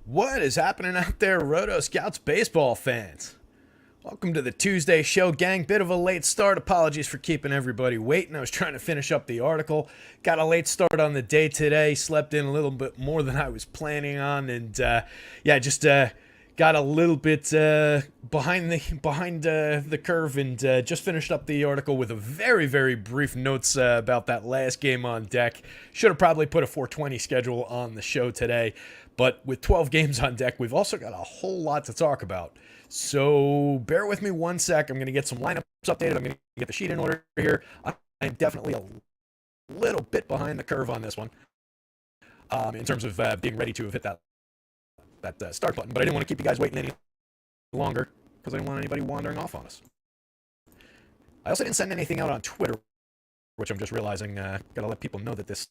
What is happening out there, Roto Scouts baseball fans? Welcome to the Tuesday show, gang. Bit of a late start. Apologies for keeping everybody waiting. I was trying to finish up the article. Got a late start on the day today. Slept in a little bit more than I was planning on, and just got a little bit behind the curve, and just finished up the article with a very brief notes about that last game on deck. Should have probably put a 420 schedule on the show today, but with 12 games on deck, we've also got a whole lot to talk about. So bear with me one sec. I'm going to get some lineups updated. I'm going to get the sheet in order here. I'm definitely a little bit behind the curve on this one in terms of being ready to have hit that start button. But I didn't want to keep you guys waiting any longer because I didn't want anybody wandering off on us. I also didn't send anything out on Twitter, which I'm just realizing. Got to let people know that this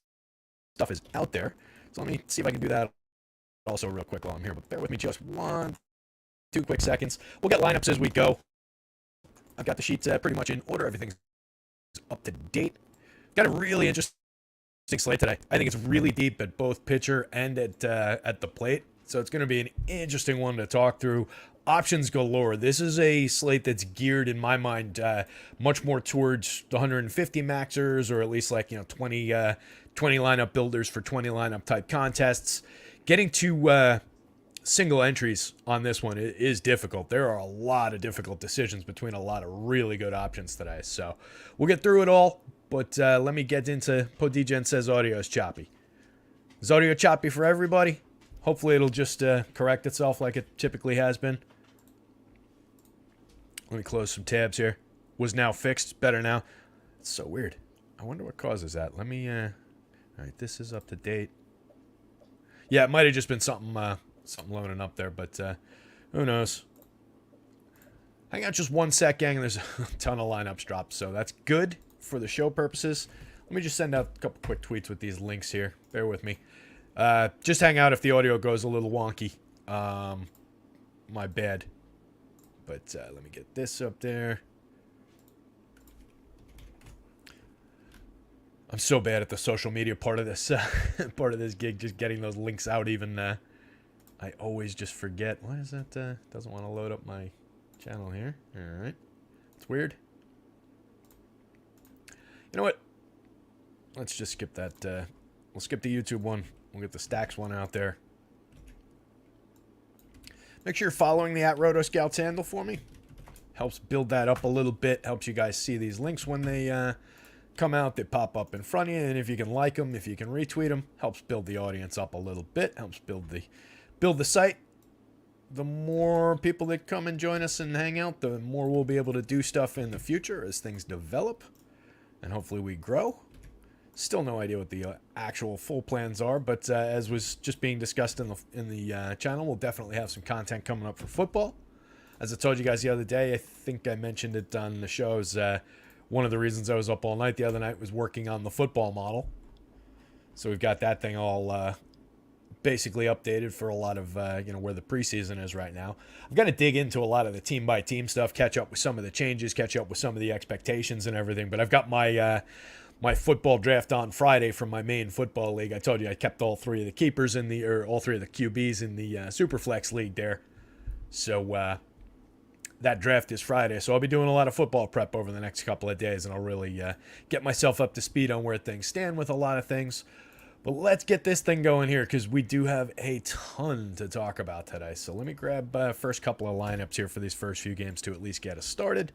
stuff is out there. So let me see if I can do that also real quick while I'm here. But bear with me just 2 quick seconds. We'll get lineups as we go. I've got the sheets pretty much in order. Everything's up to date. Got a really interesting slate today. I think it's really deep at both pitcher and at the plate. So it's going to be an interesting one to talk through. Options galore. This is a slate that's geared, in my mind, much more towards the 150 maxers, or at least 20 lineup builders for 20 lineup type contests. Getting to single entries on this one is difficult. There are a lot of difficult decisions between a lot of really good options today. So we'll get through it all, but let me get into Podigen says audio is choppy. Is audio choppy for everybody? Hopefully it'll just correct itself like it typically has been. Let me close some tabs here. Was now fixed. Better now. It's so weird. I wonder what causes that. Let me... all right, this is up to date. Yeah, it might have just been something loading up there, but who knows. Hang out just 1 sec, gang. There's a ton of lineups dropped, so that's good for the show purposes. Let me just send out a couple quick tweets with these links here. Bear with me. Just hang out if the audio goes a little wonky. My bad. But let me get this up there. I'm so bad at the social media part of this gig, just getting those links out. Even I always just forget. Why is that? Doesn't want to load up my channel here. All right, it's weird. You know what? Let's just skip that. We'll skip the YouTube one. We'll get the Stacks one out there. Make sure you're following the @rotoscouts handle for me. Helps build that up a little bit. Helps you guys see these links when they come out. They pop up in front of you, and if you can like them, if you can retweet them, helps build the audience up a little bit. Helps build the site. The more people that come and join us and hang out, the more we'll be able to do stuff in the future as things develop, and hopefully we grow. Still no idea what the actual full plans are, but as was just being discussed in the channel, we'll definitely have some content coming up for football. As I told you guys the other day, I think I mentioned it on the shows. One of the reasons I was up all night the other night was working on the football model. So we've got that thing all basically updated for a lot of where the preseason is right now. I've got to dig into a lot of the team by team stuff, catch up with some of the changes, catch up with some of the expectations and everything. But I've got my football draft on Friday from my main football league. I told you I kept all three of the keepers all three of the QBs in the Superflex league there. So that draft is Friday, so I'll be doing a lot of football prep over the next couple of days, and I'll really get myself up to speed on where things stand with a lot of things. But let's get this thing going here, because we do have a ton to talk about today. So let me grab first couple of lineups here for these first few games to at least get us started.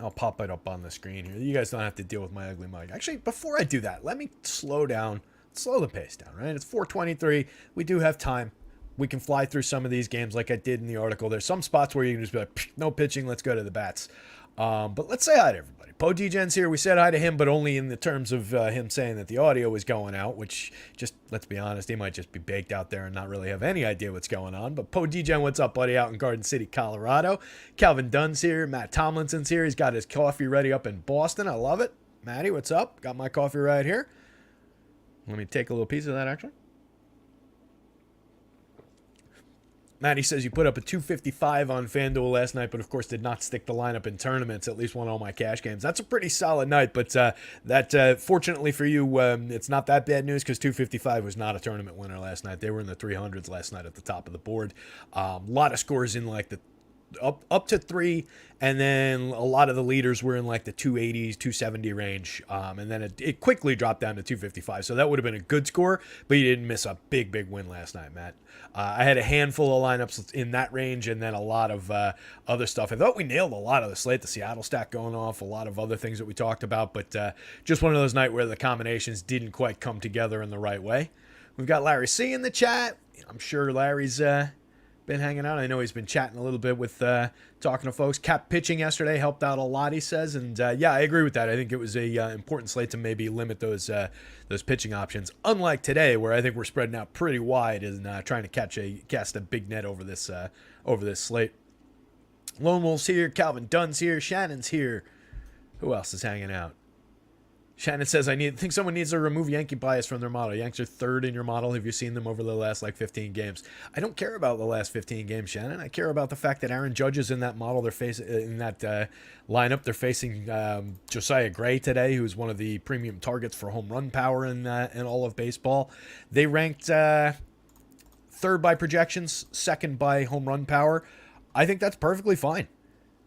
I'll pop it up on the screen here. You guys don't have to deal with my ugly mug. Actually, before I do that, let me slow the pace down, right? It's 4:23. We do have time. We can fly through some of these games like I did in the article. There's some spots where you can just be like, no pitching, let's go to the bats. But let's say hi to everybody. Podigen's here. We said hi to him, but only in the terms of him saying that the audio was going out, which just, let's be honest, he might just be baked out there and not really have any idea what's going on. But Podigen, what's up, buddy, out in Garden City, Colorado. Calvin Dunn's here. Matt Tomlinson's here. He's got his coffee ready up in Boston. I love it. Matty, what's up? Got my coffee right here. Let me take a little piece of that, actually. Matty says you put up a 255 on FanDuel last night, but of course did not stick the lineup in tournaments, at least won all my cash games. That's a pretty solid night, but fortunately for you, it's not that bad news because 255 was not a tournament winner last night. They were in the 300s last night at the top of the board. A lot of scores in like the up to 3, and then a lot of the leaders were in like the 280s, 270 range, and then it quickly dropped down to 255. So that would have been a good score, but you didn't miss a big win last night, Matt. I had a handful of lineups in that range, and then a lot of other stuff. I thought we nailed a lot of the slate, the Seattle stack going off, a lot of other things that we talked about, but just one of those nights where the combinations didn't quite come together in the right way. We've got Larry C in the chat. I'm sure Larry's been hanging out. I know he's been chatting a little bit with talking to folks. Cap pitching yesterday helped out a lot, he says, and yeah, I agree with that. I think it was a important slate to maybe limit those pitching options. Unlike today, where I think we're spreading out pretty wide and trying to cast a big net over this slate. Lone Wolf's here, Calvin Dunn's here, Shannon's here. Who else is hanging out? Shannon says, I think someone needs to remove Yankee bias from their model. Yanks are third in your model. Have you seen them over the last 15 games? I don't care about the last 15 games, Shannon. I care about the fact that Aaron Judge is in that model. They're facing in that lineup. They're facing Josiah Gray today, who's one of the premium targets for home run power in all of baseball. They ranked third by projections, second by home run power. I think that's perfectly fine.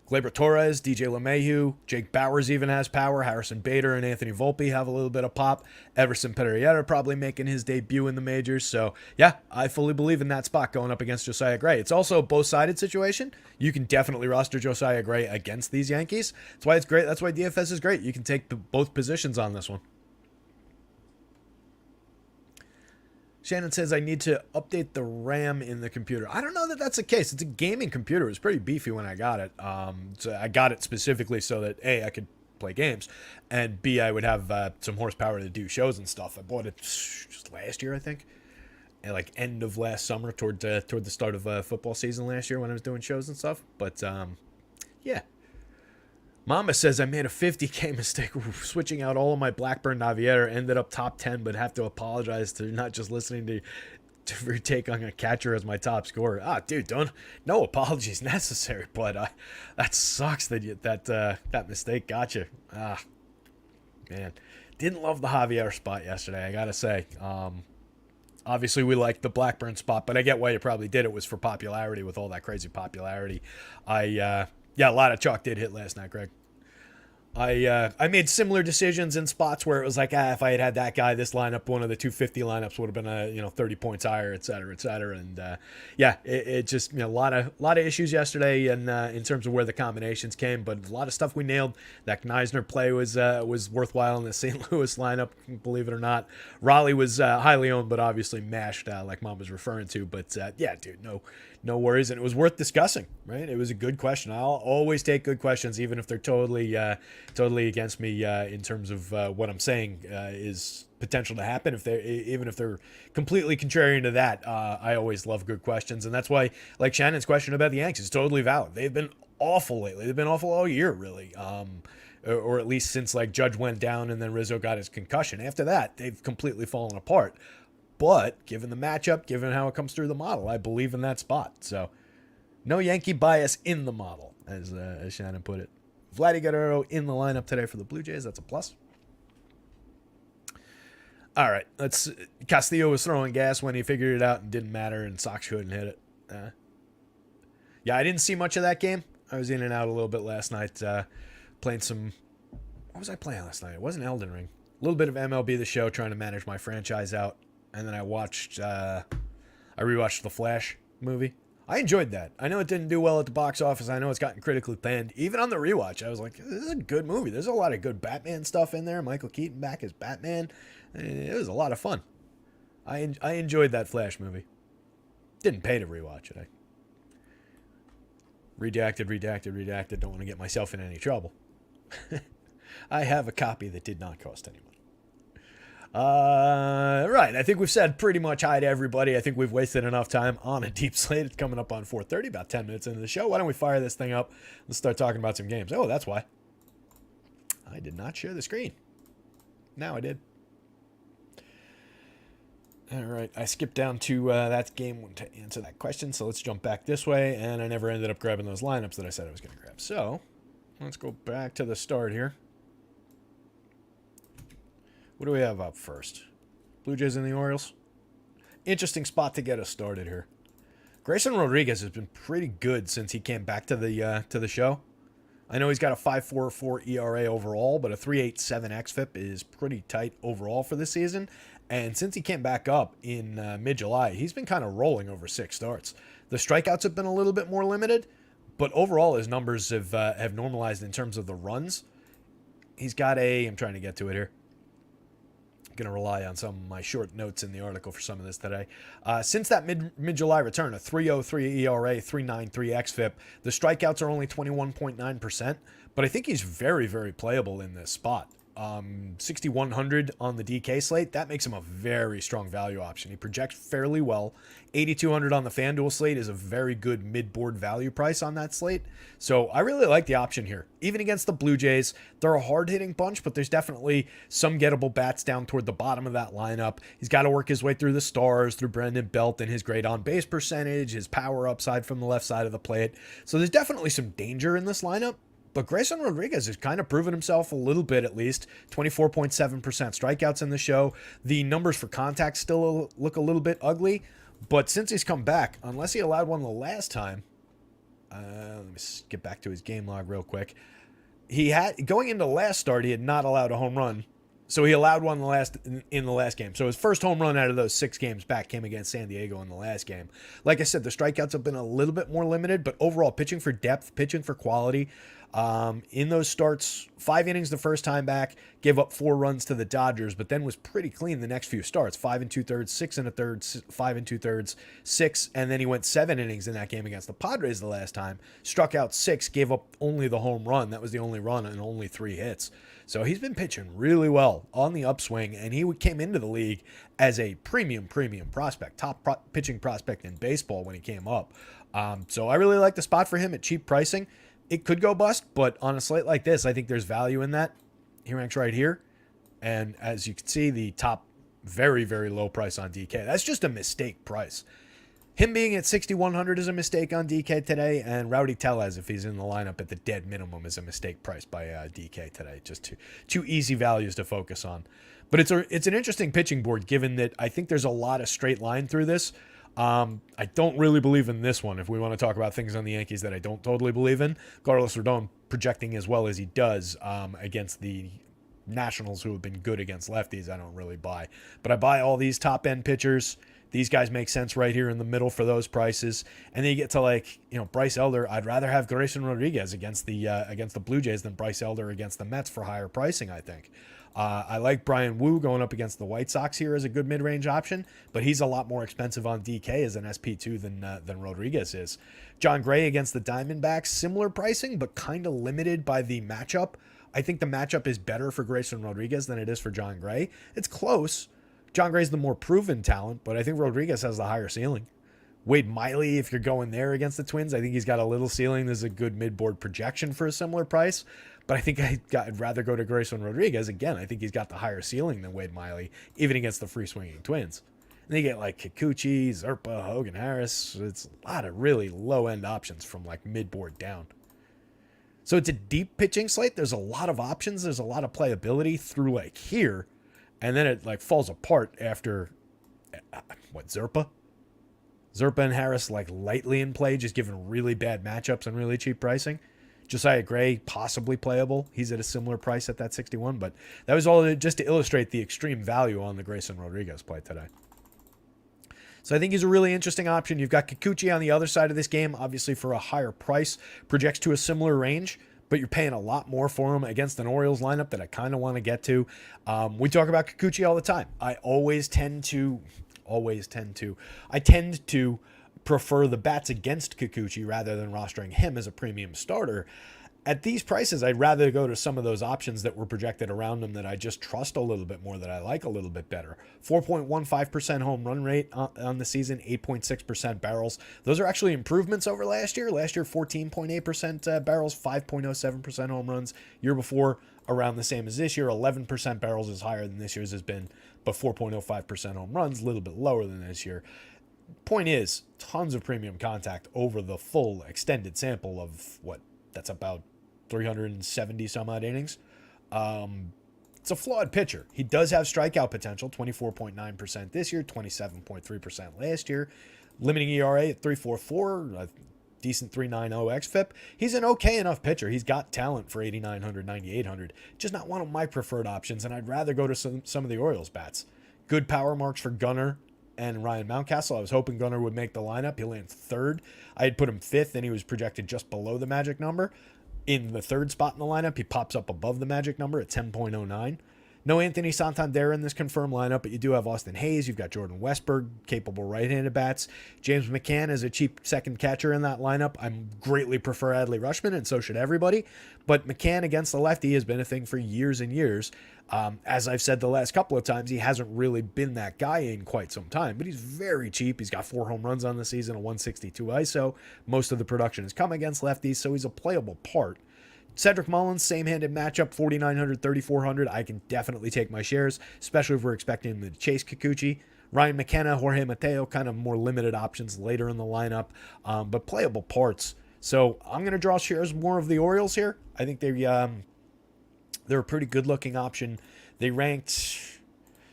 Gleyber Torres, DJ LeMahieu, Jake Bauers even has power. Harrison Bader and Anthony Volpe have a little bit of pop. Everson Pereira probably making his debut in the majors. So, yeah, I fully believe in that spot going up against Josiah Gray. It's also a both-sided situation. You can definitely roster Josiah Gray against these Yankees. That's why it's great. That's why DFS is great. You can take both positions on this one. Shannon says, I need to update the RAM in the computer. I don't know that that's the case. It's a gaming computer. It was pretty beefy when I got it. So I got it specifically so that, A, I could play games, and B, I would have some horsepower to do shows and stuff. I bought it just last year, I think. Like end of last summer, toward the start of football season last year when I was doing shows and stuff. But, yeah. Mama says I made a 50K mistake switching out all of my Blackburn Naviera. Ended up top 10, but have to apologize to not just listening to your take on a catcher as my top scorer. Dude, no apologies necessary. But that sucks that mistake got you. Man, didn't love the Javier spot yesterday. I gotta say. Obviously, we liked the Blackburn spot, but I get why you probably did. It was for popularity with all that crazy popularity. Yeah, a lot of chalk did hit last night, Greg. I made similar decisions in spots where it was like, if I had that guy, this lineup, one of the 250 lineups would have been 30 points higher, et cetera, et cetera. And yeah, it just a lot of issues yesterday, and in terms of where the combinations came, but a lot of stuff we nailed. That Kneisner play was worthwhile in the St. Louis lineup, believe it or not. Raleigh was highly owned, but obviously mashed, like Mom was referring to. But yeah, dude, no worries, and it was worth discussing, right? It was a good question. I'll always take good questions, even if they're totally against me in terms of what I'm saying is potential to happen. Even if they're completely contrarian to that, I always love good questions, and that's why, like Shannon's question about the Yanks, is totally valid. They've been awful lately. They've been awful all year, really, or at least since like Judge went down and then Rizzo got his concussion. After that, they've completely fallen apart. But given the matchup, given how it comes through the model, I believe in that spot. So no Yankee bias in the model, as Shannon put it. Vladdy Guerrero in the lineup today for the Blue Jays. That's a plus. All right. Castillo was throwing gas when he figured it out and didn't matter, and Sox couldn't hit it. Yeah, I didn't see much of that game. I was in and out a little bit last night, playing some... What was I playing last night? It wasn't Elden Ring. A little bit of MLB The Show, trying to manage my franchise out. And then I rewatched the Flash movie. I enjoyed that. I know it didn't do well at the box office. I know it's gotten critically panned. Even on the rewatch, I was like, this is a good movie. There's a lot of good Batman stuff in there. Michael Keaton back as Batman. It was a lot of fun. I enjoyed that Flash movie. Didn't pay to rewatch it. Redacted. Don't want to get myself in any trouble. I have a copy that did not cost any money. Right. I think we've said pretty much hi to everybody. I think we've wasted enough time on a deep slate. It's coming up on 4:30, about 10 minutes into the show. Why don't we fire this thing up? Let's start talking about some games. Oh, that's why. I did not share the screen. Now I did. All right, I skipped down to that game to answer that question, so let's jump back this way, and I never ended up grabbing those lineups that I said I was going to grab. So let's go back to the start here. What do we have up first? Blue Jays and the Orioles. Interesting spot to get us started here. Grayson Rodriguez has been pretty good since he came back to the show. I know he's got a 5.44 ERA overall, but a 3.87 xFIP is pretty tight overall for the season. And since he came back up in mid-July, he's been kind of rolling over 6 starts. The strikeouts have been a little bit more limited, but overall his numbers have normalized in terms of the runs. He's got I'm trying to get to it here. Going to rely on some of my short notes in the article for some of this today. Since that mid-July return, a 3.03 ERA, 3.93 xFIP, the strikeouts are only 21.9%, but I think he's very, very playable in this spot. 6,100 on the DK slate, that makes him a very strong value option. He projects fairly well. 8,200 on the FanDuel slate is a very good mid-board value price on that slate. So I really like the option here. Even against the Blue Jays, they're a hard-hitting bunch, but there's definitely some gettable bats down toward the bottom of that lineup. He's got to work his way through the stars, through Brandon Belt and his great on-base percentage, his power upside from the left side of the plate. So there's definitely some danger in this lineup. But Grayson Rodriguez has kind of proven himself a little bit, at least. 24.7% strikeouts in the show. The numbers for contact still look a little bit ugly. But since he's come back, unless he allowed one the last time, let me get back to his game log real quick. Going into the last start, he had not allowed a home run. So he allowed one in the last game. So his first home run out of those 6 games back came against San Diego in the last game. Like I said, the strikeouts have been a little bit more limited, but overall pitching for depth, pitching for quality. In those starts, 5 innings the first time back, gave up 4 runs to the Dodgers, but then was pretty clean the next few starts. 5 2/3, 6 1/3, 5 2/3, 6, and then he went 7 innings in that game against the Padres the last time. Struck out 6, gave up only the home run. That was the only run and only 3 hits. So he's been pitching really well on the upswing, and he came into the league as a premium prospect, top pitching prospect in baseball when he came up. So I really like the spot for him at cheap pricing. It could go bust, but on a slate like this, I think there's value in that. He ranks right here. And as you can see, the top very, very low price on DK. That's just a mistake price. Him being at 6,100 is a mistake on DK today, and Rowdy Tellez, if he's in the lineup at the dead minimum, is a mistake price by DK today. Just two easy values to focus on. But it's an interesting pitching board, given that I think there's a lot of straight line through this. I don't really believe in this one if we want to talk about things on the Yankees that I don't totally believe in. Carlos Rodon projecting as well as he does against the Nationals, who have been good against lefties, I don't really buy. But I buy all these top-end pitchers. These guys make sense right here in the middle for those prices. And then you get to Bryce Elder. I'd rather have Grayson Rodriguez against the Blue Jays than Bryce Elder against the Mets for higher pricing, I think. I like Brian Wu going up against the White Sox here as a good mid-range option, but he's a lot more expensive on DK as an SP2 than Rodriguez is. John Gray against the Diamondbacks, similar pricing, but kind of limited by the matchup. I think the matchup is better for Grayson Rodriguez than it is for John Gray. It's close. John Gray's the more proven talent, but I think Rodriguez has the higher ceiling. Wade Miley, if you're going there against the Twins, I think he's got a little ceiling. There's a good mid-board projection for a similar price. But I think I'd rather go to Grayson Rodriguez. Again, I think he's got the higher ceiling than Wade Miley, even against the free-swinging Twins. And they get like Kikuchi, Zerpa, Hogan Harris. It's a lot of really low-end options from like mid-board down. So it's a deep pitching slate. There's a lot of options. There's a lot of playability through like here. And then it like falls apart after, Zerpa? Zerpa and Harris like lightly in play, just given really bad matchups and really cheap pricing. Josiah Gray, possibly playable. He's at a similar price at that 61, but that was all just to illustrate the extreme value on the Grayson Rodriguez play today. So I think he's a really interesting option. You've got Kikuchi on the other side of this game, obviously for a higher price, projects to a similar range, but you're paying a lot more for him against an Orioles lineup that I kind of want to get to. We talk about Kikuchi all the time. I tend to prefer the bats against Kikuchi rather than rostering him as a premium starter. At these prices, I'd rather go to some of those options that were projected around him that I just trust a little bit more, that I like a little bit better. 4.15% home run rate on the season, 8.6% barrels. Those are actually improvements over last year. Last year, 14.8% barrels, 5.07% home runs. Year before, around the same as this year. 11% barrels is higher than this year's has been. but 4.05% home runs, a little bit lower than this year. Point is, tons of premium contact over the full extended sample of that's about 370 some odd innings. It's a flawed pitcher. He does have strikeout potential, 24.9% this year, 27.3% last year. Limiting ERA at 3.44, a decent 3.90 xFIP. He's an okay enough pitcher. He's got talent for 8,900, 9,800. Just not one of my preferred options, and I'd rather go to some of the Orioles bats. Good power marks for Gunnar and Ryan Mountcastle. I was hoping Gunnar would make the lineup. He landed third. I had put him fifth, and he was projected just below the magic number. In the third spot in the lineup, he pops up above the magic number at 10.09. No Anthony Santander in this confirmed lineup, but you do have Austin Hayes. You've got Jordan Westberg, capable right-handed bats. James McCann is a cheap second catcher in that lineup. I greatly prefer Adley Rutschman, and so should everybody. But McCann against the lefty has been a thing for years and years. As I've said the last couple of times, he hasn't really been that guy in quite some time, but he's very cheap. He's got 4 home runs on the season, a 162 ISO. Most of the production has come against lefties, so he's a playable part. Cedric Mullins, same-handed matchup, 4,900, 3,400. I can definitely take my shares, especially if we're expecting him to chase Kikuchi. Ryan McKenna, Jorge Mateo, kind of more limited options later in the lineup, but playable parts. So I'm going to draw shares more of the Orioles here. I think they're a pretty good-looking option. They ranked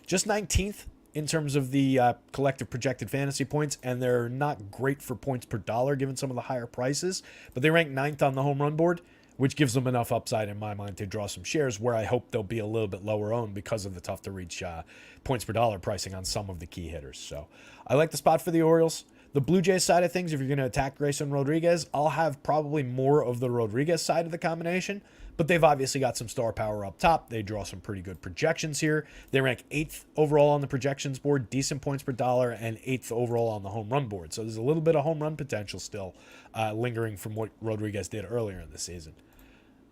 just 19th in terms of the collective projected fantasy points, and they're not great for points per dollar given some of the higher prices, but they rank 9th on the home run board, which gives them enough upside in my mind to draw some shares where I hope they'll be a little bit lower owned because of the tough to reach points per dollar pricing on some of the key hitters. So I like the spot for the Orioles. The Blue Jays side of things, if you're going to attack Grayson Rodriguez, I'll have probably more of the Rodriguez side of the combination, but they've obviously got some star power up top. They draw some pretty good projections here. They rank 8th overall on the projections board, decent points per dollar, and 8th overall on the home run board. So there's a little bit of home run potential still lingering from what Rodriguez did earlier in the season.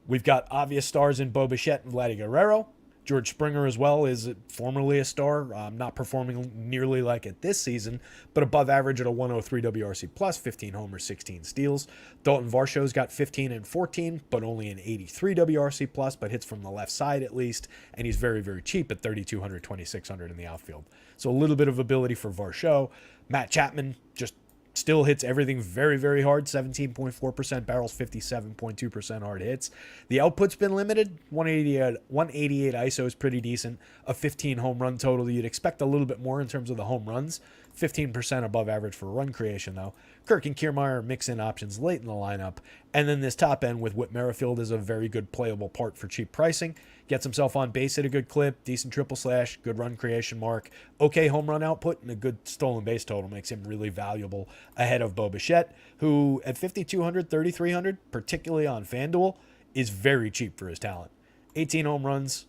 We've got obvious stars in Bo Bichette and Vladdy Guerrero. George Springer as well is formerly a star, not performing nearly like it this season, but above average at a 103 WRC plus, 15 homers, 16 steals. Dalton Varsho's got 15 and 14, but only an 83 WRC plus, but hits from the left side at least, and he's very, very cheap at 3,200, 2,600 in the outfield. So a little bit of ability for Varsho. Matt Chapman just still hits everything very, very hard. 17.4% barrels, 57.2% hard hits. The output's been limited. 188 ISO is pretty decent. A 15 home run total. You'd expect a little bit more in terms of the home runs. 15% above average for run creation, though. Kirk and Kiermaier mix-in options late in the lineup. And then this top end with Whit Merrifield is a very good playable part for cheap pricing. Gets himself on base at a good clip, decent triple slash, good run creation mark, okay home run output, and a good stolen base total makes him really valuable ahead of Bo Bichette, who at 5,200, 3,300, particularly on FanDuel, is very cheap for his talent. 18 home runs,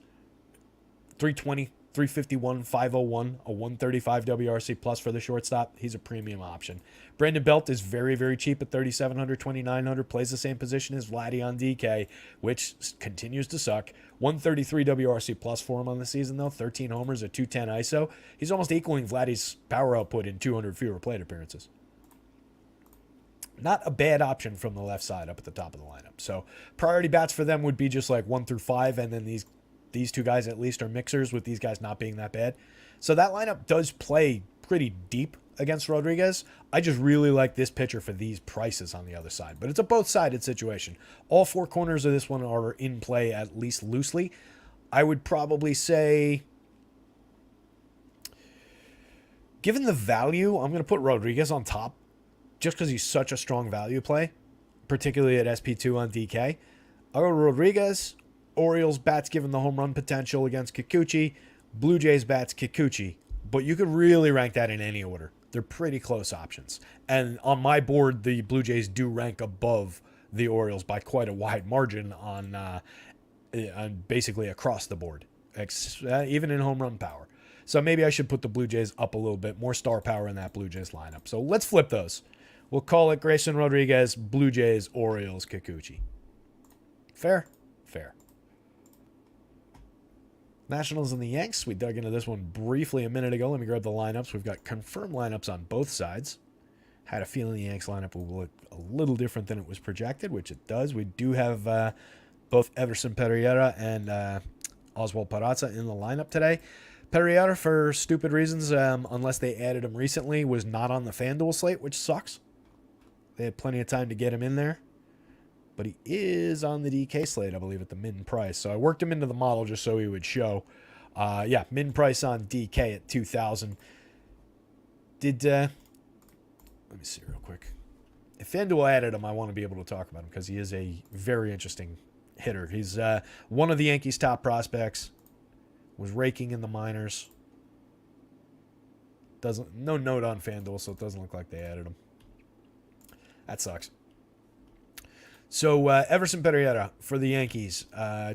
320, 351, 501, a 135 WRC plus for the shortstop. He's a premium option. Brandon Belt is very, very cheap at 3,700, 2,900, plays the same position as Vladdy on DK, which continues to suck. 133 WRC plus for him on the season, though. 13 homers at 210 ISO. He's almost equaling Vladdy's power output in 200 fewer plate appearances. Not a bad option from the left side up at the top of the lineup. So priority bats for them would be just like 1 through 5, and then these two guys at least are mixers, with these guys not being that bad. So that lineup does play pretty deep against Rodriguez. I just really like this pitcher for these prices on the other side. But it's a both-sided situation. All 4 corners of this one are in play at least loosely. I would probably say, given the value, I'm going to put Rodriguez on top just because he's such a strong value play, particularly at SP2 on DK. I'll go Rodriguez. Orioles bats given the home run potential against Kikuchi. Blue Jays bats Kikuchi. But you could really rank that in any order. They're pretty close options. And on my board, the Blue Jays do rank above the Orioles by quite a wide margin on basically across the board, even in home run power. So maybe I should put the Blue Jays up a little bit, more star power in that Blue Jays lineup. So let's flip those. We'll call it Grayson Rodriguez, Blue Jays, Orioles, Kikuchi. Fair? Fair. Nationals and the Yanks. We dug into this one briefly a minute ago. Let me grab the lineups. We've got confirmed lineups on both sides. Had a feeling the Yanks lineup will look a little different than it was projected, which it does. We do have both Everson Pereira and Oswald Peraza in the lineup today. Perrier, for stupid reasons, unless they added him recently, was not on the FanDuel slate, which sucks. They had plenty of time to get him in there. But he is on the DK slate, I believe, at the min price. So I worked him into the model just so he would show. Yeah, min price on DK at 2,000. Let me see real quick. If FanDuel added him, I want to be able to talk about him because he is a very interesting hitter. He's one of the Yankees' top prospects. Was raking in the minors. No note on FanDuel, so it doesn't look like they added him. That sucks. So Everson Pereira for the Yankees,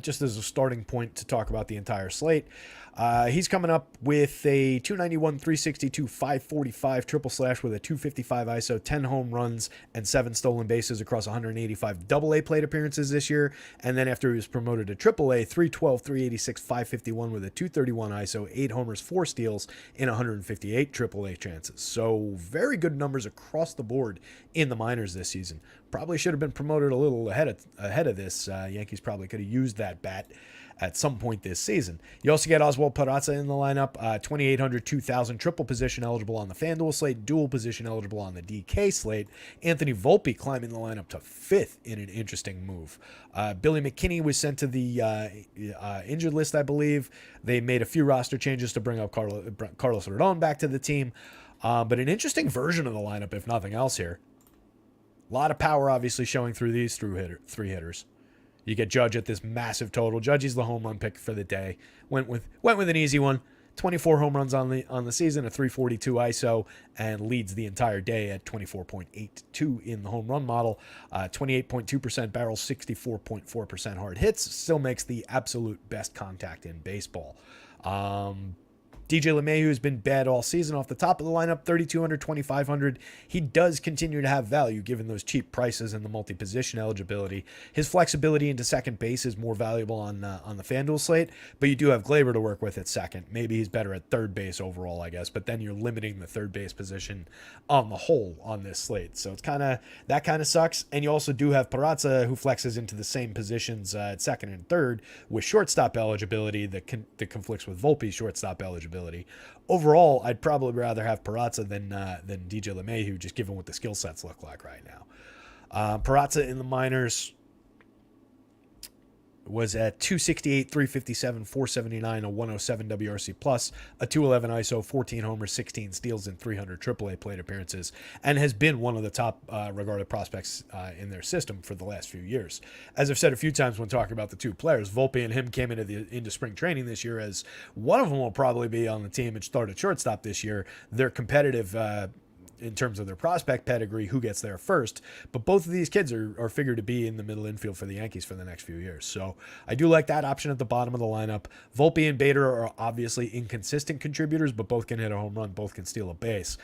just as a starting point to talk about the entire slate. He's coming up with a 291, 362, 545 triple slash with a 255 ISO, 10 home runs, and 7 stolen bases across 185 AA plate appearances this year. And then after he was promoted to AAA, 312, 386, 551 with a 231 ISO, 8 homers, 4 steals in 158 AAA chances. So very good numbers across the board in the minors this season. Probably should have been promoted a little ahead of this. Yankees probably could have used that bat at some point this season. You also get Oswald Peraza in the lineup, 2,800, 2,000, triple position eligible on the FanDuel slate, dual position eligible on the DK slate. Anthony Volpe climbing the lineup to 5th in an interesting move. Billy McKinney was sent to the injured list, I believe. They made a few roster changes to bring up Carlos Rodon back to the team. But an interesting version of the lineup, if nothing else here. A lot of power, obviously, showing through these three hitters. You get Judge at this massive total. Judge is the home run pick for the day. Went with an easy one. 24 home runs on the season, a 342 ISO, and leads the entire day at 24.82 in the home run model. 28.2% barrels, 64.4% hard hits. Still makes the absolute best contact in baseball. DJ LeMahieu has been bad all season off the top of the lineup, 3,200, 2,500. He does continue to have value given those cheap prices and the multi-position eligibility. His flexibility into second base is more valuable on the FanDuel slate, but you do have Glaber to work with at second. Maybe he's better at third base overall, I guess, but then you're limiting the third base position on the whole on this slate. So it's that kind of sucks. And you also do have Peraza, who flexes into the same positions at second and third with shortstop eligibility that conflicts with Volpe's shortstop eligibility. Overall, I'd probably rather have Peraza than DJ LeMahieu, just given what the skill sets look like right now. Peraza in the minors was at 268, 357, 479, a 107 WRC plus, a 211 ISO, 14 homers, 16 steals, and 300 AAA plate appearances, and has been one of the top regarded prospects in their system for the last few years. As I've said a few times when talking about the two players, Volpe and him came into spring training this year as one of them will probably be on the team and start at shortstop this year. They're competitive in terms of their prospect pedigree, who gets there first. But both of these kids are figured to be in the middle infield for the Yankees for the next few years. So I do like that option at the bottom of the lineup. Volpe and Bader are obviously inconsistent contributors, but both can hit a home run, both can steal a base.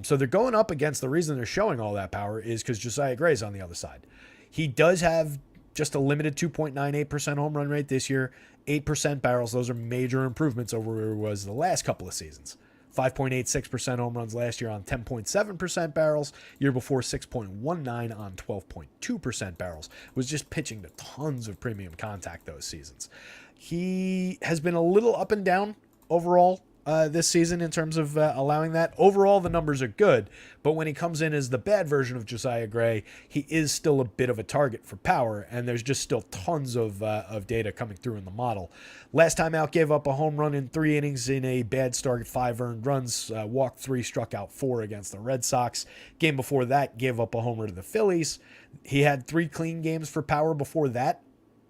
So they're going up against, the reason they're showing all that power is because Josiah Gray's on the other side. He does have just a limited 2.98% home run rate this year, 8% barrels. Those are major improvements over where it was the last couple of seasons. 5.86% home runs last year on 10.7% barrels. Year before, 6.19 on 12.2% barrels. Was just pitching to tons of premium contact those seasons. He has been a little up and down overall this season in terms of allowing that. Overall, the numbers are good, but when he comes in as the bad version of Josiah Gray, he is still a bit of a target for power, and there's just still tons of data coming through in the model. Last time out, gave up a home run in 3 innings in a bad start, 5 earned runs, walked 3, struck out 4 against the Red Sox. Game before that, gave up a homer to the Phillies. He had 3 clean games for power before that,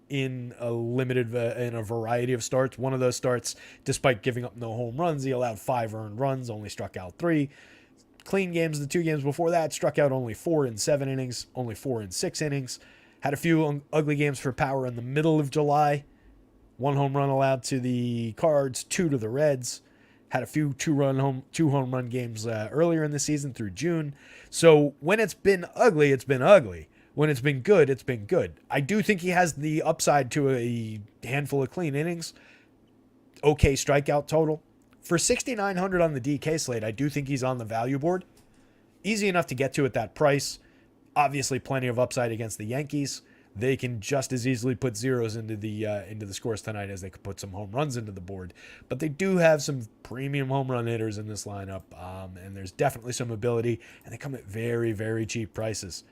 in a variety of starts. One of those starts, despite giving up no home runs, he allowed 5 earned runs, only struck out 3. Clean games, the 2 games before that, struck out only 4 in 7 innings, only 4 in 6 innings. Had a few ugly games for power in the middle of July. 1 home run allowed to the Cards, 2 to the Reds. Had a few 2 home run games earlier in the season through June. So when it's been ugly, it's been ugly. When it's been good, it's been good. I do think he has the upside to a handful of clean innings. Okay strikeout total. For 6,900 on the DK slate, I do think he's on the value board. Easy enough to get to at that price. Obviously, plenty of upside against the Yankees. they can just as easily put zeros into the scores tonight as they could put some home runs into the board. But they do have some premium home run hitters in this lineup, and there's definitely some ability, and they come at very, very cheap prices.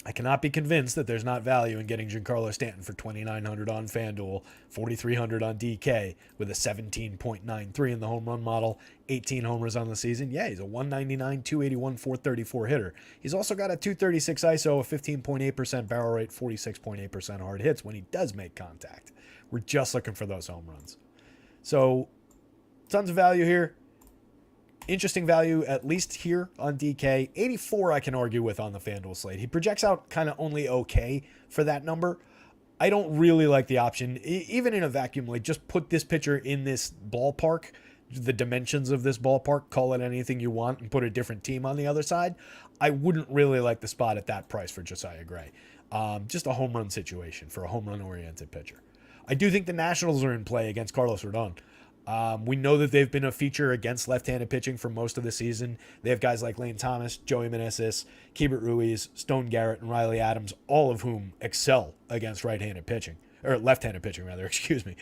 I cannot be convinced that there's not value in getting Giancarlo Stanton for $2,900 on FanDuel, $4,300 on DK, with a 17.93 in the home run model, 18 homers on the season. Yeah, he's a 199, 281, 434 hitter. He's also got a 236 ISO, a 15.8% barrel rate, 46.8% hard hits when he does make contact. We're just looking for those home runs. So, tons of value here. Interesting value, at least here on DK. 84 I can argue with on the FanDuel slate. He projects out kind of only okay for that number. I don't really like the option. Even in a vacuum, like just put this pitcher in this ballpark, the dimensions of this ballpark, call it anything you want, and put a different team on the other side. I wouldn't really like the spot at that price for Josiah Gray. Just a home run situation for a home run-oriented pitcher. I do think the Nationals are in play against Carlos Rodon. We know that they've been a feature against left-handed pitching for most of the season. They have guys like Lane Thomas, Joey Meneses, Keibert Ruiz, Stone Garrett, and Riley Adams, all of whom excel against right-handed pitching. Or left-handed pitching, rather, excuse me.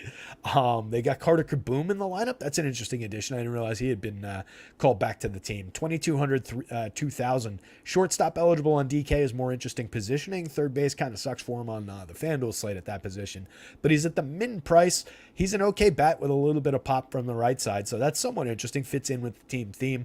They got Carter Kaboom in the lineup. That's an interesting addition. I didn't realize he had been called back to the team. 2,200, 2,000. Shortstop eligible on DK is more interesting positioning. Third base kind of sucks for him on the FanDuel slate at that position. But he's at the min price. He's an okay bat with a little bit of pop from the right side. So that's somewhat interesting. Fits in with the team theme.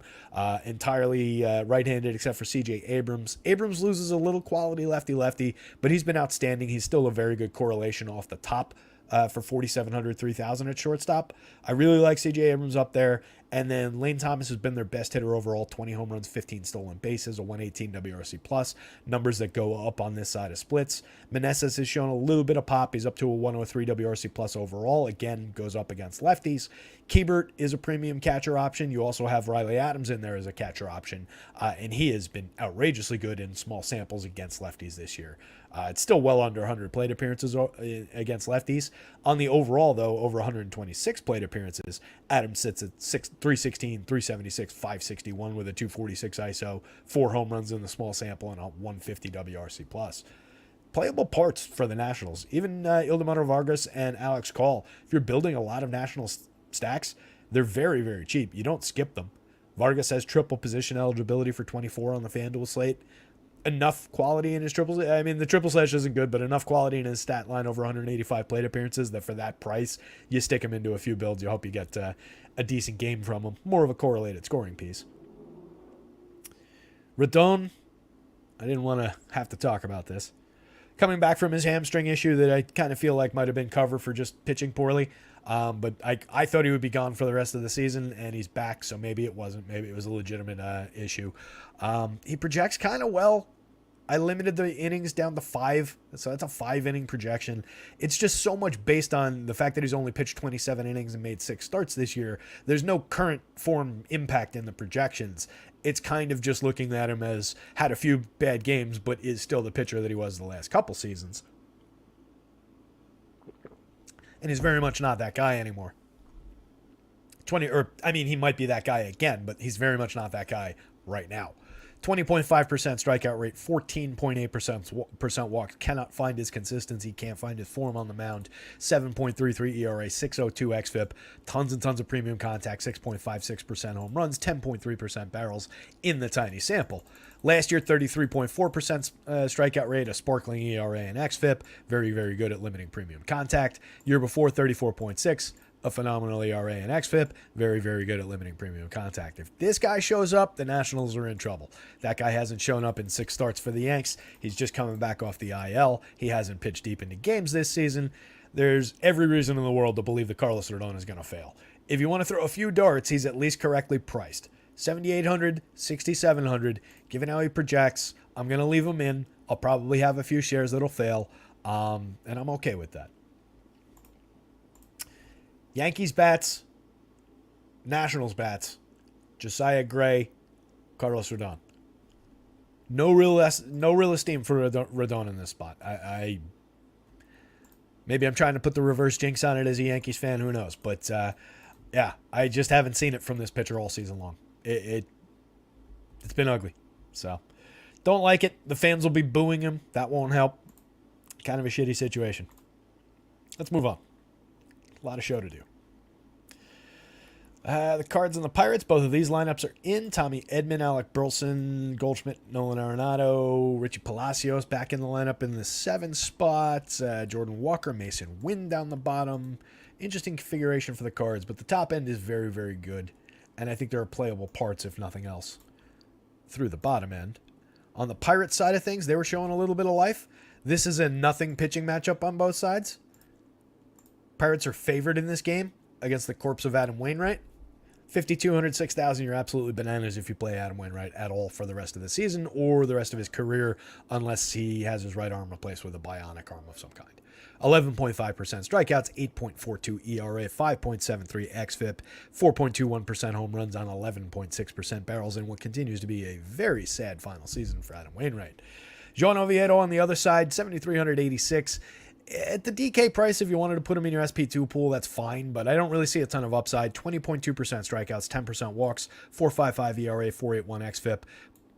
Entirely right-handed except for C.J. Abrams. Abrams loses a little quality lefty-lefty, but he's been outstanding. He's still a very good correlation off the top for 4,700, 3,000 at shortstop. I really like C.J. Abrams up there. And then Lane Thomas has been their best hitter overall, 20 home runs, 15 stolen bases, a 118 WRC plus, numbers that go up on this side of splits. Meneses has shown a little bit of pop. He's up to a 103 WRC plus overall. Again, goes up against lefties. Keibert is a premium catcher option. You also have Riley Adams in there as a catcher option, and he has been outrageously good in small samples against lefties this year. It's still well under 100 plate appearances against lefties. On the overall, though, over 126 plate appearances, Adams sits at 316, 376, 561 with a 246 ISO, 4 home runs in the small sample, and a 150 WRC plus. Playable parts for the Nationals. Even Ildemaro Vargas and Alex Call, if you're building a lot of National stacks, they're very, very cheap. You don't skip them. Vargas has triple position eligibility for 24 on the FanDuel slate. Enough quality in his triples. I mean, the triple slash isn't good, but enough quality in his stat line over 185 plate appearances that for that price, you stick him into a few builds. You hope you get a decent game from him. More of a correlated scoring piece. Rodon, I didn't want to have to talk about this. Coming back from his hamstring issue that I kind of feel like might have been cover for just pitching poorly. But I thought he would be gone for the rest of the season, and he's back, so maybe it wasn't. Maybe it was a legitimate issue. He projects kind of well. I limited the innings down to 5, so that's a 5-inning projection. It's just so much based on the fact that he's only pitched 27 innings and made 6 starts this year. There's no current form impact in the projections. It's kind of just looking at him as had a few bad games, but is still the pitcher that he was the last couple seasons. And he's very much not that guy anymore. He might be that guy again, but he's very much not that guy right now. 20.5% strikeout rate, 14.8% walks. Cannot find his consistency, can't find his form on the mound. 7.33 ERA, 6.02 xFIP, tons and tons of premium contact, 6.56% home runs, 10.3% barrels in the tiny sample. Last year, 33.4% strikeout rate, a sparkling ERA and xFIP. Very, very good at limiting premium contact. Year before, 34.6%. A phenomenal ERA and xFIP, very, very good at limiting premium contact. If this guy shows up, the Nationals are in trouble. That guy hasn't shown up in 6 starts for the Yanks. He's just coming back off the IL. He hasn't pitched deep into games this season. There's every reason in the world to believe that Carlos Rodon is going to fail. If you want to throw a few darts, he's at least correctly priced. 7,800, 6,700. Given how he projects, I'm going to leave him in. I'll probably have a few shares that'll fail, and I'm okay with that. Yankees bats, Nationals bats, Josiah Gray, Carlos Rodon. No real esteem for Rodon in this spot. Maybe I'm trying to put the reverse jinx on it as a Yankees fan. Who knows? But yeah, I just haven't seen it from this pitcher all season long. It's been ugly. So don't like it. The fans will be booing him. That won't help. Kind of a shitty situation. Let's move on. A lot of show to do. The Cards and the Pirates, both of these lineups are in. Tommy Edman, Alec Burleson, Goldschmidt, Nolan Arenado, Richie Palacios back in the lineup in the 7 spots. Jordan Walker, Mason Wynn down the bottom. Interesting configuration for the Cards, but the top end is very, very good. And I think there are playable parts, if nothing else, through the bottom end. On the Pirates side of things, they were showing a little bit of life. This is a nothing pitching matchup on both sides. Pirates are favored in this game against the corpse of Adam Wainwright. 5,200, 6,000, you're absolutely bananas if you play Adam Wainwright at all for the rest of the season or the rest of his career, unless he has his right arm replaced with a bionic arm of some kind. 11.5% strikeouts, 8.42 ERA, 5.73 xFIP, 4.21% home runs on 11.6% barrels in what continues to be a very sad final season for Adam Wainwright. Joan Oviedo on the other side, 7,386. At the DK price, if you wanted to put him in your SP2 pool, that's fine, but I don't really see a ton of upside. 20.2% strikeouts, 10% walks, 4.55 ERA, 4.81 xFIP.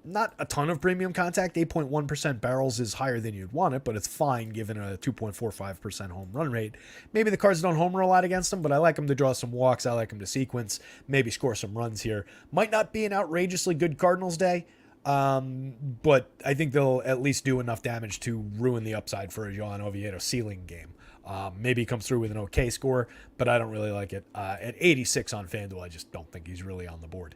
Not a ton of premium contact. 8.1% barrels is higher than you'd want it, but it's fine given a 2.45% home run rate. Maybe the Cards don't homer a lot against him, but I like him to draw some walks. I like him to sequence, maybe score some runs here. Might not be an outrageously good Cardinals day, but I think they'll at least do enough damage to ruin the upside for a Joan Oviedo ceiling game. Maybe he comes through with an okay score, but I don't really like it. At 86 on FanDuel, I just don't think he's really on the board.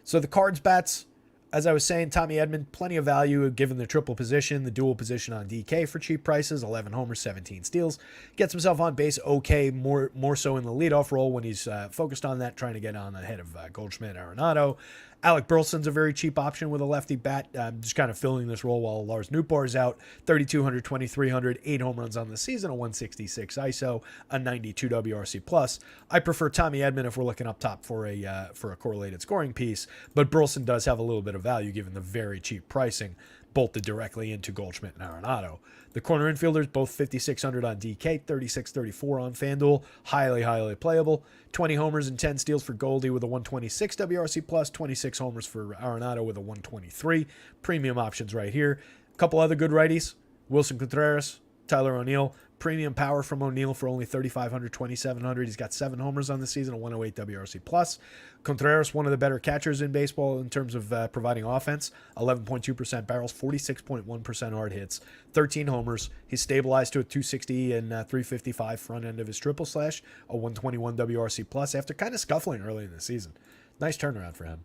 So the Cards bats, as I was saying, Tommy Edman, plenty of value given the triple position, the dual position on DK for cheap prices, 11 homers, 17 steals. Gets himself on base okay, more so in the leadoff role when he's focused on that, trying to get on ahead of Goldschmidt, Arenado. Alec Burleson's a very cheap option with a lefty bat, just kind of filling this role while Lars Nootbaar's out. 3,200, 2,300, 8 home runs on the season, a 166 ISO, a 92 WRC+. I prefer Tommy Edman if we're looking up top for a correlated scoring piece, but Burleson does have a little bit of value given the very cheap pricing bolted directly into Goldschmidt and Arenado. The corner infielders, both 5,600 on DK, 3,634 on FanDuel. Highly playable. 20 homers and 10 steals for Goldie with a 126 WRC+, 26 homers for Arenado with a 123. Premium options right here. A couple other good righties. Wilson Contreras, Tyler O'Neill. Premium power from O'Neill for only 3,500, 2,700. He's got 7 homers on the season, a 108 WRC+. Contreras, one of the better catchers in baseball in terms of providing offense. 11.2% barrels, 46.1% hard hits, 13 homers. He's stabilized to a 260 and 355 front end of his triple slash, a 121 WRC+, after kind of scuffling early in the season. Nice turnaround for him.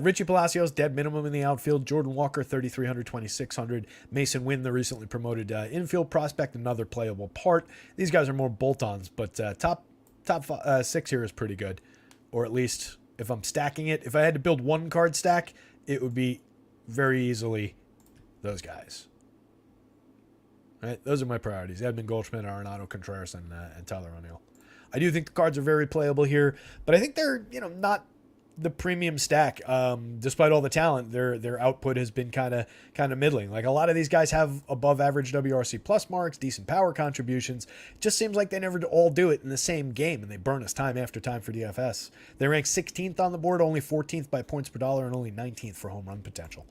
Richie Palacios, dead minimum in the outfield. Jordan Walker, 3,300, 2,600. Mason Wynn, the recently promoted infield prospect, another playable part. These guys are more bolt-ons, but top 6 here is pretty good. Or at least, if I'm stacking it, if I had to build one card stack, it would be very easily those guys. All right, those are my priorities. Edman, Goldschmidt, Arenado, Contreras, and Tyler O'Neill. I do think the Cards are very playable here, but I think they're, not the premium stack. Despite all the talent, their output has been kind of middling. Like, a lot of these guys have above average WRC+ marks, decent power contributions. It just seems like they never all do it in the same game, and they burn us time after time for DFS. They rank 16th on the board, only 14th by points per dollar, and only 19th for home run potential.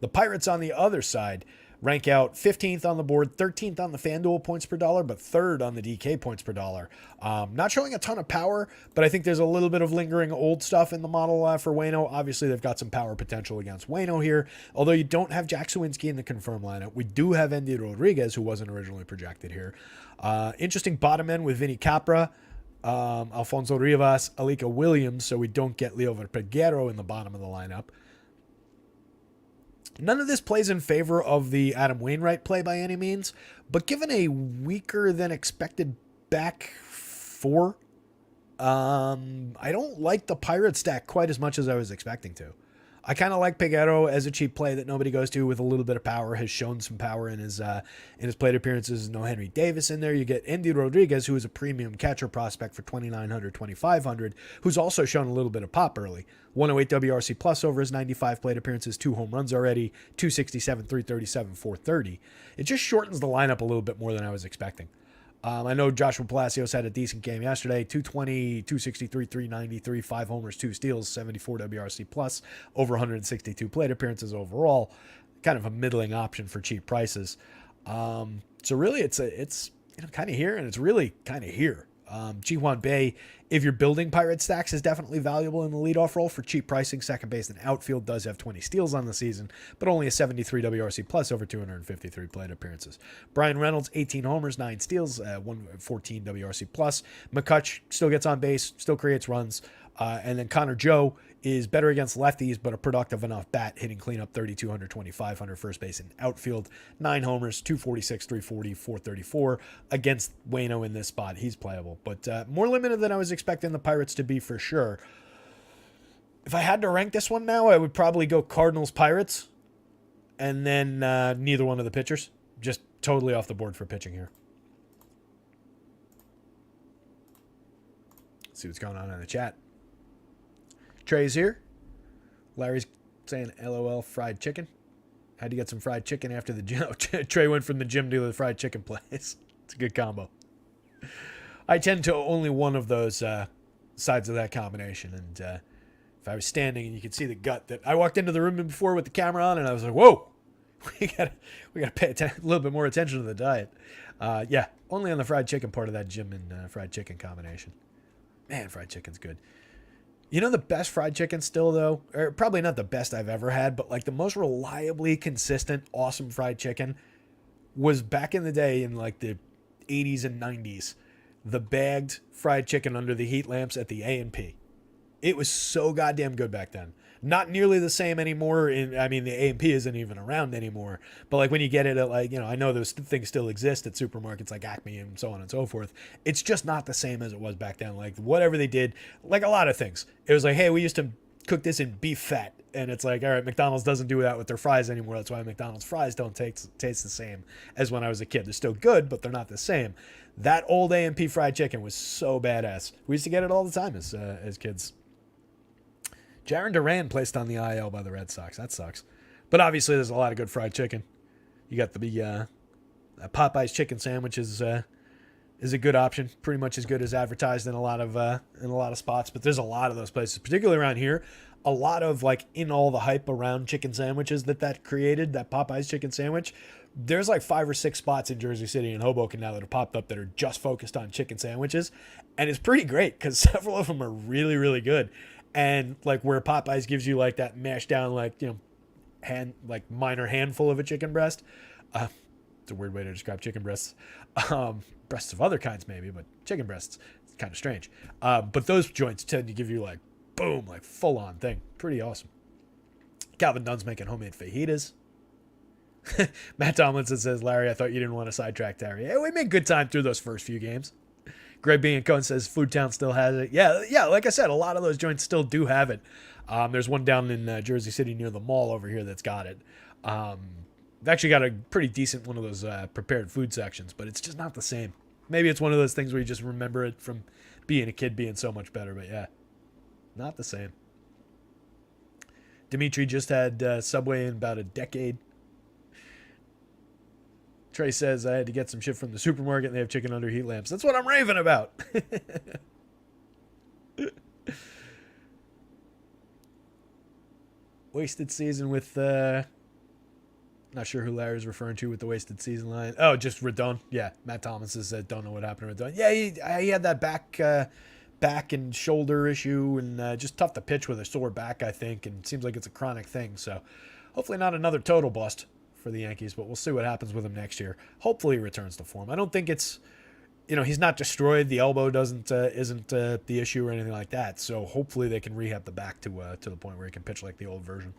The Pirates on the other side rank out 15th on the board, 13th on the FanDuel points per dollar, but 3rd on the DK points per dollar. Not showing a ton of power, but I think there's a little bit of lingering old stuff in the model for Waino. Obviously, they've got some power potential against Waino here. Although you don't have Jack Sawinski in the confirmed lineup, we do have Endy Rodriguez, who wasn't originally projected here. Interesting bottom end with Vinny Capra, Alfonso Rivas, Alika Williams, so we don't get Leo Verpeguero in the bottom of the lineup. None of this plays in favor of the Adam Wainwright play by any means, but given a weaker than expected back 4, I don't like the Pirate stack quite as much as I was expecting to. I kind of like Peguero as a cheap play that nobody goes to with a little bit of power, has shown some power in his plate appearances. No Henry Davis in there. You get Endy Rodriguez, who is a premium catcher prospect for 2,900, 2,500, who's also shown a little bit of pop early. 108 WRC plus over his 95 plate appearances, 2 home runs already, 267, 337, 430. It just shortens the lineup a little bit more than I was expecting. I know Joshua Palacios had a decent game yesterday, 220, 263, 393, 5 homers, 2 steals, 74 WRC plus, over 162 plate appearances overall. Kind of a middling option for cheap prices. So really, it's kind of here, and it's really kind of here. Ji-Hwan Bae, if you're building Pirate stacks, is definitely valuable in the leadoff role for cheap pricing. Second base and outfield does have 20 steals on the season, but only a 73 WRC plus over 253 plate appearances. Brian Reynolds, 18 homers, 9 steals, 114 WRC plus. McCutch still gets on base, still creates runs. And then Connor Joe is better against lefties, but a productive enough bat, hitting cleanup 3,200, 2,500 first base and outfield. 9 homers, 246, 340, 434 against Waino in this spot. He's playable, but more limited than I was expecting the Pirates to be for sure. If I had to rank this one now, I would probably go Cardinals, Pirates, and then neither one of the pitchers. Just totally off the board for pitching here. Let's see what's going on in the chat. Trey's here. Larry's saying LOL fried chicken. Had to get some fried chicken after the gym. Trey went from the gym to the fried chicken place. It's a good combo. I tend to only one of those sides of that combination. And if I was standing and you could see the gut that I walked into the room before with the camera on and I was like, whoa, we gotta pay a little bit more attention to the diet. Yeah, only on the fried chicken part of that gym and fried chicken combination. Man, fried chicken's good. You know the best fried chicken still, though? Or probably not the best I've ever had, but like the most reliably consistent, awesome fried chicken was back in the day in like the 80s and 90s. The bagged fried chicken under the heat lamps at the A&P. It was so goddamn good back then. Not nearly the same anymore. I mean, the A&P isn't even around anymore. But like when you get it at like, I know those things still exist at supermarkets like Acme and so on and so forth. It's just not the same as it was back then. Like whatever they did, like a lot of things. It was like, hey, we used to cook this in beef fat. And it's like, all right, McDonald's doesn't do that with their fries anymore. That's why McDonald's fries don't taste the same as when I was a kid. They're still good, but they're not the same. That old A&P fried chicken was so badass. We used to get it all the time as kids. Jarren Duran placed on the IL by the Red Sox. That sucks. But obviously there's a lot of good fried chicken. You got the Popeye's chicken sandwich is a good option. Pretty much as good as advertised in a lot of spots. But there's a lot of those places, particularly around here. A lot of like in all the hype around chicken sandwiches that created, that Popeye's chicken sandwich. There's like 5 or 6 spots in Jersey City and Hoboken now that have popped up that are just focused on chicken sandwiches. And it's pretty great because several of them are really, really good. And like where Popeyes gives you like that mashed down, like, minor handful of a chicken breast. It's a weird way to describe chicken breasts. Breasts of other kinds maybe, but chicken breasts, it's kind of strange. But those joints tend to give you like, boom, like full on thing. Pretty awesome. Calvin Dunn's making homemade fajitas. Matt Tomlinson says, Larry, I thought you didn't want to sidetrack Terry. Yeah, we made good time through those first few games. Greg B. and Cohen says Food Town still has it. Yeah, like I said, a lot of those joints still do have it. There's one down in Jersey City near the mall over here that's got it. They've actually got a pretty decent one of those prepared food sections, but it's just not the same. Maybe it's one of those things where you just remember it from being a kid being so much better, but yeah, not the same. Dimitri just had Subway in about a decade. Trey says, I had to get some shit from the supermarket and they have chicken under heat lamps. That's what I'm raving about. Wasted season with, not sure who Larry's referring to with the wasted season line. Oh, just Redon. Yeah, Matt Thomas said, don't know what happened to Redon. Yeah, he had that back and shoulder issue and just tough to pitch with a sore back, I think. And it seems like it's a chronic thing. So hopefully not another total bust for the Yankees, but we'll see what happens with him next year. Hopefully he returns to form. I don't think it's, he's not destroyed. The elbow isn't the issue or anything like that. So hopefully they can rehab the back to the point where he can pitch like the old version.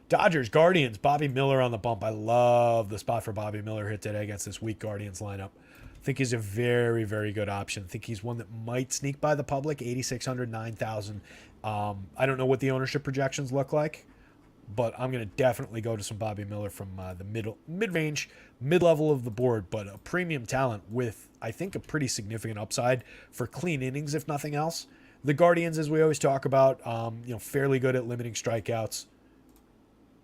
Dodgers, Guardians, Bobby Miller on the bump. I love the spot for Bobby Miller hit today against this weak Guardians lineup. I think he's a very, very good option. I think he's one that might sneak by the public, 8,600, 9,000. I don't know what the ownership projections look like, but I'm going to definitely go to some Bobby Miller from the mid-range, mid-level of the board, but a premium talent with, I think, a pretty significant upside for clean innings, if nothing else. The Guardians, as we always talk about, fairly good at limiting strikeouts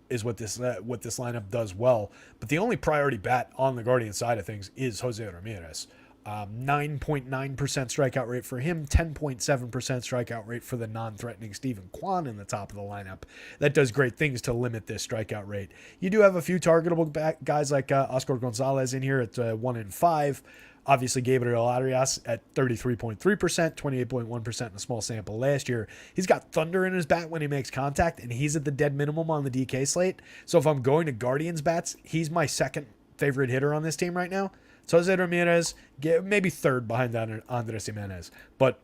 is what this lineup does well. But the only priority bat on the Guardians side of things is Jose Ramirez. 9.9% strikeout rate for him, 10.7% strikeout rate for the non-threatening Steven Kwan in the top of the lineup. That does great things to limit this strikeout rate. You do have a few targetable guys like Oscar Gonzalez in here at 1 in 5. Obviously, Gabriel Arias at 33.3%, 28.1% in a small sample last year. He's got thunder in his bat when he makes contact, and he's at the dead minimum on the DK slate. So if I'm going to Guardians bats, he's my second favorite hitter on this team right now. So Jose Ramirez, maybe third behind Andres Jimenez. But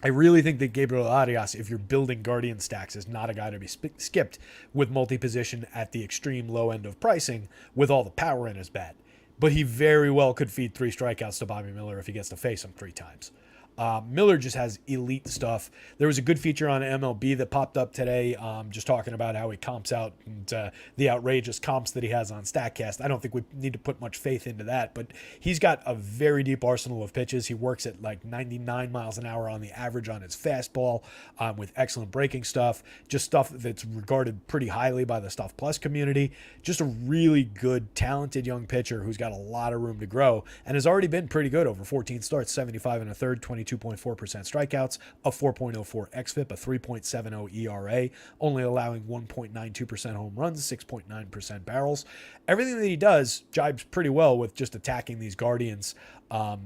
I really think that Gabriel Arias, if you're building Guardian stacks, is not a guy to be skipped with multi-position at the extreme low end of pricing with all the power in his bat. But he very well could feed 3 strikeouts to Bobby Miller if he gets to face him 3 times. Miller just has elite stuff. There was a good feature on MLB that popped up today, just talking about how he comps out and the outrageous comps that he has on StatCast. I don't think we need to put much faith into that, but he's got a very deep arsenal of pitches. He works at like 99 miles an hour on the average on his fastball, with excellent breaking stuff, just stuff that's regarded pretty highly by the Stuff Plus community. Just a really good, talented young pitcher who's got a lot of room to grow and has already been pretty good over 14 starts, 75 and a third, 22.4% strikeouts, a 4.04 xFIP, a 3.70 ERA, only allowing 1.92% home runs, 6.9% barrels. Everything that he does jibes pretty well with just attacking these Guardians. I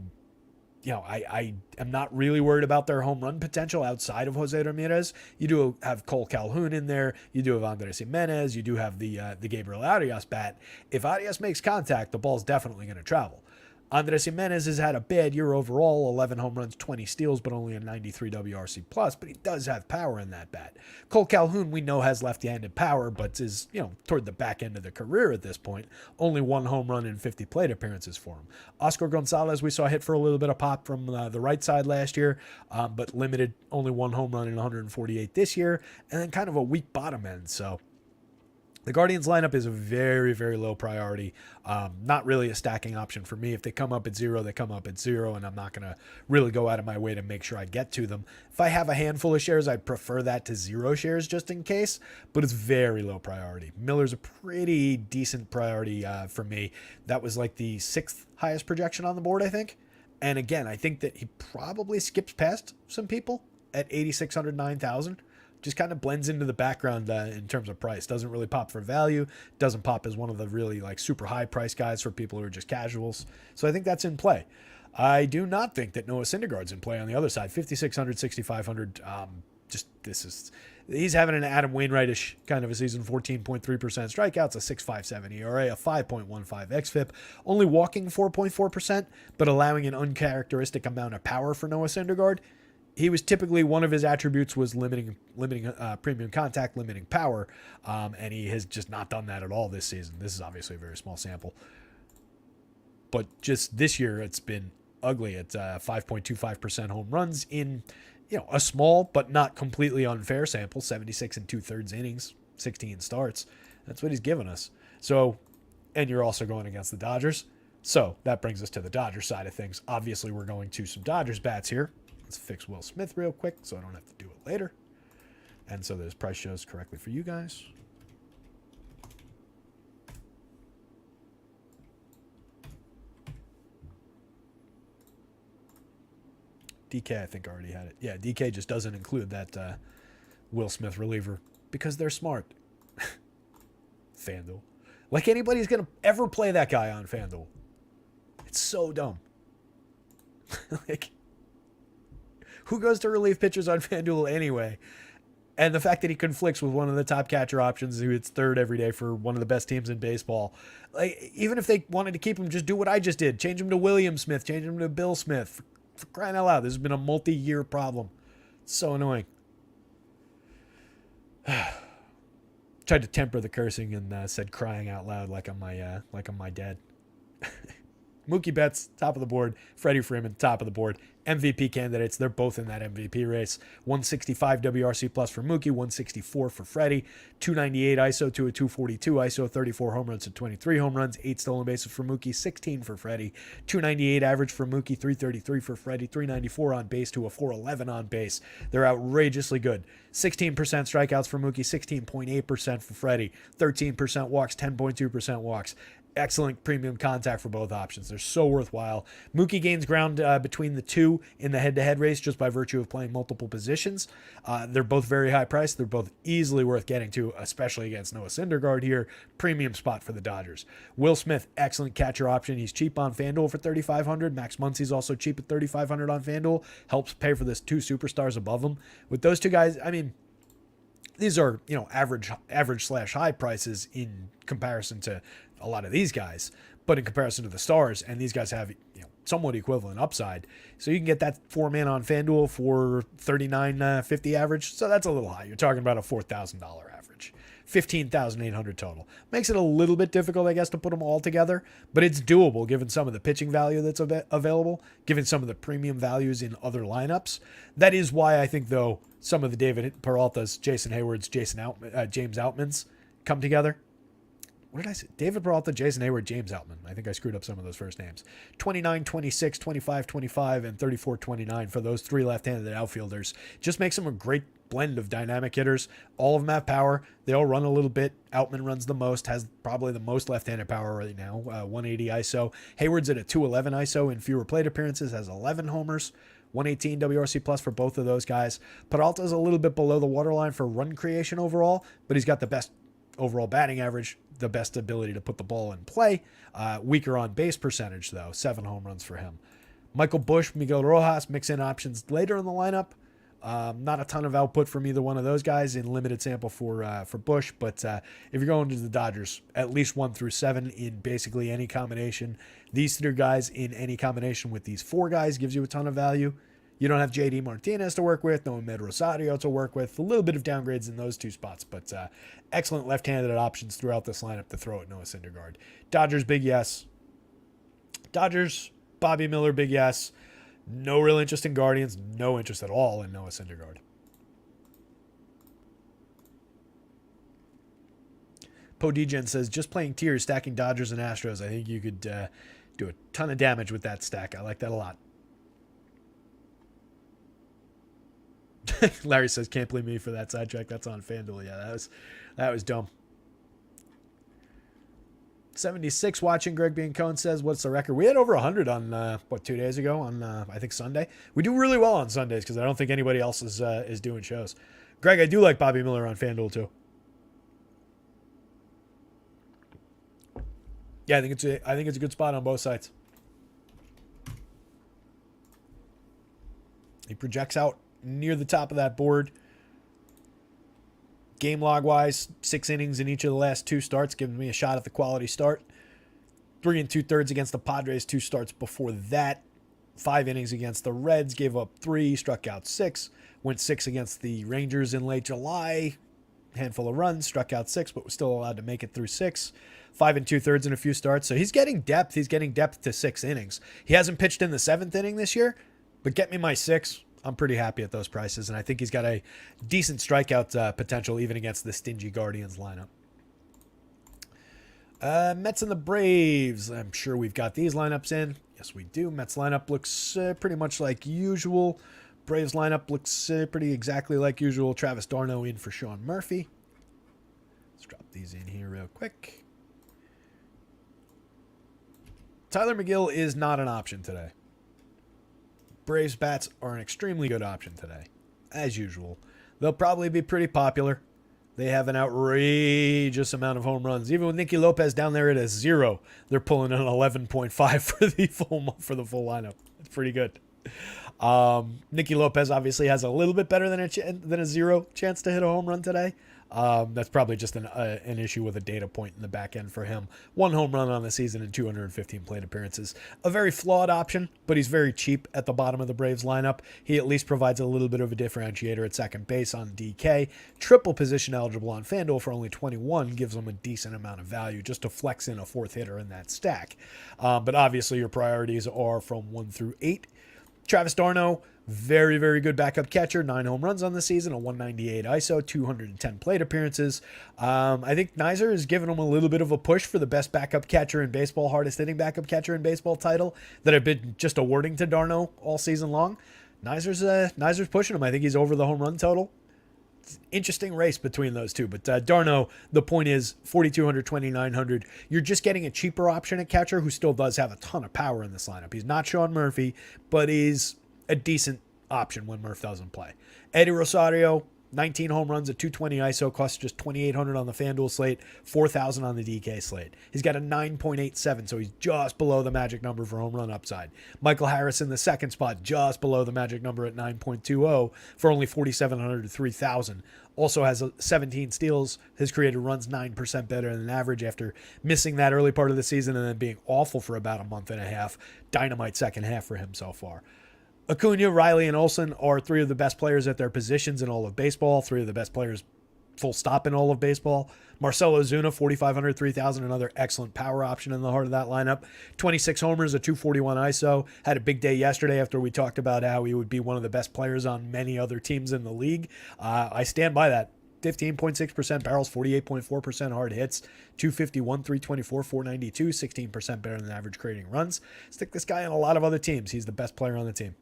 am not really worried about their home run potential outside of Jose Ramirez. You do have Cole Calhoun in there. You do have Andres Jimenez. You do have the Gabriel Arias bat. If Arias makes contact, the ball's definitely going to travel. Andres Jimenez has had a bad year overall, 11 home runs, 20 steals, but only a 93 WRC+, but he does have power in that bat. Cole Calhoun, we know, has left-handed power, but is, toward the back end of the career at this point. Only 1 home run in 50 plate appearances for him. Oscar Gonzalez, we saw hit for a little bit of pop from the right side last year, but limited, only 1 home run in 148 this year, and then kind of a weak bottom end, so the Guardians lineup is a very, very low priority. Not really a stacking option for me. If they come up at 0, they come up at 0, and I'm not going to really go out of my way to make sure I get to them. If I have a handful of shares, I'd prefer that to 0 shares just in case, but it's very low priority. Miller's a pretty decent priority for me. That was like the 6th highest projection on the board, I think. And again, I think that he probably skips past some people at 8,600, 9,000. Just kind of blends into the background in terms of price. Doesn't really pop for value. Doesn't pop as one of the really like super high price guys for people who are just casuals. So I think that's in play. I do not think that Noah Syndergaard's in play on the other side. 5,600, 6,500. He's having an Adam Wainwright-ish kind of a season. 14.3% strikeouts, a 6.57 ERA, a 5.15 xFIP. Only walking 4.4%, but allowing an uncharacteristic amount of power for Noah Syndergaard. He was typically, one of his attributes was limiting premium contact, limiting power, and he has just not done that at all this season. This is obviously a very small sample, but just this year it's been ugly at 5.25% home runs in a small but not completely unfair sample, 76 and 2/3 innings, 16 starts. That's what he's given us. So, and you're also going against the Dodgers. So that brings us to the Dodgers side of things. Obviously, we're going to some Dodgers bats here. Let's fix Will Smith real quick so I don't have to do it later. And so this price shows correctly for you guys. DK, I think, already had it. Yeah, DK just doesn't include that Will Smith reliever because they're smart. FanDuel. Like anybody's going to ever play that guy on FanDuel. It's so dumb. Like, who goes to relief pitchers on FanDuel anyway? And the fact that he conflicts with one of the top catcher options who hits third every day for one of the best teams in baseball. Like, even if they wanted to keep him, just do what I just did. Change him to William Smith. Change him to Bill Smith. For crying out loud, this has been a multi-year problem. It's so annoying. Tried to temper the cursing and said crying out loud like I'm my dad. Mookie Betts, top of the board. Freddie Freeman, top of the board. MVP candidates, they're both in that MVP race. 165 WRC plus for Mookie, 164 for Freddie, 298 ISO to a 242 ISO, 34 home runs to 23 home runs, 8 stolen bases for Mookie, 16 for Freddie, 298 average for Mookie, 333 for Freddie, 394 on base to a 411 on base. They're outrageously good. 16% strikeouts for Mookie, 16.8% for Freddie, 13% walks, 10.2% walks. excellent premium contact for both options. They're so worthwhile. Mookie gains ground between the two in the head-to-head race just by virtue of playing multiple positions. They're both very high priced. They're both easily worth getting to, especially against Noah Syndergaard here. Premium spot for the Dodgers. Will Smith, excellent catcher option. He's cheap on FanDuel for $3,500. Max Muncy's also cheap at $3,500 on FanDuel. Helps pay for this two superstars above him. With those two guys, I mean, these are, average/high prices in comparison to a lot of these guys, but in comparison to the stars, and these guys have, somewhat equivalent upside. So you can get that 4-man on FanDuel for $39.50 average. So that's a little high. You're talking about a $4,000 average, $15,800 total. Makes it a little bit difficult, I guess, to put them all together, but it's doable given some of the pitching value that's available, given some of the premium values in other lineups. That is why I think, though, some of the David Peraltas, Jason Haywards, James Outmans come together. What did I say? David Peralta, Jason Hayward, James Outman. I think I screwed up some of those first names. 29, 26, 25, 25, and 34, 29 for those three left-handed outfielders. Just makes them a great blend of dynamic hitters. All of them have power. They all run a little bit. Outman runs the most, has probably the most left-handed power right now, 180 ISO. Hayward's at a 211 ISO in fewer plate appearances, has 11 homers. 118 WRC plus for both of those guys. Peralta's a little bit below the waterline for run creation overall, but he's got the best overall batting average, the best ability to put the ball in play. Weaker on base percentage, though. 7 home runs for him. Michael Busch, Miguel Rojas, mix-in options later in the lineup. Not a ton of output from either one of those guys in limited sample for Busch, but if you're going to the Dodgers, at least 1 through 7 in basically any combination. These 3 guys in any combination with these 4 guys gives you a ton of value. You don't have J.D. Martinez to work with, no Amed Rosario to work with. A little bit of downgrades in those 2 spots, but excellent left-handed options throughout this lineup to throw at Noah Syndergaard. Dodgers, big yes. Dodgers, Bobby Miller, big yes. No real interest in Guardians, no interest at all in Noah Syndergaard. Po Degen says, just playing tiers, stacking Dodgers and Astros. I think you could do a ton of damage with that stack. I like that a lot. Larry says, can't blame me for that sidetrack. That's on FanDuel. Yeah, that was dumb. 76 watching. Greg Biancone says, what's the record? We had over 100 on, 2 days ago on, I think, Sunday. We do really well on Sundays because I don't think anybody else is doing shows. Greg, I do like Bobby Miller on FanDuel, too. Yeah, I think it's a good spot on both sides. He projects out near the top of that board. Game log wise, 6 innings in each of the last 2 starts, giving me a shot at the quality start. 3 2/3 against the Padres, 2 starts before that. 5 innings against the Reds, gave up 3, struck out 6. Went 6 against the Rangers in late July. Handful of runs, struck out 6, but was still allowed to make it through 6. 5 2/3 in a few starts. So he's getting depth. He's getting depth to 6 innings. He hasn't pitched in the 7th inning this year, but get me my 6. I'm pretty happy at those prices, and I think he's got a decent strikeout potential even against the stingy Guardians lineup. Mets and the Braves. I'm sure we've got these lineups in. Yes, we do. Mets lineup looks pretty much like usual. Braves lineup looks pretty exactly like usual. Travis d'Arnaud in for Sean Murphy. Let's drop these in here real quick. Tyler McGill is not an option today. Braves bats are an extremely good option today, as usual. They'll probably be pretty popular. They have an outrageous amount of home runs. Even with Nicky Lopez down there at a 0, they're pulling an 11.5 for the full lineup. It's pretty good. Nicky Lopez obviously has a little bit better than a 0 chance to hit a home run today. That's probably just an issue with a data point in the back end for him. 1 home run on the season and 215 plate appearances. A very flawed option, but he's very cheap at the bottom of the Braves lineup. He at least provides a little bit of a differentiator at second base on DK. Triple position eligible on FanDuel for only 21 gives him a decent amount of value just to flex in a 4th hitter in that stack. But obviously your priorities are from 1 through 8. Travis d'Arnaud, very, very good backup catcher. 9 home runs on the season, a 198 ISO, 210 plate appearances. I think Nizer has given him a little bit of a push for the best backup catcher in baseball, hardest hitting backup catcher in baseball title that I've been just awarding to d'Arnaud all season long. Nizer's pushing him. I think he's over the home run total. interesting race between those two. But Darno, the point is 4,200, 2,900. You're just getting a cheaper option at catcher who still does have a ton of power in this lineup. He's not Sean Murphy, but he's a decent option when Murph doesn't play. Eddie Rosario, 19 home runs at 220 ISO, costs just 2,800 on the FanDuel slate, 4,000 on the DK slate. He's got a 9.87, so he's just below the magic number for home run upside. Michael Harris in the second spot, just below the magic number at 9.20 for only 4,700 to 3,000. Also has 17 steals. His created runs 9% better than average after missing that early part of the season and then being awful for about a month and a half. Dynamite second half for him so far. Acuna, Riley, and Olsen are three of the best players at their positions in all of baseball. Three of the best players, full stop, in all of baseball. Marcell Ozuna, 4,500, 3,000, another excellent power option in the heart of that lineup. 26 homers, a 241 ISO. Had a big day yesterday after we talked about how he would be one of the best players on many other teams in the league. I stand by that. 15.6% barrels, 48.4% hard hits, 251, 324, 492, 16% better than average creating runs. Stick this guy on a lot of other teams. He's the best player on the team.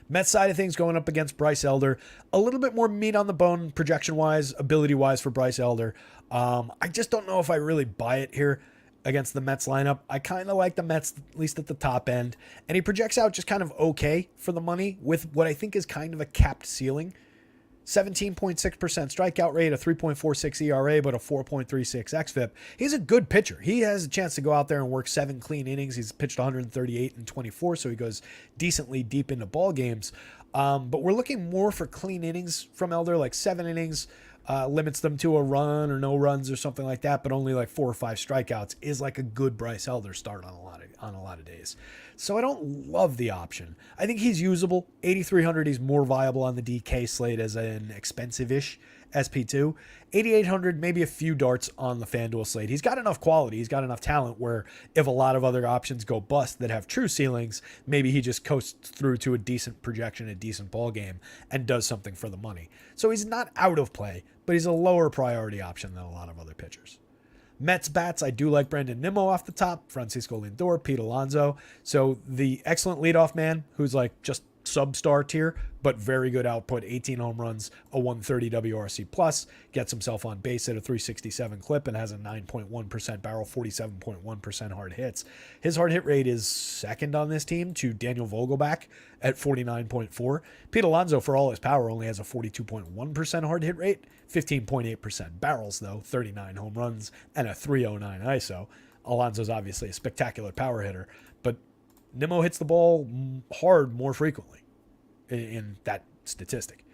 Mets side of things going up against Bryce Elder. A little bit more meat on the bone projection-wise, ability-wise for Bryce Elder. I just don't know if I really buy it here against the Mets lineup. I kind of like the Mets, at least at the top end. And he projects out just kind of okay for the money with what I think is kind of a capped ceiling. 17.6% strikeout rate, a 3.46 ERA, but a 4.36 xFIP. He's a good pitcher. He has a chance to go out there and work 7 clean innings. He's pitched 138 and 24, so he goes decently deep into ball games. But we're looking more for clean innings from Elder, like 7 innings, limits them to a run or no runs or something like that, but only like 4 or 5 strikeouts is like a good Bryce Elder start on a lot of days. So I don't love the option. I think he's usable. 8,300, he's more viable on the DK slate as an expensive-ish SP2. 8,800, maybe a few darts on the FanDuel slate. He's got enough quality. He's got enough talent where if a lot of other options go bust that have true ceilings, maybe he just coasts through to a decent projection, a decent ball game, and does something for the money. So he's not out of play, but he's a lower priority option than a lot of other pitchers. Mets bats, I do like Brandon Nimmo off the top, Francisco Lindor, Pete Alonso. So the excellent leadoff man who's like just sub-star tier, but very good output, 18 home runs, a 130 WRC plus, gets himself on base at a 367 clip and has a 9.1% barrel, 47.1% hard hits. His hard hit rate is second on this team to Daniel Vogelbach at 49.4. Pete Alonso, for all his power, only has a 42.1% hard hit rate, 15.8% barrels though, 39 home runs, and a 309 ISO. Alonso's obviously a spectacular power hitter, but Nimmo hits the ball hard more frequently in that statistic.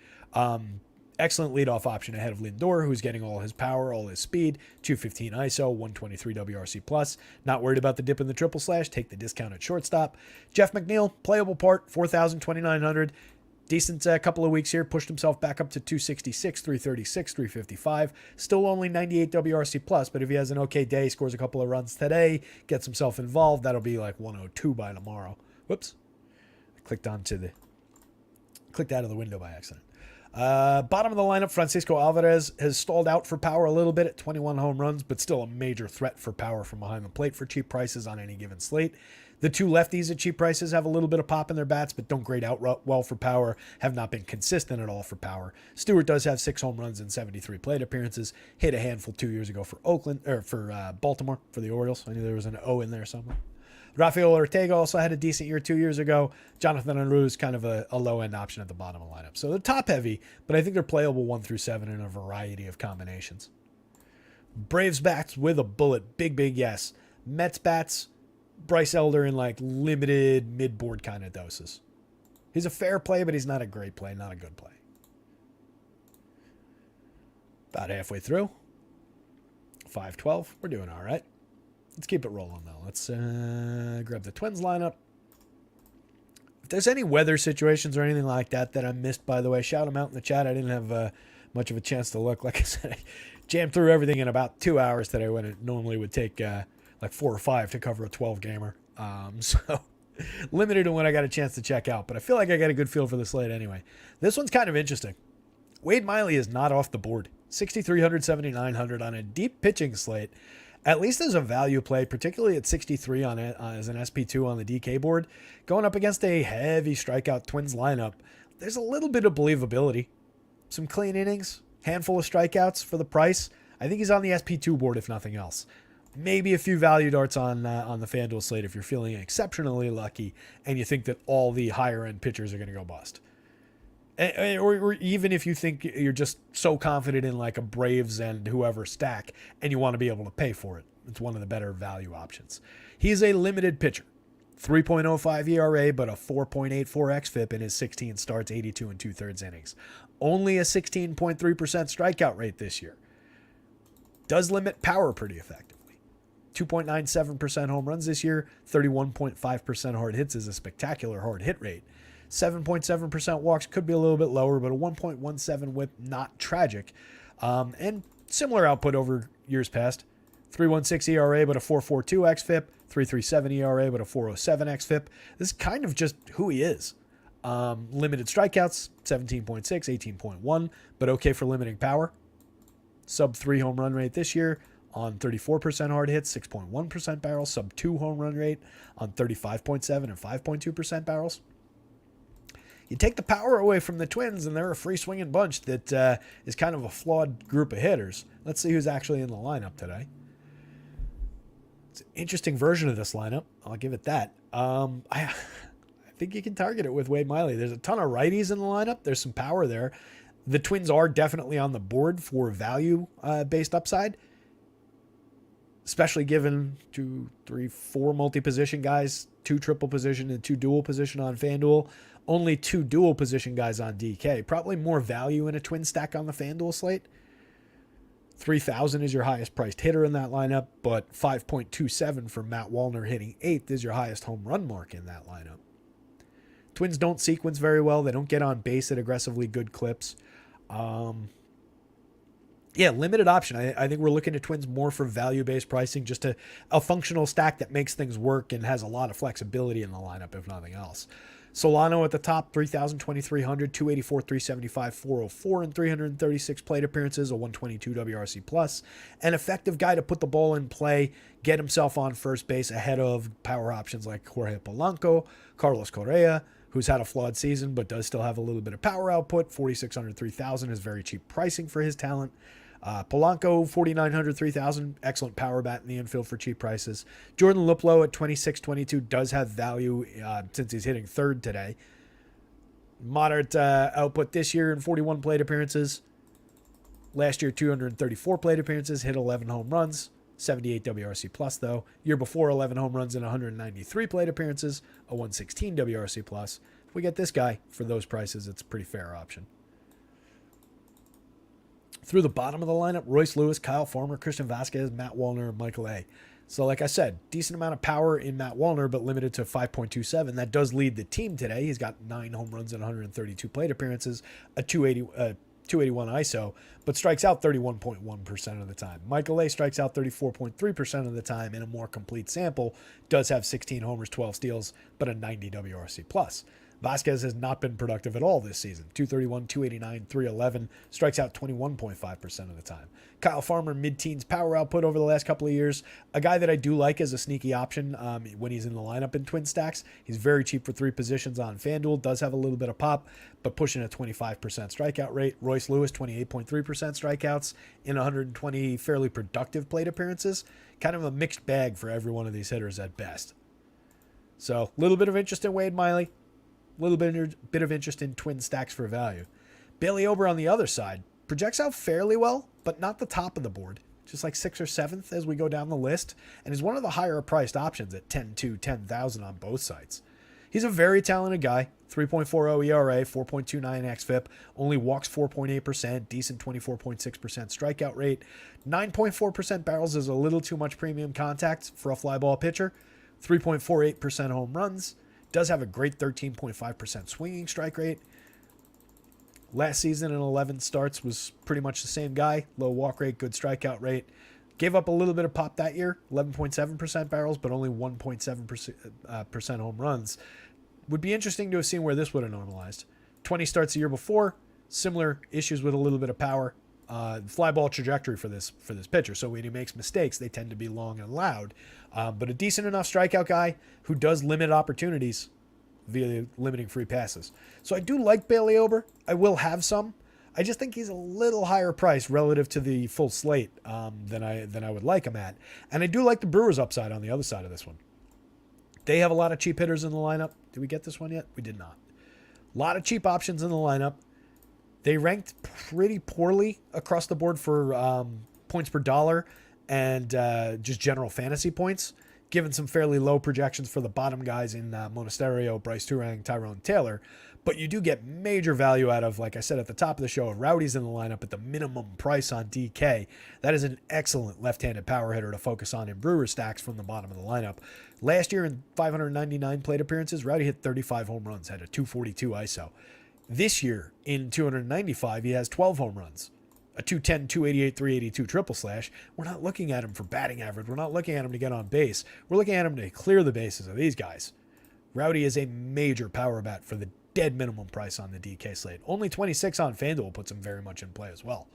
Excellent leadoff option ahead of Lindor, who's getting all his power, all his speed, 215 ISO, 123 WRC plus. Not worried about the dip in the triple slash. Take the discount at shortstop. Jeff McNeil, playable part, 4,000, 2,900. Decent couple of weeks here. Pushed himself back up to 266, 336, 355. Still only 98 WRC plus, but if he has an okay day, scores a couple of runs today, gets himself involved, that'll be like 102 by tomorrow. Whoops. I clicked out of the window by accident. Bottom of the lineup, Francisco Alvarez has stalled out for power a little bit at 21 home runs, but still a major threat for power from behind the plate for cheap prices on any given slate. The two lefties at cheap prices have a little bit of pop in their bats, but don't grade out well for power, have not been consistent at all for power. Stewart does have 6 home runs and 73 plate appearances, hit a handful 2 years ago for Baltimore, for the Orioles. I knew there was an O in there somewhere. Rafael Ortega also had a decent year 2 years ago. Jonathan Aruz, kind of a low-end option at the bottom of the lineup. So they're top-heavy, but I think they're playable 1 through 7 in a variety of combinations. Braves bats with a bullet. Big yes. Mets bats, Bryce Elder in like limited mid-board kind of doses. He's a fair play, but he's not a great play, not a good play. About halfway through. 5-12. We're doing all right. Let's keep it rolling, though. Let's grab the Twins lineup. If there's any weather situations or anything like that I missed, by the way, shout them out in the chat. I didn't have much of a chance to look. Like I said, I jammed through everything in about 2 hours today when it normally would take like 4 or 5 to cover a 12-gamer. So limited to when I got a chance to check out. But I feel like I got a good feel for the slate anyway. This one's kind of interesting. Wade Miley is not off the board. 6,300, 7,900 on a deep pitching slate. At least as a value play, particularly at 63 on it as an SP2 on the DK board, going up against a heavy strikeout Twins lineup, there's a little bit of believability. some clean innings, handful of strikeouts for the price. I think he's on the SP2 board if nothing else. Maybe a few value darts on the FanDuel slate if you're feeling exceptionally lucky and you think that all the higher end pitchers are going to go bust. Or even if you think you're just so confident in like a Braves and whoever stack and you want to be able to pay for it. It's one of the better value options. He's a limited pitcher. 3.05 ERA, but a 4.84 xFIP in his 16 starts, 82 and 2/3 innings. Only a 16.3% strikeout rate this year. Does limit power pretty effectively. 2.97% home runs this year, 31.5% hard hits is a spectacular hard hit rate. 7.7% walks could be a little bit lower, but a 1.17 whip, not tragic. And similar output over years past. 3.16 ERA, but a 4.42 xFIP. 3.37 ERA, but a 4.07 xFIP. This is kind of just who he is. Limited strikeouts, 17.6, 18.1, but okay for limiting power. Sub 3 home run rate this year on 34% hard hits, 6.1% barrels. Sub 2 home run rate on 35.7 and 5.2% barrels. You take the power away from the Twins, and they're a free swinging bunch that is kind of a flawed group of hitters. Let's see who's actually in the lineup today. It's an interesting version of this lineup. I'll give it that. I think you can target it with Wade Miley. There's a ton of righties in the lineup. There's some power there. The Twins are definitely on the board for value-based upside, especially given 2, 3, 4 multi-position guys, 2 triple position and 2 dual position on FanDuel. Only 2 dual position guys on DK. Probably more value in a twin stack on the FanDuel slate. 3,000 is your highest priced hitter in that lineup, but 5.27 for Matt Wallner hitting 8th is your highest home run mark in that lineup. Twins don't sequence very well. They don't get on base at aggressively good clips. Limited option. I think we're looking at Twins more for value-based pricing, just a functional stack that makes things work and has a lot of flexibility in the lineup, if nothing else. Solano at the top, 3,000, 2,300, 284, 375, 404, and 336 plate appearances, a 122 WRC plus. An effective guy to put the ball in play, get himself on first base ahead of power options like Jorge Polanco, Carlos Correa, who's had a flawed season but does still have a little bit of power output. 4,600, 3,000 is very cheap pricing for his talent. Polanco, 4,900, 3,000, excellent power bat in the infield for cheap prices. Jordan Luplow at 26-22 does have value since he's hitting third today. Moderate output this year in 41 plate appearances. Last year, 234 plate appearances, hit 11 home runs, 78 WRC plus though. Year before, 11 home runs and 193 plate appearances, a 116 WRC plus. If we get this guy for those prices, it's a pretty fair option. Through the bottom of the lineup, Royce Lewis, Kyle Farmer, Christian Vasquez, Matt Wallner, and Michael A. So like I said, decent amount of power in Matt Wallner, but limited to 5.27. That does lead the team today. He's got 9 home runs and 132 plate appearances, a 281 ISO, but strikes out 31.1% of the time. Michael A strikes out 34.3% of the time in a more complete sample, does have 16 homers, 12 steals, but a 90 WRC plus. Vasquez has not been productive at all this season. 231, 289, 311, strikes out 21.5% of the time. Kyle Farmer, mid-teens power output over the last couple of years. A guy that I do like as a sneaky option when he's in the lineup in twin stacks. He's very cheap for 3 positions on FanDuel. Does have a little bit of pop, but pushing a 25% strikeout rate. Royce Lewis, 28.3% strikeouts in 120 fairly productive plate appearances. Kind of a mixed bag for every one of these hitters at best. So a little bit of interest in Wade Miley. A little bit of interest in twin stacks for value. Bailey Ober on the other side projects out fairly well, but not the top of the board. Just like 6th or 7th as we go down the list, and is one of the higher priced options at 10-2, 10,000 on both sites. He's a very talented guy. 3.40 ERA, 4.29 xFIP, only walks 4.8%, decent 24.6% strikeout rate. 9.4% barrels is a little too much premium contact for a fly ball pitcher. 3.48% home runs. Does have a great 13.5% swinging strike rate. Last season in 11 starts was pretty much the same guy. Low walk rate, good strikeout rate. Gave up a little bit of pop that year. 11.7% barrels, but only 1.7% home runs. Would be interesting to have seen where this would have normalized. 20 starts a year before. Similar issues with a little bit of power. Fly ball trajectory for this pitcher. So when he makes mistakes, they tend to be long and loud. But a decent enough strikeout guy who does limit opportunities via limiting free passes. So I do like Bailey Ober. I will have some. I just think he's a little higher priced relative to the full slate than I would like him at. And I do like the Brewers upside on the other side of this one. They have a lot of cheap hitters in the lineup. Did we get this one yet? We did not. A lot of cheap options in the lineup. They ranked pretty poorly across the board for points per dollar and just general fantasy points, given some fairly low projections for the bottom guys in Monasterio, Bryce Turang, Tyrone Taylor. But you do get major value out of, like I said at the top of the show, Rowdy's in the lineup at the minimum price on DK. That is an excellent left-handed power hitter to focus on in Brewer stacks from the bottom of the lineup. Last year in 599 plate appearances, Rowdy hit 35 home runs, had a 242 ISO. This year in 295, he has 12 home runs, a 210, 288, 382 triple slash. We're not looking at him for batting average. We're not looking at him to get on base. We're looking at him to clear the bases of these guys. Rowdy is a major power bat for the dead minimum price on the DK slate. Only 26 on FanDuel puts him very much in play as well.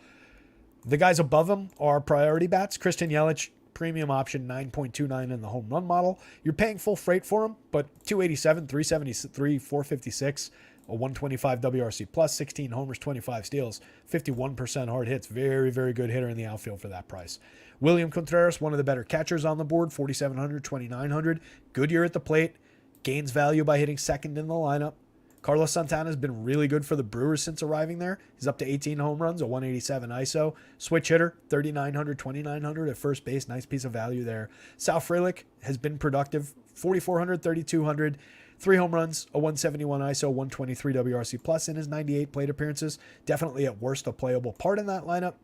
The guys above him are priority bats. Christian Yelich, premium option, 9.29 in the home run model. You're paying full freight for him, but 287, 373, 456, a 125 WRC plus, 16 homers, 25 steals, 51% hard hits. Very, very good hitter in the outfield for that price. William Contreras, one of the better catchers on the board, 4,700, 2,900. Good year at the plate. Gains value by hitting second in the lineup. Carlos Santana has been really good for the Brewers since arriving there. He's up to 18 home runs, a 187 ISO. Switch hitter, 3,900, 2,900 at first base. Nice piece of value there. Sal Frelick has been productive, 4,400, 3,200. 3 home runs, a 171 ISO, 123 WRC plus in his 98 plate appearances. Definitely at worst a playable part in that lineup.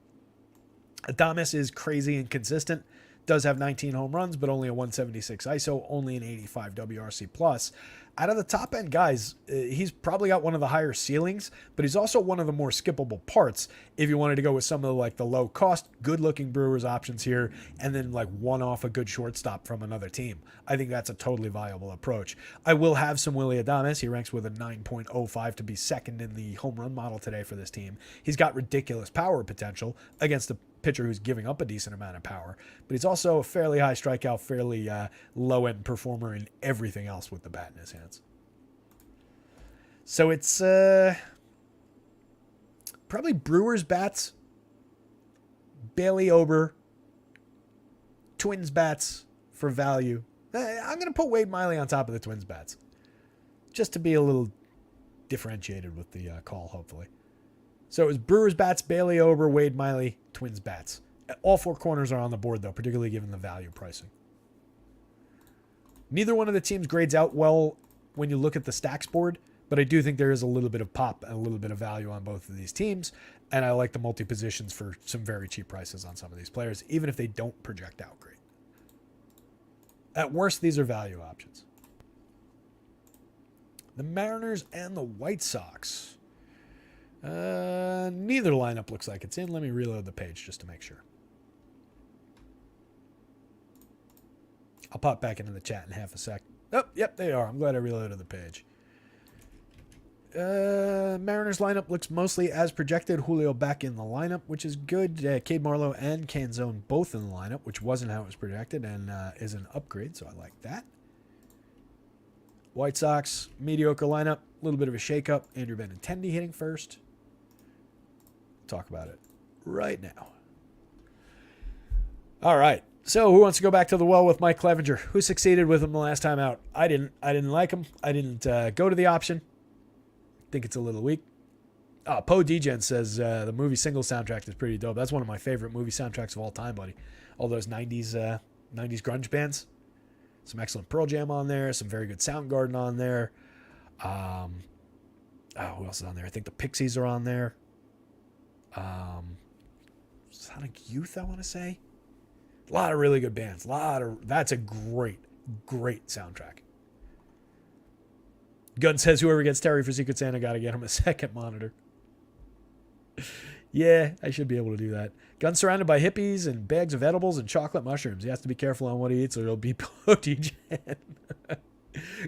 Adames is crazy inconsistent. Does have 19 home runs, but only a 176 ISO, only an 85 WRC plus. Out of the top end guys, he's probably got one of the higher ceilings, but he's also one of the more skippable parts if you wanted to go with some of the low cost, good looking Brewers options here, and then one off a good shortstop from another team. I think that's a totally viable approach. I will have some Willy Adames. He ranks with a 9.05 to be second in the home run model today for this team. He's got ridiculous power potential against a pitcher who's giving up a decent amount of power, but he's also a fairly high strikeout, fairly low-end performer in everything else with the bat in his hands. So it's probably Brewers bats, Bailey Ober, Twins bats for value. I'm going to put Wade Miley on top of the Twins bats just to be a little differentiated with the call, hopefully. So it was Brewers bats, Bailey Ober, Wade Miley, Twins bats. All 4 corners are on the board, though, particularly given the value pricing. Neither one of the teams grades out well when you look at the stacks board, but I do think there is a little bit of pop and a little bit of value on both of these teams, and I like the multi-positions for some very cheap prices on some of these players, even if they don't project out great. At worst, these are value options. The Mariners and the White Sox. Neither lineup looks like it's in. Let me reload the page just to make sure. I'll pop back into the chat in half a sec. Oh, yep, they are. I'm glad I reloaded the page. Mariners lineup looks mostly as projected. Julio back in the lineup, which is good. Cade Marlowe and Canzone both in the lineup, which wasn't how it was projected and is an upgrade, so I like that. White Sox, mediocre lineup. A little bit of a shakeup. Andrew Benintendi hitting first. Talk about it right now. All right. So who wants to go back to the well with Mike Clevenger? Who succeeded with him the last time out? I didn't like him. I didn't go to the option. Think it's a little weak. Poe Degen says the movie Single soundtrack is pretty dope. That's one of my favorite movie soundtracks of all time, buddy. All those 90s grunge bands. Some excellent Pearl Jam on there. Some very good Soundgarden on there. Who else is on there? I think the Pixies are on there. Sonic Youth, I want to say. A lot of really good bands. That's a great soundtrack. Gunn says whoever gets Terry for Secret Santa got to get him a second monitor. Yeah, I should be able to do that. Gunn's surrounded by hippies and bags of edibles and chocolate mushrooms. He has to be careful on what he eats or he'll be Poe-Degen.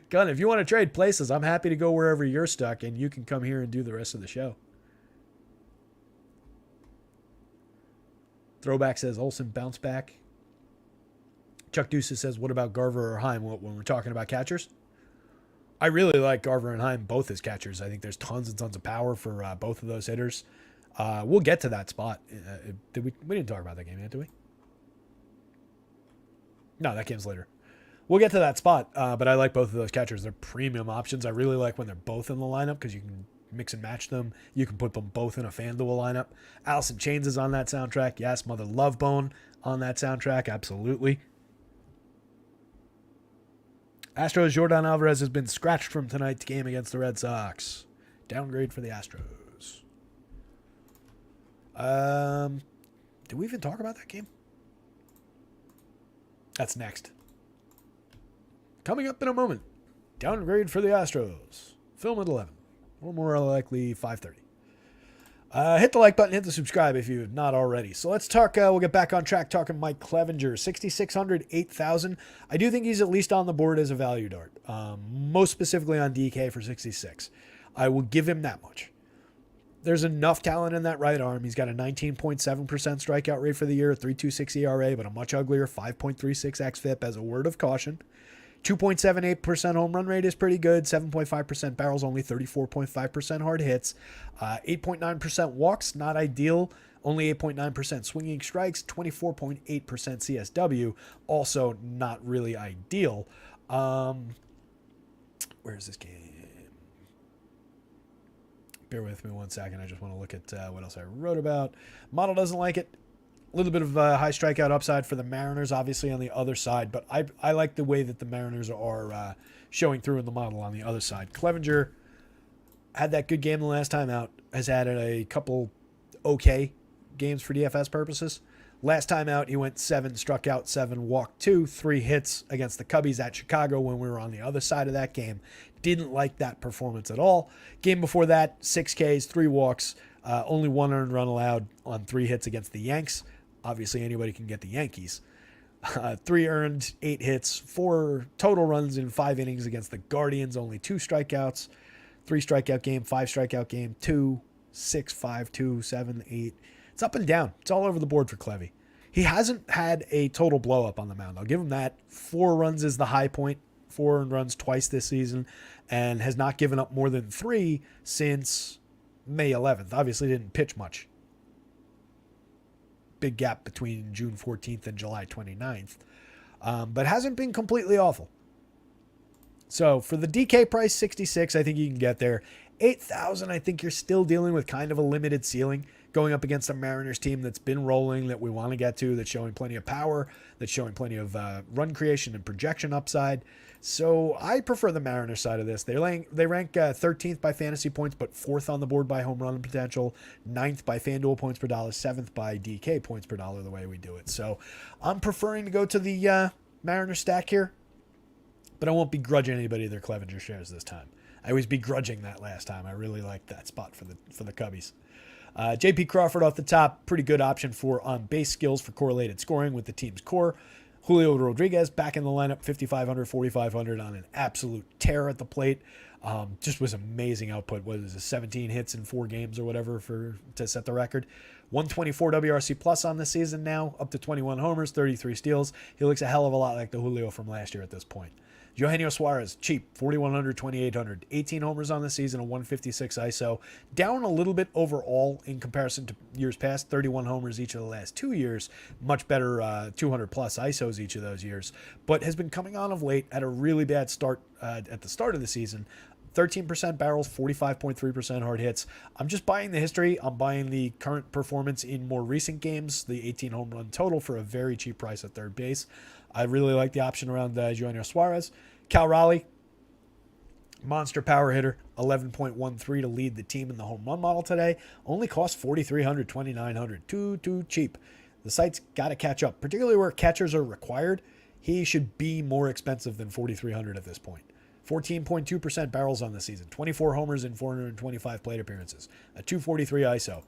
Gunn, if you want to trade places, I'm happy to go wherever you're stuck and you can come here and do the rest of the show. Throwback says Olsen bounce back. Chuck Deuces says, what about Garver or Heim when we're talking about catchers? I really like Garver and Heim both as catchers. I think there's tons and tons of power for both of those hitters. We'll get to that spot. We didn't talk about that game yet, did we? No, that game's later. We'll get to that spot, but I like both of those catchers. They're premium options. I really like when they're both in the lineup because you can mix and match them. You can put them both in a FanDuel lineup. Allison Chains is on that soundtrack. Yes, Mother Love Bone on that soundtrack. Absolutely. Astros, Jordan Alvarez has been scratched from tonight's game against the Red Sox. Downgrade for the Astros. Did we even talk about that game? That's next. Coming up in a moment. Downgrade for the Astros. Film at 11. Or more likely 5:30. Hit the like button, hit the subscribe if you have not already. So let's talk, we'll get back on track talking Mike Clevinger. 6,600, 8,000. I do think he's at least on the board as a value dart. Most specifically on DK for 66. I will give him that much. There's enough talent in that right arm. He's got a 19.7% strikeout rate for the year, a 3.26 ERA, but a much uglier 5.36 xFIP as a word of caution. 2.78% home run rate is pretty good. 7.5% barrels, only 34.5% hard hits. 8.9% walks, not ideal. Only 8.9% swinging strikes. 24.8% CSW, also not really ideal. Where's this game? Bear with me 1 second. I just want to look at what else I wrote about. Model doesn't like it. A little bit of high strikeout upside for the Mariners, obviously, on the other side. But I like the way that the Mariners are showing through in the model on the other side. Clevinger had that good game the last time out. Has added a couple okay games for DFS purposes. Last time out, he went 7, struck out 7, walked 2, 3 hits against the Cubbies at Chicago when we were on the other side of that game. Didn't like that performance at all. Game before that, 6 Ks, 3 walks, only 1 earned run allowed on 3 hits against the Yanks. Obviously, anybody can get the Yankees. 3 earned, 8 hits, 4 total runs in 5 innings against the Guardians, only 2 strikeouts, 3 strikeout game, 5 strikeout game, 2, 6, 5, 2, 7, 8. It's up and down. It's all over the board for Clevy. He hasn't had a total blow up on the mound. I'll give him that. 4 runs is the high point. 4 earned runs twice this season, and has not given up more than 3 since May 11th. Obviously didn't pitch much. Big gap between June 14th and July 29th. But hasn't been completely awful. So for the DK price, 66, I think you can get there. 8,000, I think you're still dealing with kind of a limited ceiling going up against a Mariners team that's been rolling, that we want to get to, that's showing plenty of power, that's showing plenty of run creation and projection upside. So I prefer the Mariners side of this. They rank 13th by fantasy points, but 4th on the board by home run potential, 9th by FanDuel points per dollar, 7th by DK points per dollar the way we do it. So I'm preferring to go to the Mariners stack here, but I won't begrudge anybody their Clevinger shares this time. I was begrudging that last time. I really liked that spot for the Cubbies. J.P. Crawford off the top, pretty good option for on-base skills for correlated scoring with the team's core. Julio Rodriguez back in the lineup, 5,500, 4,500 on an absolute tear at the plate. Just was amazing output. What is it, 17 hits in 4 games or whatever to set the record. 124 WRC plus on the season now, up to 21 homers, 33 steals. He looks a hell of a lot like the Julio from last year at this point. Eugenio Suarez, cheap, 4,100, 2,800, 18 homers on the season, a 156 ISO. Down a little bit overall in comparison to years past, 31 homers each of the last 2 years. Much better 200 plus ISOs each of those years. But has been coming on of late at a really bad start at the start of the season. 13% barrels, 45.3% hard hits. I'm just buying the history. I'm buying the current performance in more recent games, the 18 home run total for a very cheap price at third base. I really like the option around Eugenio Suarez. Cal Raleigh, monster power hitter, 11.13 to lead the team in the home run model today. Only cost 4,300, 2,900. Too cheap. The site's got to catch up, particularly where catchers are required. He should be more expensive than 4,300 at this point. 14.2% barrels on the season, 24 homers in 425 plate appearances, a 243 ISO,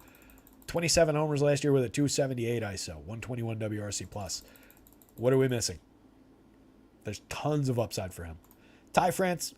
27 homers last year with a 278 ISO, 121 WRC plus. What are we missing? There's tons of upside for him. Ty France,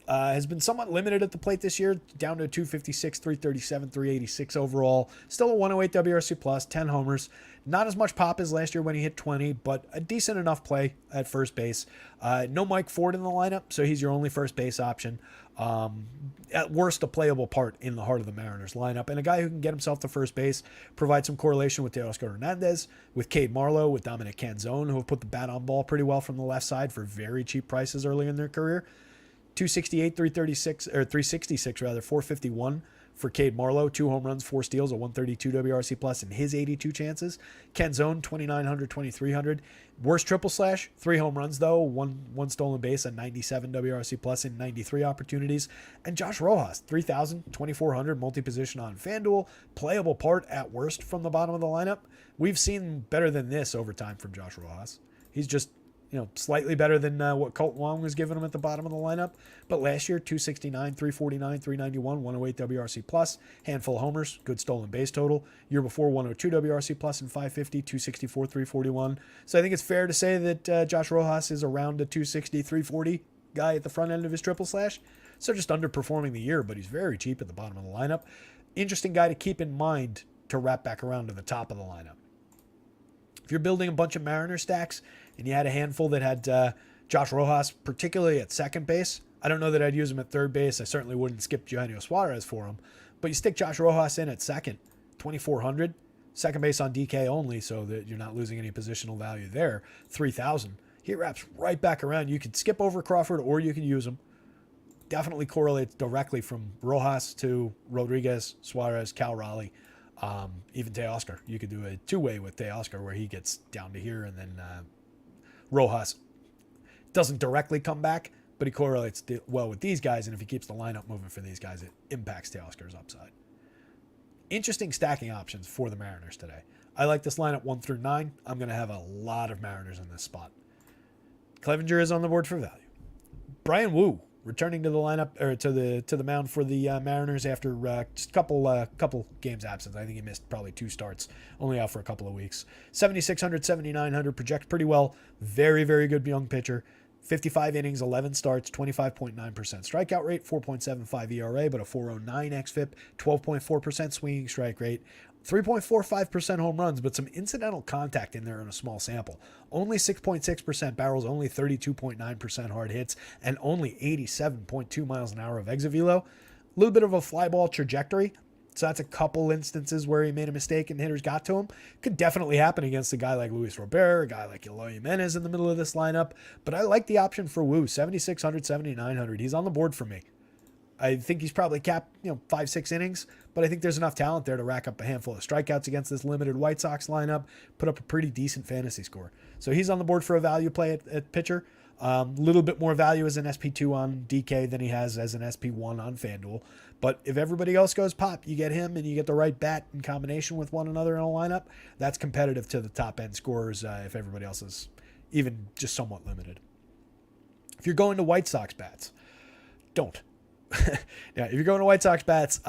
Has been somewhat limited at the plate this year, down to 256, 337, 386 overall. Still a 108 WRC plus, 10 homers. Not as much pop as last year when he hit 20, but a decent enough play at first base. No Mike Ford in the lineup, so he's your only first base option. At worst, a playable part in the heart of the Mariners lineup, and a guy who can get himself to first base, provide some correlation with Teoscar Hernandez, with Cade Marlowe, with Dominic Canzone, who have put the bat on ball pretty well from the left side for very cheap prices early in their career. 268, 336, or 366 rather, 451 for Cade Marlowe, 2 home runs, 4 steals, a 132 WRC plus in his 82 chances. Canzone, 2,900, 2,300. Worst triple slash, 3 home runs though, one stolen base, a 97 WRC plus in 93 opportunities. And Josh Rojas, 3,000, 2,400 multi-position on FanDuel, playable part at worst from the bottom of the lineup. We've seen better than this over time from Josh Rojas. He's just slightly better than what Colt Wong was giving him at the bottom of the lineup. But last year, 269, 349, 391, 108 WRC plus, handful of homers, good stolen base total. Year before, 102 WRC plus and 550, 264, 341. So I think it's fair to say that Josh Rojas is around a 260, 340 guy at the front end of his triple slash. So just underperforming the year, but he's very cheap at the bottom of the lineup. Interesting guy to keep in mind to wrap back around to the top of the lineup. If you're building a bunch of Mariner stacks and you had a handful that had Josh Rojas, particularly at second base, I don't know that I'd use him at third base. I certainly wouldn't skip Eugenio Suarez for him. But you stick Josh Rojas in at second, 2,400. Second base on DK only, so that you're not losing any positional value there, 3,000. He wraps right back around. You could skip over Crawford or you could use him. Definitely correlates directly from Rojas to Rodriguez, Suarez, Cal Raleigh. Even Teoscar. You could do a two-way with Teoscar where he gets down to here and then Rojas doesn't directly come back, but he correlates well with these guys, and if he keeps the lineup moving for these guys, it impacts Teoscar's upside. Interesting stacking options for the Mariners today. I like this lineup 1 through 9. I'm going to have a lot of Mariners in this spot. Clevenger is on the board for value. Brian Wu returning to the lineup or to the mound for the Mariners after just a couple games absence. I think he missed probably 2 starts, only out for a couple of weeks. 7,600, 7,900, project pretty well. Very, very good young pitcher. 55 innings, 11 starts, 25.9% strikeout rate, 4.75 ERA, but a 4.09 xFIP, 12.4% swinging strike rate, 3.45% home runs, but some incidental contact in there in a small sample. Only 6.6% barrels, only 32.9% hard hits, and only 87.2 miles an hour of exit velo. A little bit of a fly ball trajectory. So that's a couple instances where he made a mistake and hitters got to him. Could definitely happen against a guy like Luis Robert, a guy like Eloy Jimenez in the middle of this lineup. But I like the option for Wu, 7,600, 7,900. He's on the board for me. I think he's probably capped, 5-6 innings, but I think there's enough talent there to rack up a handful of strikeouts against this limited White Sox lineup, put up a pretty decent fantasy score. So he's on the board for a value play at pitcher. A little bit more value as an SP2 on DK than he has as an SP1 on FanDuel. But if everybody else goes pop, you get him and you get the right bat in combination with one another in a lineup. That's competitive to the top end scorers if everybody else is even just somewhat limited. If you're going to White Sox bats, don't. Yeah, if you're going to White Sox bats,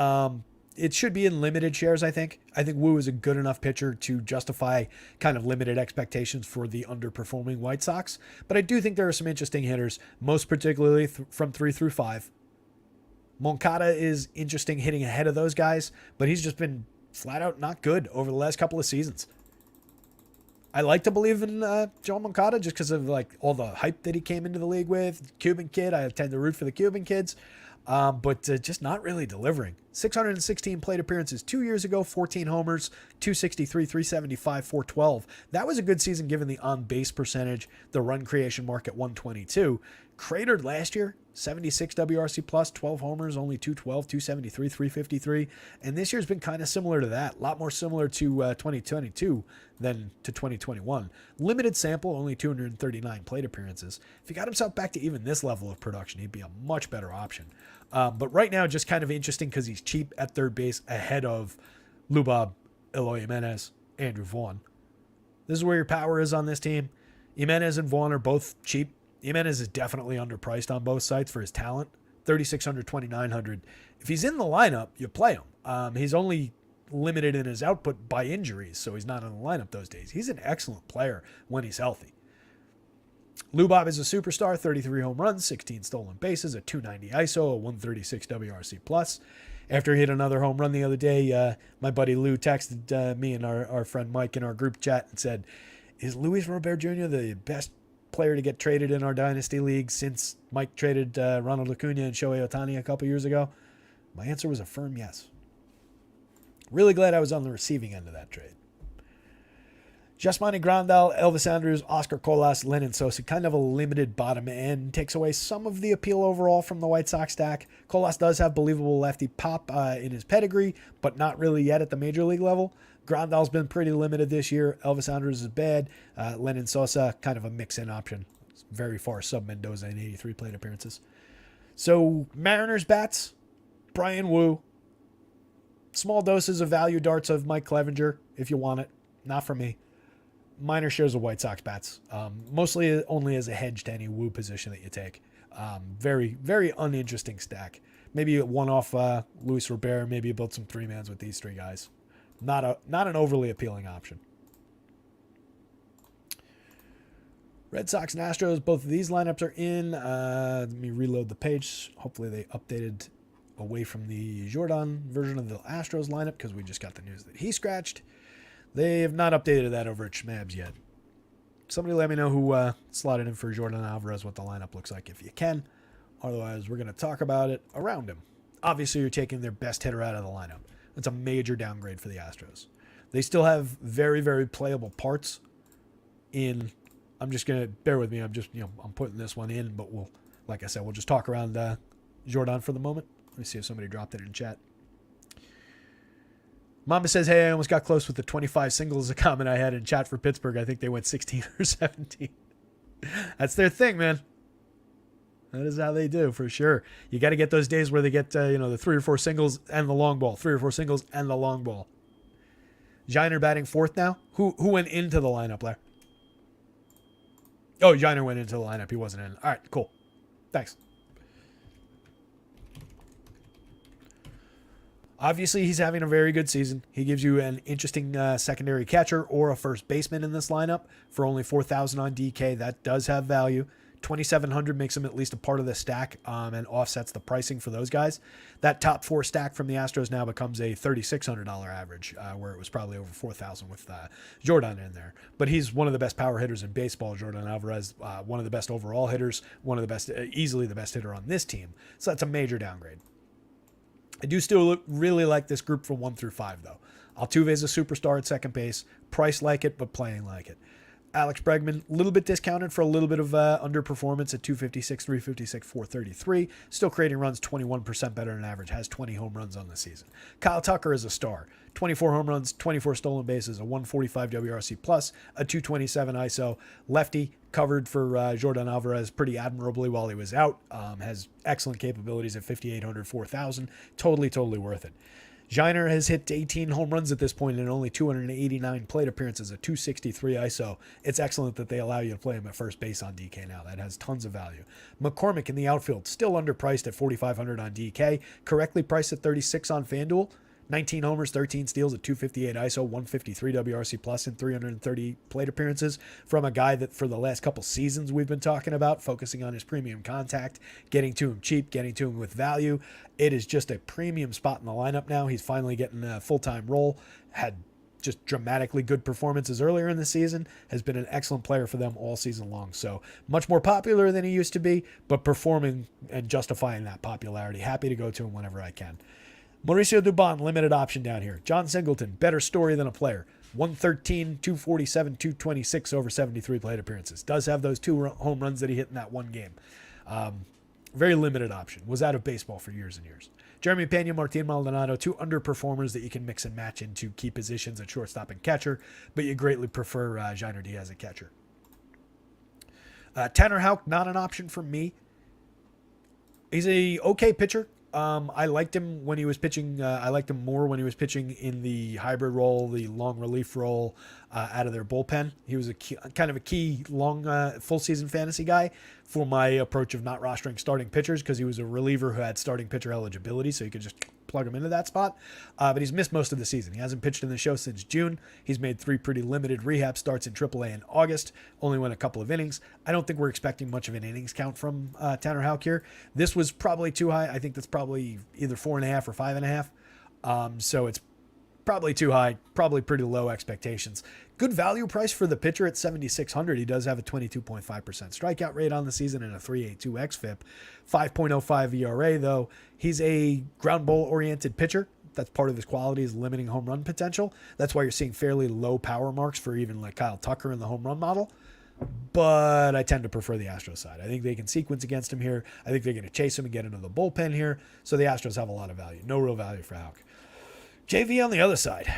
it should be in limited shares, I think. I think Wu is a good enough pitcher to justify kind of limited expectations for the underperforming White Sox. But I do think there are some interesting hitters, most particularly from 3 through 5. Moncada is interesting hitting ahead of those guys, but he's just been flat out not good over the last couple of seasons. I like to believe in Joe Moncada just because of all the hype that he came into the league with. Cuban kid, I tend to root for the Cuban kids. But just not really delivering. 616 plate appearances 2 years ago, 14 homers, 263, 375, 412. That was a good season given the on-base percentage, the run creation mark at 122. Cratered last year, 76 WRC plus, 12 homers, only 212, 273, 353. And this year's been kind of similar to that. A lot more similar to 2022 than to 2021. Limited sample, only 239 plate appearances. If he got himself back to even this level of production, he'd be a much better option. But right now, just kind of interesting because he's cheap at third base ahead of Lubab, Eloy Jimenez, Andrew Vaughn. This is where your power is on this team. Jimenez and Vaughn are both cheap. Jimenez is definitely underpriced on both sides for his talent. 3,600, 2,900. If he's in the lineup, you play him. He's only limited in his output by injuries, so he's not in the lineup those days. He's an excellent player when he's healthy. Lou Bob is a superstar, 33 home runs, 16 stolen bases, a 290 ISO, a 136 WRC plus. After he hit another home run the other day, my buddy Lou texted me and our friend Mike in our group chat and said, is Luis Robert Jr. the best player to get traded in our dynasty league since Mike traded Ronald Acuna and Shohei Ohtani a couple years ago? My answer was a firm yes. Really glad I was on the receiving end of that trade. Jasmani Grandal, Elvis Andrus, Oscar Colas, Lenyn Sosa, kind of a limited bottom end, takes away some of the appeal overall from the White Sox stack. Colas does have believable lefty pop in his pedigree, but not really yet at the major league level. Grandal's been pretty limited this year. Elvis Andrus is bad. Lenyn Sosa, kind of a mix-in option. It's very far sub Mendoza in 83 plate appearances. So Mariners bats, Brian Wu. Small doses of value darts of Mike Clevenger if you want it. Not for me. Minor shares of White Sox bats, mostly only as a hedge to any Wu position that you take. Very, very uninteresting stack. Maybe a one-off Luis Robert. Maybe you build some three-mans with these three guys. Not an overly appealing option. Red Sox and Astros, both of these lineups are in. Let me reload the page. Hopefully they updated away from the Jordan version of the Astros lineup because we just got the news that he scratched. They have not updated that over at Schmabs yet. Somebody let me know who slotted in for Jordan Alvarez, what the lineup looks like if you can. Otherwise, we're going to talk about it around him. Obviously, you're taking their best hitter out of the lineup. It's a major downgrade for the Astros. They still have very, very playable parts in. I'm just going to bear with me. I'm putting this one in, but like I said, we'll just talk around Jordan for the moment. Let me see if somebody dropped it in chat. Mama says, hey, I almost got close with the 25 singles, a comment I had in chat for Pittsburgh. I think they went 16 or 17. That's their thing, man. That is how they do, for sure. You got to get those days where they get, the 3 or 4 singles and the long ball. 3 or 4 singles and the long ball. Jiner batting fourth now? Who went into the lineup there? Oh, Jiner went into the lineup. He wasn't in. All right, cool. Thanks. Obviously, he's having a very good season. He gives you an interesting secondary catcher or a first baseman in this lineup for only $4,000 on DK. That does have value. $2,700 makes him at least a part of the stack and offsets the pricing for those guys. That top 4 stack from the Astros now becomes a $3,600 average, where it was probably over $4,000 with Jordan in there. But he's one of the best power hitters in baseball, Jordan Alvarez, one of the best overall hitters, one of the best, easily the best hitter on this team. So that's a major downgrade. I do still really like this group from 1 through 5, though. Altuve's a superstar at second base. Price like it, but playing like it. Alex Bregman, a little bit discounted for a little bit of underperformance at 256, 356, 433. Still creating runs 21% better than average. Has 20 home runs on the season. Kyle Tucker is a star. 24 home runs, 24 stolen bases, a 145 WRC plus, a 227 ISO. Lefty, covered for Jordan Alvarez pretty admirably while he was out. Has excellent capabilities at 5,800, 4,000. Totally worth it. Jiner has hit 18 home runs at this point in only 289 plate appearances, a 263 ISO. It's excellent that they allow you to play him at first base on DK now. That has tons of value. McCormick in the outfield, still underpriced at 4,500 on DK, correctly priced at 36 on FanDuel. 19 homers, 13 steals, at 258 ISO, 153 WRC plus in 330 plate appearances from a guy that for the last couple seasons we've been talking about, focusing on his premium contact, getting to him cheap, getting to him with value. It is just a premium spot in the lineup now. He's finally getting a full-time role. Had just dramatically good performances earlier in the season. Has been an excellent player for them all season long. So much more popular than he used to be, but performing and justifying that popularity. Happy to go to him whenever I can. Mauricio Dubon, limited option down here. John Singleton, better story than a player. 113, 247, 226 over 73 plate appearances. Does have those 2 home runs that he hit in that one game. Very limited option. Was out of baseball for years and years. Jeremy Pena, Martin Maldonado, 2 underperformers that you can mix and match into key positions at shortstop and catcher, but you greatly prefer Jiner Diaz at catcher. Tanner Houck, not an option for me. He's a okay pitcher. I liked him when he was pitching. I liked him more when he was pitching in the hybrid role, the long relief role out of their bullpen. He was kind of a key long full season fantasy guy for my approach of not rostering starting pitchers because he was a reliever who had starting pitcher eligibility, so you could just plug him into that spot. But he's missed most of the season. He hasn't pitched in the show since June. He's made 3 pretty limited rehab starts in AAA in August, only went a couple of innings. I don't think we're expecting much of an innings count from Tanner Houck here. This was probably too high. I think that's probably either 4.5 or 5.5. So it's probably too high, probably pretty low expectations. Good value price for the pitcher at 7,600. He does have a 22.5% strikeout rate on the season and a 3.82 xFIP. 5.05 ERA, though. He's a ground ball oriented pitcher. That's part of his quality, is limiting home run potential. That's why you're seeing fairly low power marks for even like Kyle Tucker in the home run model. But I tend to prefer the Astros side. I think they can sequence against him here. I think they're going to chase him and get into the bullpen here. So the Astros have a lot of value. No real value for Houck. JV on the other side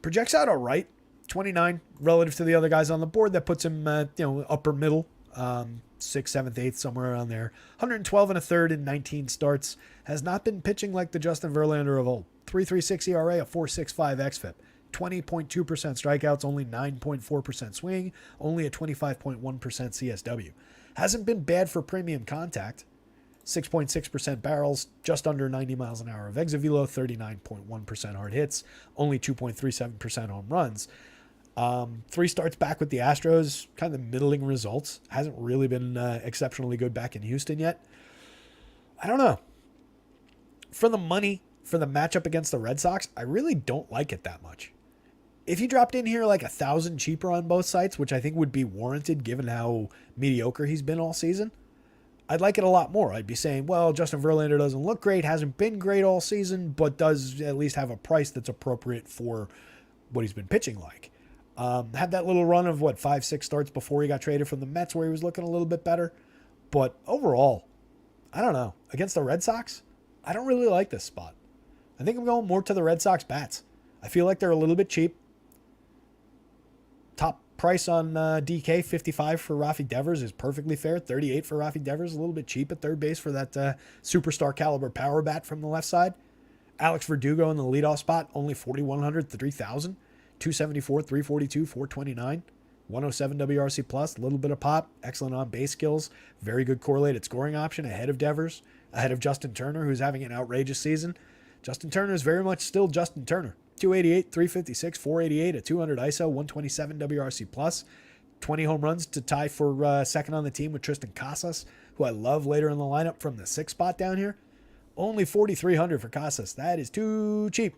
projects out all right, 29 relative to the other guys on the board. That puts him, upper middle, 6th, 7th, 8th, somewhere around there. 112 and a third in 19 starts. Has not been pitching like the Justin Verlander of old. 3.36 ERA, a 4.65 xFIP. 20.2% strikeouts, only 9.4% swing, only a 25.1% CSW. Hasn't been bad for premium contact. 6.6% barrels, just under 90 miles an hour of exit velo, 39.1% hard hits, only 2.37% home runs. 3 starts back with the Astros, kind of middling results. Hasn't really been exceptionally good back in Houston yet. I don't know. For the money, for the matchup against the Red Sox, I really don't like it that much. If you dropped in here like 1,000 cheaper on both sites, which I think would be warranted given how mediocre he's been all season, I'd like it a lot more. I'd be saying, well, Justin Verlander doesn't look great, hasn't been great all season, but does at least have a price that's appropriate for what he's been pitching like. Had that little run of, 5-6 starts before he got traded from the Mets where he was looking a little bit better. But overall, I don't know. Against the Red Sox, I don't really like this spot. I think I'm going more to the Red Sox bats. I feel like they're a little bit cheap. Top price on DK, 55 for Rafi Devers is perfectly fair. 38 for Rafi Devers, a little bit cheap at third base for that superstar caliber power bat from the left side. Alex Verdugo in the leadoff spot, only 4,100, 3,000. 274, 342, 429. 107 WRC plus, a little bit of pop, excellent on base skills, very good correlated scoring option ahead of Devers, ahead of Justin Turner, who's having an outrageous season. Justin Turner is very much still Justin Turner. 288, 356, 488, a 200 ISO, 127 WRC plus, 20 home runs to tie for second on the team with Tristan Casas, who I love later in the lineup from the 6th spot down here. Only 4,300 for Casas. That is too cheap.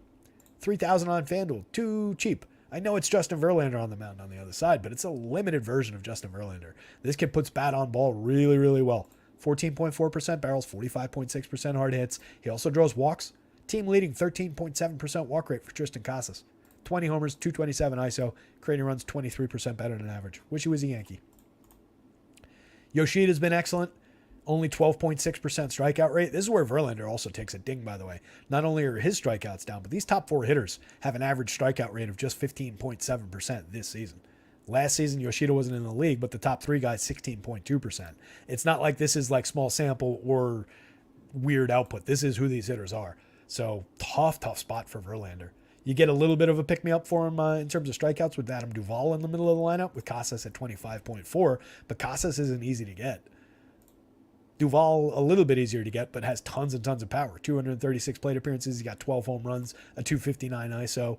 3,000 on FanDuel, too cheap. I know it's Justin Verlander on the mound on the other side, but it's a limited version of Justin Verlander. This kid puts bat on ball really, really well. 14.4% barrels, 45.6% hard hits. He also draws walks. Team leading 13.7% walk rate for Tristan Casas. 20 homers, 227 ISO. Creating runs 23% better than average. Wish he was a Yankee. Yoshida's been excellent. Only 12.6% strikeout rate. This is where Verlander also takes a ding, by the way. Not only are his strikeouts down, but these top 4 hitters have an average strikeout rate of just 15.7% this season. Last season, Yoshida wasn't in the league, but the top 3 guys, 16.2%. It's not like this is like small sample or weird output. This is who these hitters are. So tough spot for Verlander. You get a little bit of a pick-me-up for him in terms of strikeouts with Adam Duvall in the middle of the lineup, with Casas at 25.4, but Casas isn't easy to get. Duvall, a little bit easier to get, but has tons and tons of power. 236 plate appearances. He's got 12 home runs, a 259 ISO.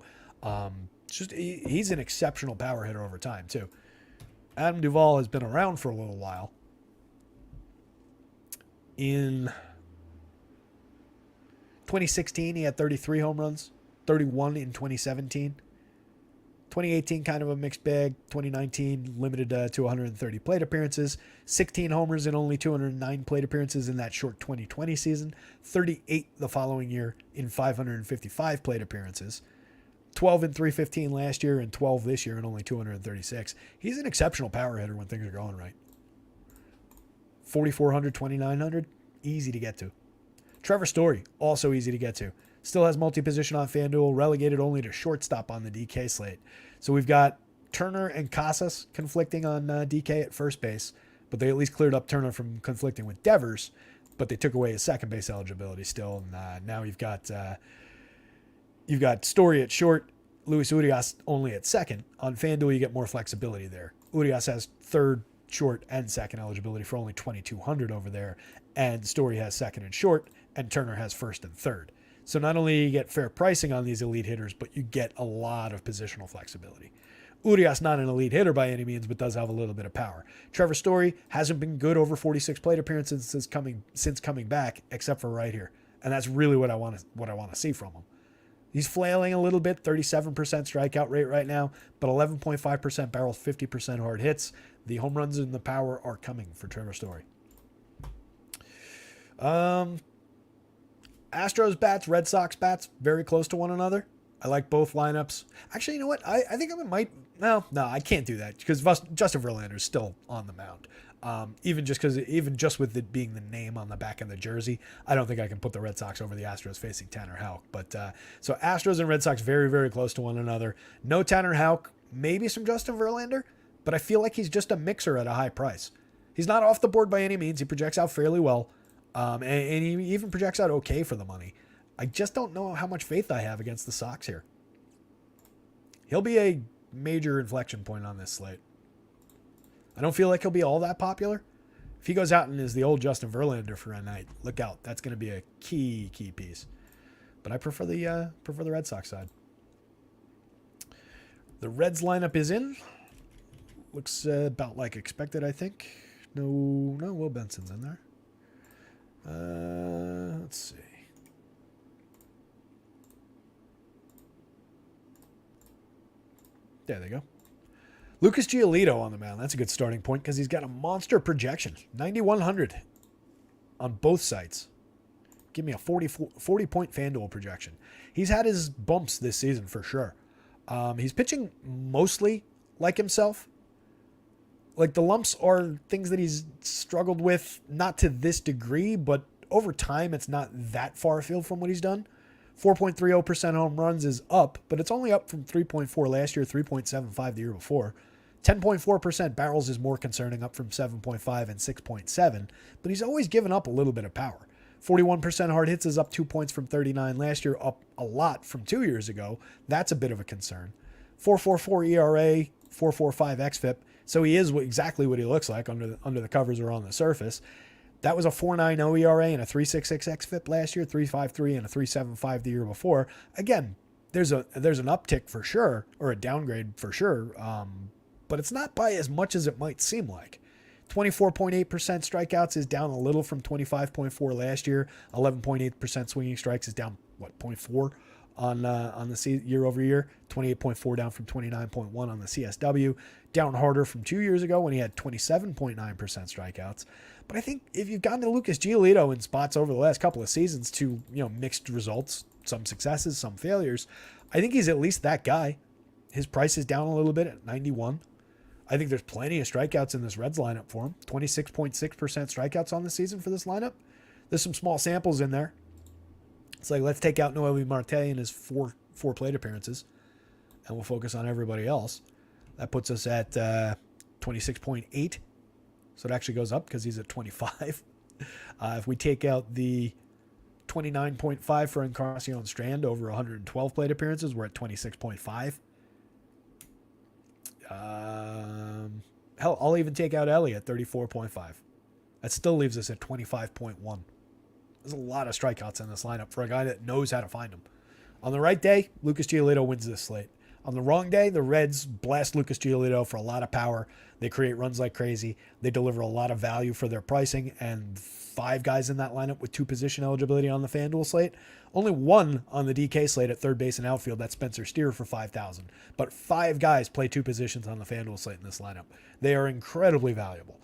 He's an exceptional power hitter over time, too. Adam Duvall has been around for a little while. In 2016, he had 33 home runs, 31 in 2017. 2018, kind of a mixed bag. 2019, limited to 130 plate appearances. 16 homers in only 209 plate appearances in that short 2020 season. 38 the following year in 555 plate appearances. 12 in 315 last year and 12 this year in only 236. He's an exceptional power hitter when things are going right. 4,400, 2,900, easy to get to. Trevor Story, also easy to get to. Still has multi-position on FanDuel, relegated only to shortstop on the DK slate. So we've got Turner and Casas conflicting on DK at first base, but they at least cleared up Turner from conflicting with Devers, but they took away his second base eligibility still. And now you've got Story at short, Luis Urias only at second. On FanDuel, you get more flexibility there. Urias has third, short, and second eligibility for only 2,200 over there, and Story has second and short, and Turner has first and third. So not only do you get fair pricing on these elite hitters, but you get a lot of positional flexibility. Urias not an elite hitter by any means, but does have a little bit of power. Trevor Story hasn't been good over 46 plate appearances since coming back, except for right here, and that's really what I want to see from him. He's flailing a little bit, 37% strikeout rate right now, but 11.5% barrels, 50% hard hits. The home runs and the power are coming for Trevor Story. Astros bats, Red Sox bats, very close to one another. I like both lineups. Actually, you know what? I think I might. No, I can't do that because Justin Verlander is still on the mound. Even just with it being the name on the back of the jersey, I don't think I can put the Red Sox over the Astros facing Tanner Houck. But so Astros and Red Sox very, very close to one another. No Tanner Houck, maybe some Justin Verlander, but I feel like he's just a mixer at a high price. He's not off the board by any means. He projects out fairly well, and he even projects out okay for the money. I just don't know how much faith I have against the Sox here. He'll be a major inflection point on this slate. I don't feel like he'll be all that popular. If he goes out and is the old Justin Verlander for a night, look out. That's going to be a key piece. But I prefer the Red Sox side. The Reds lineup is in. Looks about like expected, I think. No, Will Benson's in there. Let's see. There they go. Lucas Giolito on the mound. That's a good starting point because he's got a monster projection. 9,100 on both sites. Give me a 40-point FanDuel projection. He's had his bumps this season for sure. He's pitching mostly like himself. Like the lumps are things that he's struggled with, not to this degree, but over time it's not that far afield from what he's done. 4.30% home runs is up, but it's only up from 3.4 last year, 3.75 the year before. 10.4% barrels is more concerning, up from 7.5 and 6.7, but he's always given up a little bit of power. 41% hard hits is up 2 points from 39 last year, up a lot from 2 years ago. That's a bit of a concern. 4.44 ERA, 4.45 xFIP, so he is exactly what he looks like under the covers or on the surface. That was a 4.90 ERA and a 3.66 xFIP last year, 3.53 and a 3.75 the year before. Again, there's an uptick for sure, or a downgrade for sure, but it's not by as much as it might seem like. 24.8% strikeouts is down a little from 25.4 last year. 11.8% swinging strikes is down 0.4 on the year over year. 28.4 down from 29.1 on the CSW. Down harder from 2 years ago when he had 27.9% strikeouts. But I think if you've gotten to Lucas Giolito in spots over the last couple of seasons to, mixed results, some successes, some failures, I think he's at least that guy. His price is down a little bit at 91. I think there's plenty of strikeouts in this Reds lineup for him. 26.6% strikeouts on the season for this lineup. There's some small samples in there. It's like, let's take out Noelvi Marte and his four plate appearances, and we'll focus on everybody else. That puts us at 26.8. So it actually goes up because he's at 25. If we take out the 29.5 for Encarnacion Strand over 112 plate appearances, we're at 26.5. Hell, I'll even take out Ellie at 34.5. That still leaves us at 25.1. There's a lot of strikeouts in this lineup for a guy that knows how to find them. On the right day, Lucas Giolito wins this slate. On the wrong day, the Reds blast Lucas Giolito for a lot of power. They create runs like crazy. They deliver a lot of value for their pricing, and 5 guys in that lineup with 2 position eligibility on the FanDuel slate. Only 1 on the DK slate at third base and outfield. That's Spencer Steer for 5,000. But 5 guys play 2 positions on the FanDuel slate in this lineup. They are incredibly valuable.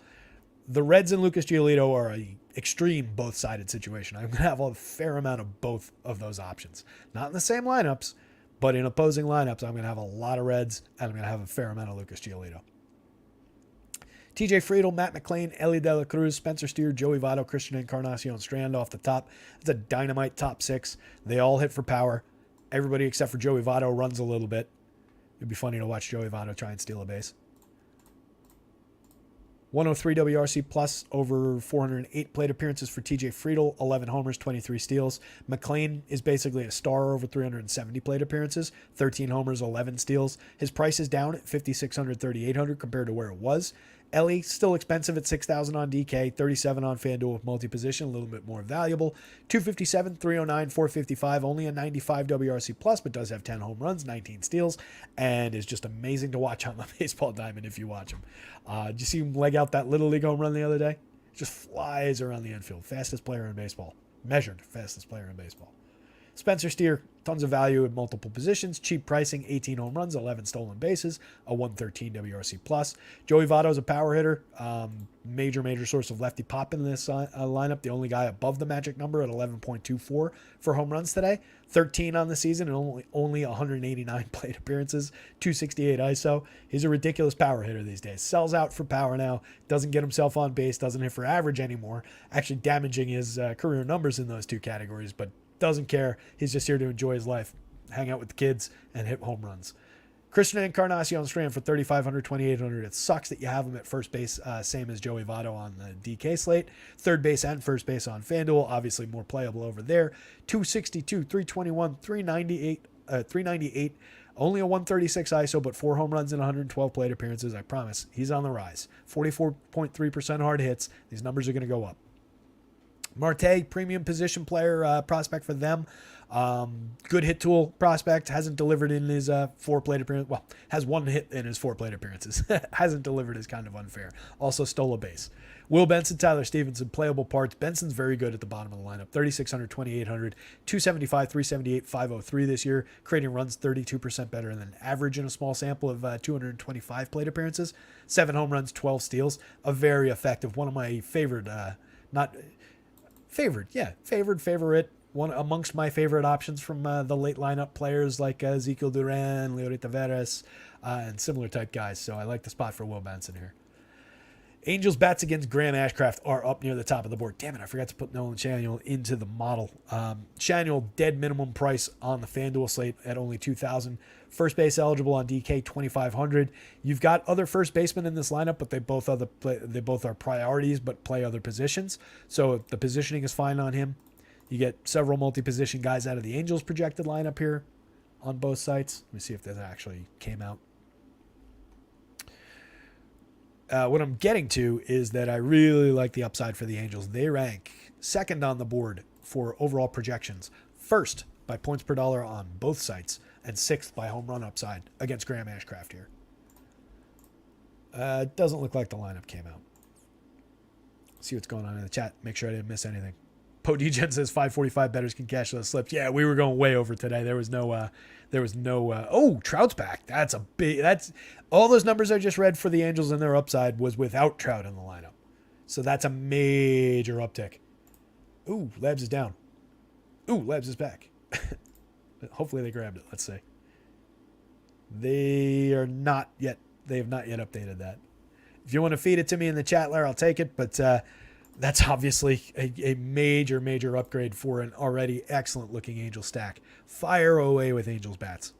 The Reds and Lucas Giolito are an extreme both-sided situation. I'm going to have a fair amount of both of those options. Not in the same lineups, but in opposing lineups, I'm going to have a lot of Reds, and I'm going to have a fair amount of Lucas Giolito. TJ Friedl, Matt McClain, Ellie De La Cruz, Spencer Steer, Joey Votto, Christian Encarnacion Strand off the top. It's a dynamite top 6. They all hit for power. Everybody except for Joey Votto runs a little bit. It'd be funny to watch Joey Votto try and steal a base. 103 WRC plus over 408 plate appearances for TJ Friedl, 11 homers, 23 steals. McClain is basically a star over 370 plate appearances, 13 homers, 11 steals. His price is down at 5,600, 3,800 compared to where it was. Ellie, still expensive at 6,000 on DK, 37 on FanDuel with multi-position, a little bit more valuable. 257, 309, 455, only a 95 WRC plus, but does have 10 home runs, 19 steals, and is just amazing to watch on the baseball diamond if you watch him. Did you see him leg out that Little League home run the other day? Just flies around the infield. Fastest player in baseball. Measured fastest player in baseball. Spencer Steer, tons of value in multiple positions, cheap pricing, 18 home runs, 11 stolen bases, a 113 WRC plus. Joey Votto's a power hitter, major source of lefty pop in this lineup. The only guy above the magic number at 11.24 for home runs today. 13 on the season and only 189 plate appearances, 268 ISO. He's a ridiculous power hitter these days. Sells out for power now, doesn't get himself on base, doesn't hit for average anymore, actually damaging his career numbers in those two categories, but doesn't care. He's just here to enjoy his life, hang out with the kids, and hit home runs. Christian Encarnacion Strand for 3,500, 2,800. It sucks that you have him at first base, same as Joey Votto on the DK slate. Third base and first base on FanDuel, obviously more playable over there. 262, 321, 398. Only a 136 ISO, but 4 home runs and 112 plate appearances. I promise, he's on the rise. 44.3% hard hits. These numbers are going to go up. Marte, premium position player, prospect for them. Good hit tool prospect. Hasn't delivered in his 4 plate appearances. Well, has 1 hit in his 4 plate appearances. Hasn't delivered is kind of unfair. Also stole a base. Will Benson, Tyler Stevenson, playable parts. Benson's very good at the bottom of the lineup. 3,600, 2,800, 275, 378, 503 this year. Creating runs 32% better than average in a small sample of 225 plate appearances. 7 home runs, 12 steals. A very effective, one of my favorite, favorite. One amongst my favorite options from the late lineup players like Ezekiel Duran, Leody Taveras, and similar type guys. So I like the spot for Will Benson here. Angels bats against Graham Ashcraft are up near the top of the board. Damn it, I forgot to put Nolan Shanuel into the model. Shanuel, dead minimum price on the FanDuel slate at only $2,000. First base eligible on DK, $2,500. You've got other first basemen in this lineup, but they both are priorities, but play other positions. So the positioning is fine on him. You get several multi-position guys out of the Angels projected lineup here on both sites. Let me see if this actually came out. What I'm getting to is that I really like the upside for the Angels. They rank second on the board for overall projections, first by points per dollar on both sites, and sixth by home run upside against Graham Ashcraft here. It doesn't look like the lineup came out. See what's going on in the chat. Make sure I didn't miss anything. Po Degen says 545 bettors can cash those slips. Yeah, we were going way over today. There was no oh, Trout's back. That's all those numbers I just read for the Angels and their upside was without Trout in the lineup. So that's a major uptick. Ooh, Labs is down. Ooh, Labs is back. Hopefully they grabbed it. Let's see. They have not yet updated that. If you want to feed it to me in the chat, Larry, I'll take it. But that's obviously a major upgrade for an already excellent looking Angel stack. Fire away with Angels bats.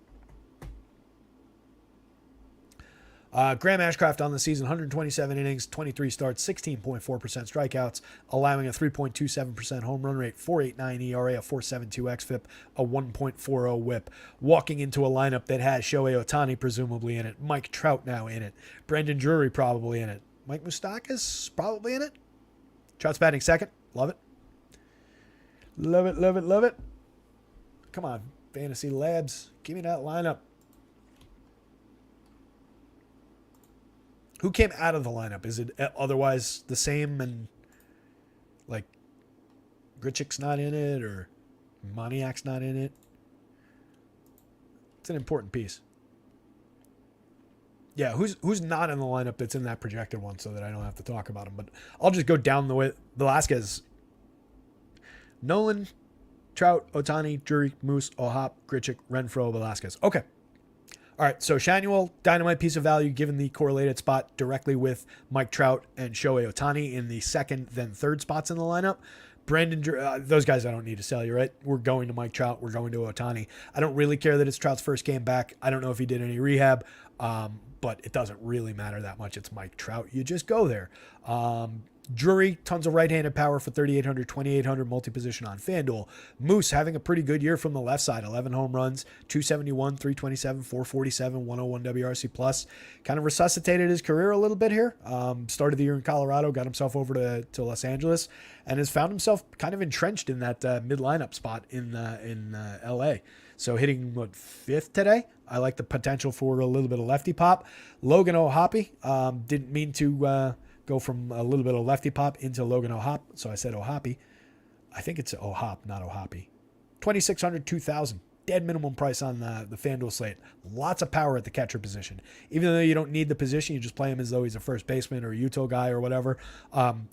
Graham Ashcraft on the season, 127 innings, 23 starts, 16.4% strikeouts, allowing a 3.27% home run rate, 4.89 ERA, a 4.72 xFIP, a 1.40 whip. Walking into a lineup that has Shohei Ohtani presumably in it, Mike Trout now in it, Brendan Drury probably in it, Mike Moustakas probably in it. Trout's batting second. Love it. Love it, love it, love it. Come on, Fantasy Labs. Give me that lineup. Who came out of the lineup? Is it otherwise the same and like Grichuk's not in it or Moniak's not in it? It's an important piece. Yeah, who's not in the lineup that's in that projected one so that I don't have to talk about them. But I'll just go down the way. Velasquez, Nolan, Trout, Ohtani, Drury, Moose, O'Hop, Grichuk, Renfroe, Velasquez. Okay. All right, so Shanuel, dynamite piece of value given the correlated spot directly with Mike Trout and Shohei Ohtani in the second, then third spots in the lineup. Brandon, those guys I don't need to sell you, right? We're going to Mike Trout. We're going to Ohtani. I don't really care that it's Trout's first game back. I don't know if he did any rehab, but it doesn't really matter that much. It's Mike Trout. You just go there. Drury, tons of right-handed power for 3,800, 2,800 multi-position on FanDuel. Moose having a pretty good year from the left side. 11 home runs, 271, 327, 447, 101 WRC plus. Kind of resuscitated his career a little bit here. Started the year in Colorado, got himself over to Los Angeles, and has found himself kind of entrenched in that mid-lineup spot in LA. So hitting, fifth today? I like the potential for a little bit of lefty pop. Logan O'Hoppe, didn't mean to go from a little bit of lefty pop into Logan O'Hoppe, so I said O'Hoppe. I think it's O'Hoppe, not O'Hoppe. 2,600, 2,000. Dead minimum price on the FanDuel slate. Lots of power at the catcher position. Even though you don't need the position, you just play him as though he's a first baseman or a util guy or whatever.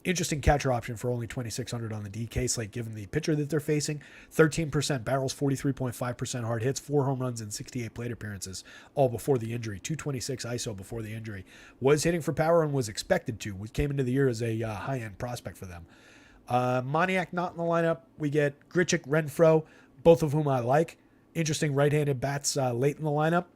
Interesting catcher option for only 2,600 on the DK slate, given the pitcher that they're facing. 13% barrels, 43.5% hard hits, 4 home runs, and 68 plate appearances, all before the injury. 226 ISO before the injury. Was hitting for power and was expected to. Came into the year as a high-end prospect for them. Moniak not in the lineup. We get Grichuk, Renfroe, both of whom I like. Interesting right-handed bats late in the lineup.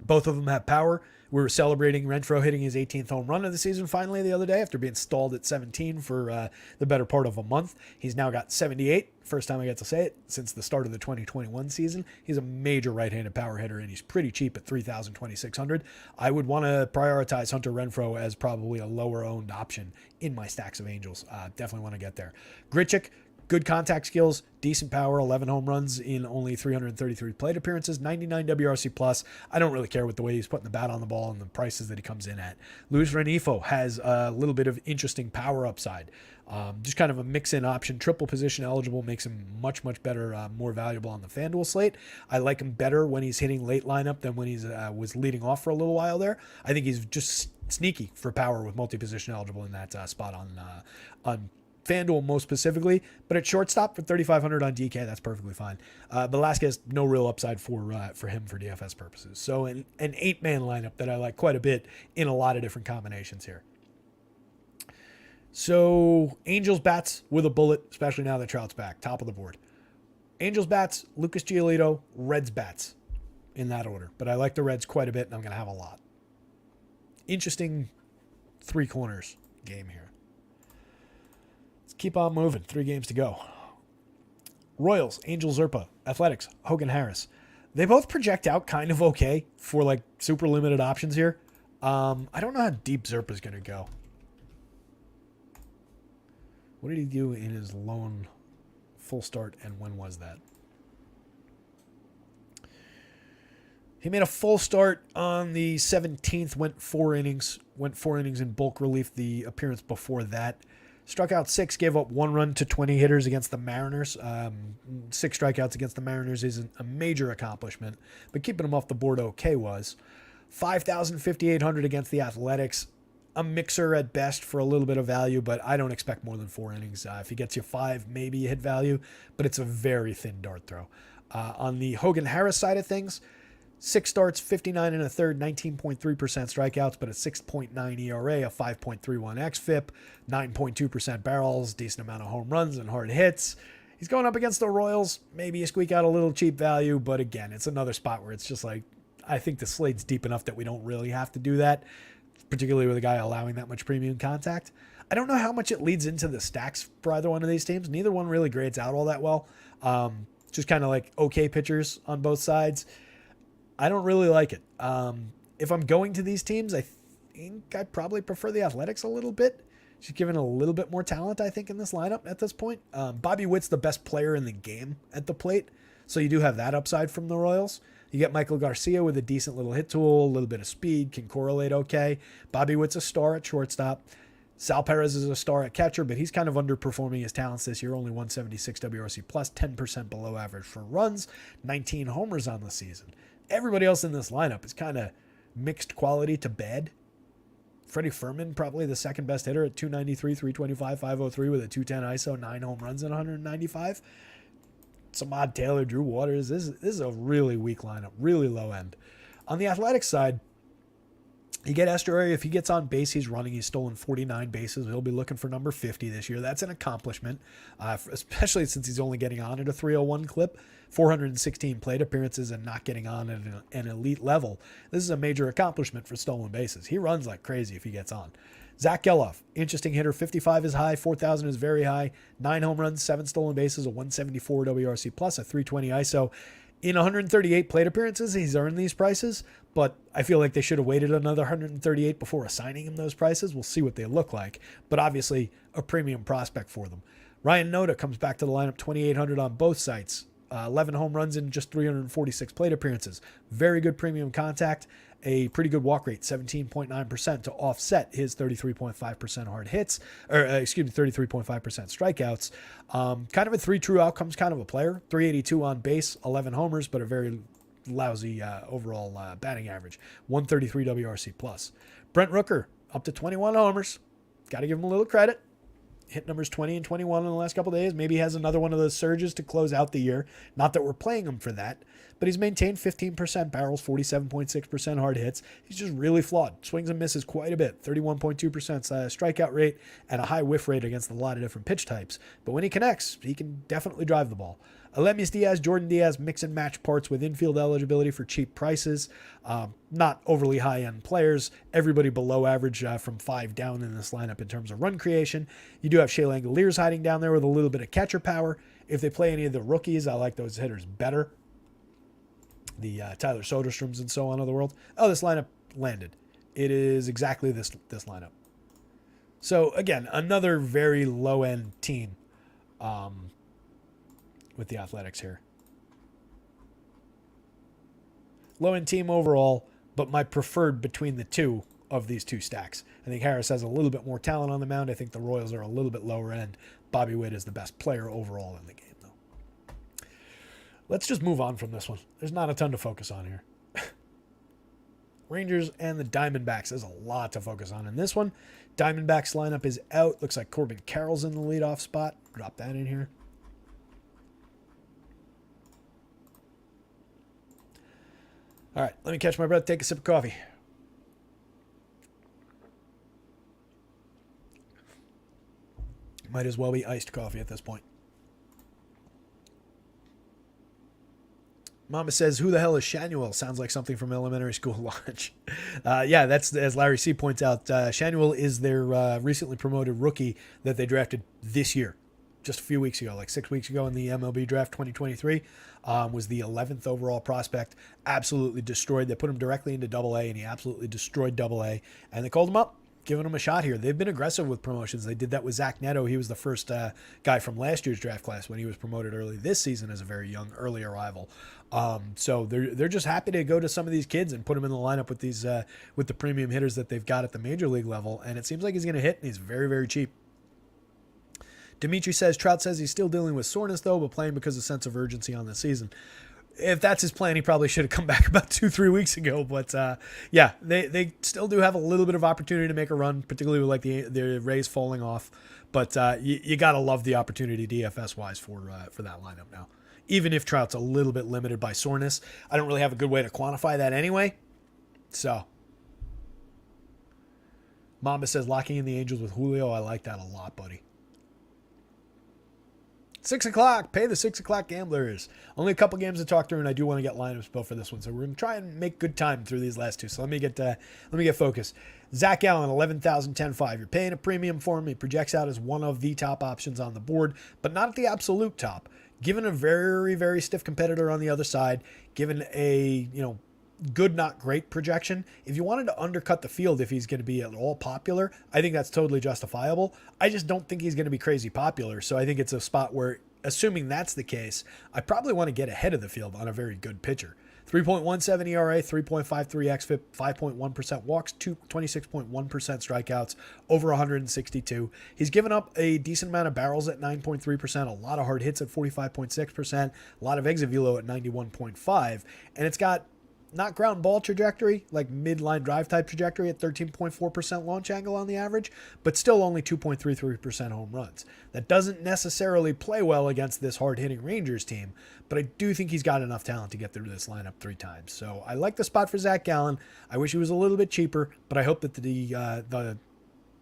Both of them have power. We were celebrating Renfroe hitting his 18th home run of the season finally the other day after being stalled at 17 for the better part of a month. He's now got 78. First time I get to say it since the start of the 2021 season. He's a major right-handed power hitter, and he's pretty cheap at 3,000, 2,600. I would want to prioritize Hunter Renfroe as probably a lower-owned option in my stacks of Angels. Definitely want to get there. Grichuk, good contact skills, decent power, 11 home runs in only 333 plate appearances, 99 WRC plus. I don't really care with the way he's putting the bat on the ball and the prices that he comes in at. Luis Renifo has a little bit of interesting power upside. Just kind of a mix-in option, triple position eligible, makes him much, much better, more valuable on the FanDuel slate. I like him better when he's hitting late lineup than when he's was leading off for a little while there. I think he's just sneaky for power with multi-position eligible in that spot on FanDuel most specifically, but at shortstop for 3,500 on DK, that's perfectly fine. Velasquez, no real upside for him for DFS purposes. So an 8-man lineup that I like quite a bit in a lot of different combinations here. So Angels bats with a bullet, especially now that Trout's back, top of the board. Angels bats, Lucas Giolito, Reds bats in that order, but I like the Reds quite a bit, and I'm going to have a lot. Interesting 3 corners game here. Keep on moving. 3 games to go. Royals, Angel Zerpa, Athletics, Hogan Harris. They both project out kind of okay for like super limited options here. I don't know how deep Zerpa's going to go. What did he do in his lone full start, and when was that? He made a full start on the 17th, went 4 innings in bulk relief the appearance before that. Struck out 6, gave up 1 run to 20 hitters against the Mariners. 6 strikeouts against the Mariners isn't a major accomplishment, but keeping him off the board okay was. 5,000, 5,800 against the Athletics. A mixer at best for a little bit of value, but I don't expect more than 4 innings. If he gets you 5, maybe you hit value, but it's a very thin dart throw. On the Hogan Harris side of things, 6 starts, 59 and a third, 19.3% strikeouts, but a 6.9 ERA, a 5.31 xFIP, 9.2% barrels, decent amount of home runs and hard hits. He's going up against the Royals. Maybe you squeak out a little cheap value, but again, it's another spot where it's just like, I think the slate's deep enough that we don't really have to do that, particularly with a guy allowing that much premium contact. I don't know how much it leads into the stacks for either one of these teams. Neither one really grades out all that well. Just kind of like okay pitchers on both sides. I don't really like it. If I'm going to these teams, I think I probably prefer the Athletics a little bit. She's given a little bit more talent, I think, in this lineup at this point. Bobby Witt's the best player in the game at the plate, so you do have that upside from the Royals. You get Michael Garcia with a decent little hit tool, a little bit of speed, can correlate okay. Bobby Witt's a star at shortstop. Sal Perez is a star at catcher, but he's kind of underperforming his talents this year. Only 176 WRC plus, 10% below average for runs, 19 homers on the season. Everybody else in this lineup is kind of mixed quality to bad. Freddie Fermin, probably the second best hitter at 293, 325, 503 with a 210 ISO, 9 home runs and 195. Samad Taylor, Drew Waters. This is a really weak lineup, really low end. On the Athletics side, you get Estuary. If he gets on base, he's running. He's stolen 49 bases. He'll be looking for number 50 this year. That's an accomplishment, especially since he's only getting on at a 301 clip, 416 plate appearances, and not getting on at an elite level. This is a major accomplishment for stolen bases. He runs like crazy if he gets on. Zach Geloff, interesting hitter. 55 is high, 4,000 is very high. 9 home runs, 7 stolen bases, a 174 WRC plus, a 320 ISO. In 138 plate appearances, he's earned these prices, but I feel like they should have waited another 138 before assigning him those prices. We'll see what they look like, but obviously a premium prospect for them. Ryan Noda comes back to the lineup, 2,800 on both sites. 11 home runs in just 346 plate appearances. Very good premium contact. A pretty good walk rate, 17.9% to offset his 33.5% hard hits, 33.5% strikeouts. Kind of a 3 true outcomes kind of a player. 382 on base, 11 homers, but a very lousy overall batting average. 133 WRC plus. Brent Rooker up to 21 homers. Got to give him a little credit. Hit numbers 20 and 21 in the last couple of days. Maybe he has another one of those surges to close out the year. Not that we're playing him for that, but he's maintained 15% barrels, 47.6% hard hits. He's just really flawed. Swings and misses quite a bit. 31.2% strikeout rate and a high whiff rate against a lot of different pitch types. But when he connects, he can definitely drive the ball. Aledmys Diaz, Jordan Diaz, mix and match parts with infield eligibility for cheap prices. Not overly high-end players. Everybody below average from 5 down in this lineup in terms of run creation. You do have Shea Langoliers hiding down there with a little bit of catcher power. If they play any of the rookies, I like those hitters better. The Tyler Soderstroms and so on of the world. Oh, this lineup landed. It is exactly this lineup. So, again, another very low-end team. With the Athletics here. Low-end team overall, but my preferred between the two of these two stacks. I think Harris has a little bit more talent on the mound. I think the Royals are a little bit lower end. Bobby Witt is the best player overall in the game, though. Let's just move on from this one. There's not a ton to focus on here. Rangers and the Diamondbacks. There's a lot to focus on in this one. Diamondbacks lineup is out. Looks like Corbin Carroll's in the leadoff spot. Drop that in here. All right, let me catch my breath, take a sip of coffee. Might as well be iced coffee at this point. Mama says, who the hell is Shanuel? Sounds like something from elementary school lunch. Yeah, that's, as Larry C. points out, Shanuel is their recently promoted rookie that they drafted this year. Just a few weeks ago, like 6 weeks ago in the MLB draft 2023, was the 11th overall prospect. Absolutely destroyed. They put him directly into Double-A, and he absolutely destroyed Double-A. And they called him up, giving him a shot here. They've been aggressive with promotions. They did that with Zach Neto. He was the first guy from last year's draft class when he was promoted early this season as a very young, early arrival. So they're just happy to go to some of these kids and put them in the lineup with these with the premium hitters that they've got at the major league level. And it seems like he's going to hit, and he's very, very cheap. Dimitri says, Trout says he's still dealing with soreness, though, but playing because of sense of urgency on the season. If that's his plan, he probably should have come back about 2-3 weeks ago. But, yeah, they still do have a little bit of opportunity to make a run, particularly with like the Rays falling off. But you got to love the opportunity DFS-wise for that lineup now. Even if Trout's a little bit limited by soreness. I don't really have a good way to quantify that anyway. So, Mamba says, locking in the Angels with Julio. I like that a lot, buddy. 6 o'clock. Pay the 6 o'clock gamblers. Only a couple games to talk through, and I do want to get lineups built for this one. So we're going to try and make good time through these last two. So let me get focused. Zach Allen, 11,000, 10.5. You're paying a premium for him. He projects out as one of the top options on the board, but not at the absolute top. Given a very, very stiff competitor on the other side, given a, good, not great projection. If you wanted to undercut the field, if he's going to be at all popular, I think that's totally justifiable. I just don't think he's going to be crazy popular. So I think it's a spot where, assuming that's the case, I probably want to get ahead of the field on a very good pitcher. 3.17 ERA, 3.53 xFIP, 5.1% walks, 26.1% strikeouts, over 162. He's given up a decent amount of barrels at 9.3%, a lot of hard hits at 45.6%, a lot of exit velo at 91.5, and it's got not ground ball trajectory, like midline drive type trajectory at 13.4% launch angle on the average, but still only 2.33% home runs. That doesn't necessarily play well against this hard-hitting Rangers team, but I do think he's got enough talent to get through this lineup 3 times. So I like the spot for Zach Gallen. I wish he was a little bit cheaper, but I hope that the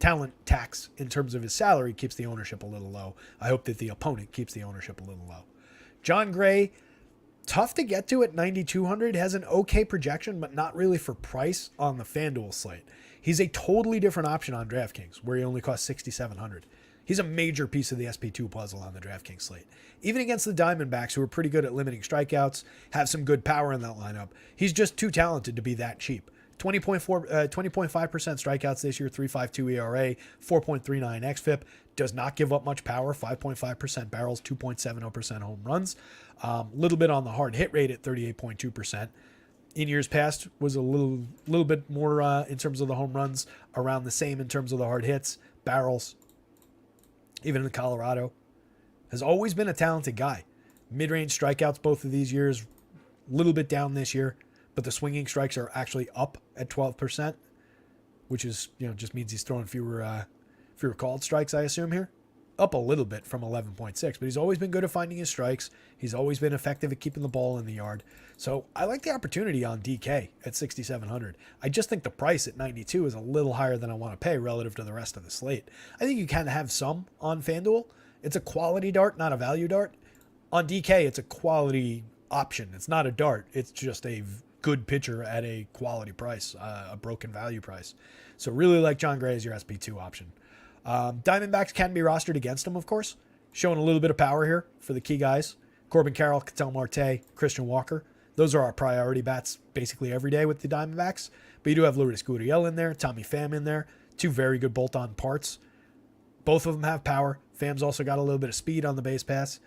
talent tax in terms of his salary keeps the ownership a little low. I hope that the opponent keeps the ownership a little low. John Gray, Tough to get to at 9,200. Has an okay projection, but not really for price on the FanDuel slate. He's a totally different option on DraftKings, where he only costs 6,700. He's a major piece of the SP2 puzzle on the DraftKings slate. Even against the Diamondbacks, who are pretty good at limiting strikeouts, have some good power in that lineup, he's just too talented to be that cheap. 20.5% strikeouts this year, 3.52 ERA, 4.39 xFIP. Does not give up much power, 5.5% barrels, 2.70% home runs. Little bit on the hard hit rate at 38.2%. In years past was a little bit more in terms of the home runs, around the same in terms of the hard hits, barrels. Even in Colorado, has always been a talented guy. Mid-range strikeouts both of these years, a little bit down this year, but the swinging strikes are actually up at 12%, which is, just means he's throwing fewer called strikes, I assume here. Up a little bit from 11.6, but he's always been good at finding his strikes. He's always been effective at keeping the ball in the yard. So I like the opportunity on DK at 6,700. I just think the price at 92 is a little higher than I want to pay relative to the rest of the slate. I think you can have some on FanDuel. It's a quality dart, not a value dart. On DK, it's a quality option. It's not a dart. It's just a good pitcher at a quality price, a broken value price. So really like John Gray as your SP2 option. Diamondbacks can be rostered against him, of course. Showing a little bit of power here for the key guys. Corbin Carroll, Ketel Marte, Christian Walker. Those are our priority bats basically every day with the Diamondbacks. But you do have Lourdes Gurriel in there, Tommy Pham in there. Two very good bolt-on parts. Both of them have power. Pham's also got a little bit of speed on the base pass.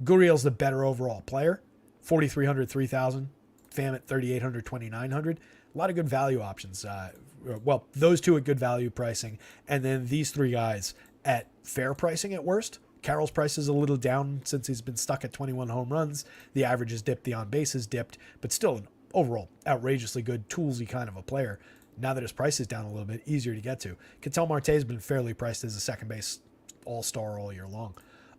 Gurriel's the better overall player. 4,300, 3,000. Pham at 3,800, 2,900. A lot of good value options. Those two at good value pricing, and then these three guys at fair pricing at worst. Carroll's price is a little down since he's been stuck at 21 home runs. The average has dipped, the on base has dipped, but still an overall outrageously good, toolsy kind of a player. Now that his price is down a little bit, easier to get to. Ketel Marte has been fairly priced as a second base all-star all year long.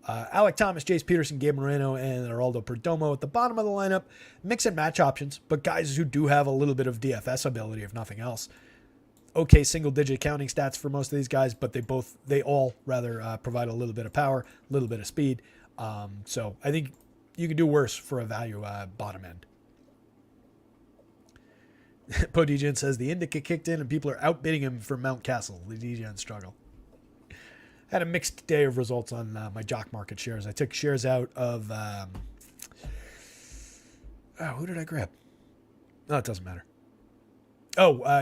Alec Thomas, Jace Peterson, Gabe Moreno, and Geraldo Perdomo at the bottom of the lineup. Mix and match options, but guys who do have a little bit of DFS ability, if nothing else. Okay, single-digit counting stats for most of these guys, but they all provide a little bit of power, a little bit of speed. So I think you can do worse for a value bottom end. Podigian says the indica kicked in and people are outbidding him for Mount Castle. The Degen struggle. Had a mixed day of results on my jock market shares. I took shares out of who did I grab? Oh, it doesn't matter.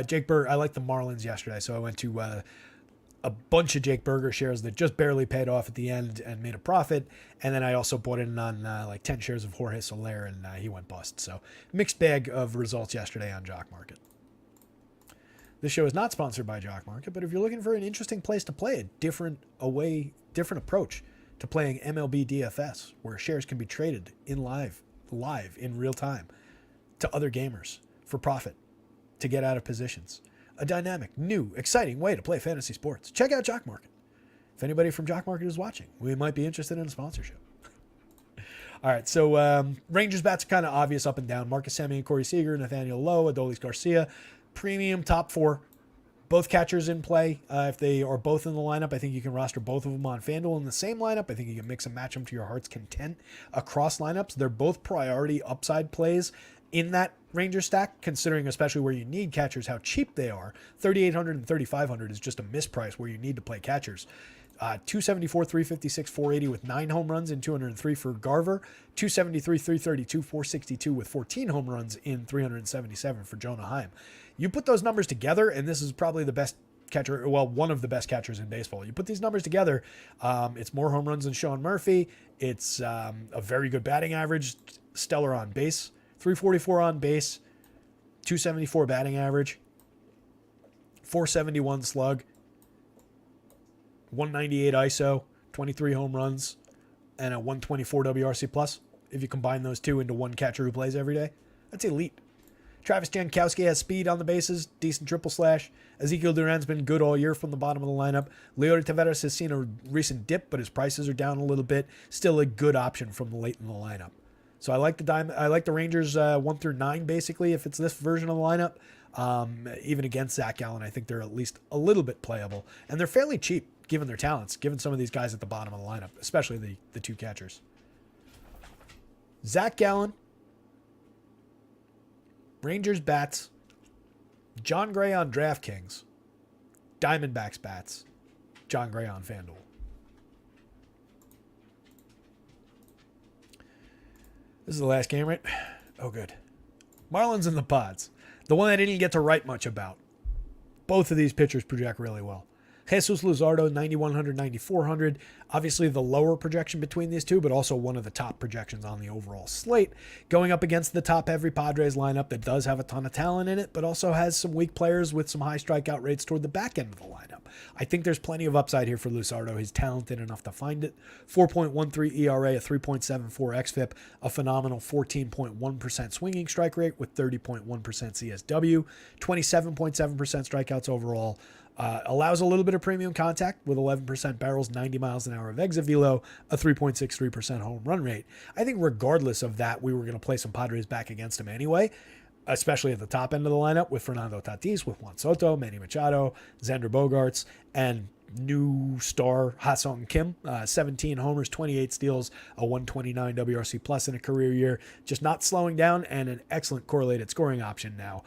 Jake Berger. I liked the Marlins yesterday, so I went to a bunch of Jake Berger shares that just barely paid off at the end and made a profit. And then I also bought in on like 10 shares of Jorge Soler, and he went bust. So mixed bag of results yesterday on jock market. This show is not sponsored by Jock Market, but if you're looking for an interesting place to play, a different approach to playing MLB DFS, where shares can be traded in live in real time to other gamers for profit, to get out of positions. A dynamic, new, exciting way to play fantasy sports. Check out Jock Market. If anybody from Jock Market is watching, we might be interested in a sponsorship. All right, so Rangers bats are kind of obvious up and down. Marcus Semien, Corey Seager, Nathaniel Lowe, Adolis Garcia. Premium top four. Both catchers in play. If they are both in the lineup, I think you can roster both of them on FanDuel in the same lineup. I think you can mix and match them to your heart's content across lineups. They're both priority upside plays in that Ranger stack, considering especially where you need catchers, how cheap they are. 3,800 and 3,500 is just a misprice where you need to play catchers. 274, 356, 480 with 9 home runs in 203 for Garver. 273, 332, 462 with 14 home runs in 377 for Jonah Heim. You put those numbers together, and this is probably the best catcher, well, one of the best catchers in baseball. You put these numbers together, it's more home runs than Sean Murphy. It's a very good batting average, stellar on base. 344 on base, 274 batting average, 471 slug, 198 ISO, 23 home runs, and a 124 WRC plus. If you combine those two into one catcher who plays every day, that's elite. Travis Jankowski has speed on the bases, decent triple slash. Ezekiel Duran's been good all year from the bottom of the lineup. Leody Taveras has seen a recent dip, but his prices are down a little bit. Still a good option from late in the lineup. So I like the Rangers 1 through 9 basically. If it's this version of the lineup, even against Zach Gallen, I think they're at least a little bit playable, and they're fairly cheap given their talents. Given some of these guys at the bottom of the lineup, especially the two catchers. Zach Gallen, Rangers bats, John Gray on DraftKings, Diamondbacks bats, John Gray on FanDuel. This is the last game, right? Oh, good. Marlins and the Pods. The one I didn't get to write much about. Both of these pitchers project really well. Jesus Luzardo, 9,100, 9,400. Obviously the lower projection between these two, but also one of the top projections on the overall slate. Going up against the top-heavy Padres lineup that does have a ton of talent in it, but also has some weak players with some high strikeout rates toward the back end of the lineup. I think there's plenty of upside here for Luzardo. He's talented enough to find it. 4.13 ERA, a 3.74 xFIP, a phenomenal 14.1% swinging strike rate with 30.1% CSW, 27.7% strikeouts overall. Allows a little bit of premium contact with 11% barrels, 90 miles an hour of exit velo, a 3.63% home run rate. I think regardless of that, we were going to play some Padres back against him anyway, especially at the top end of the lineup with Fernando Tatis, with Juan Soto, Manny Machado, Xander Bogaerts, and new star Ha-Seong Kim. 17 homers, 28 steals, a 129 WRC plus in a career year. Just not slowing down, and an excellent correlated scoring option now.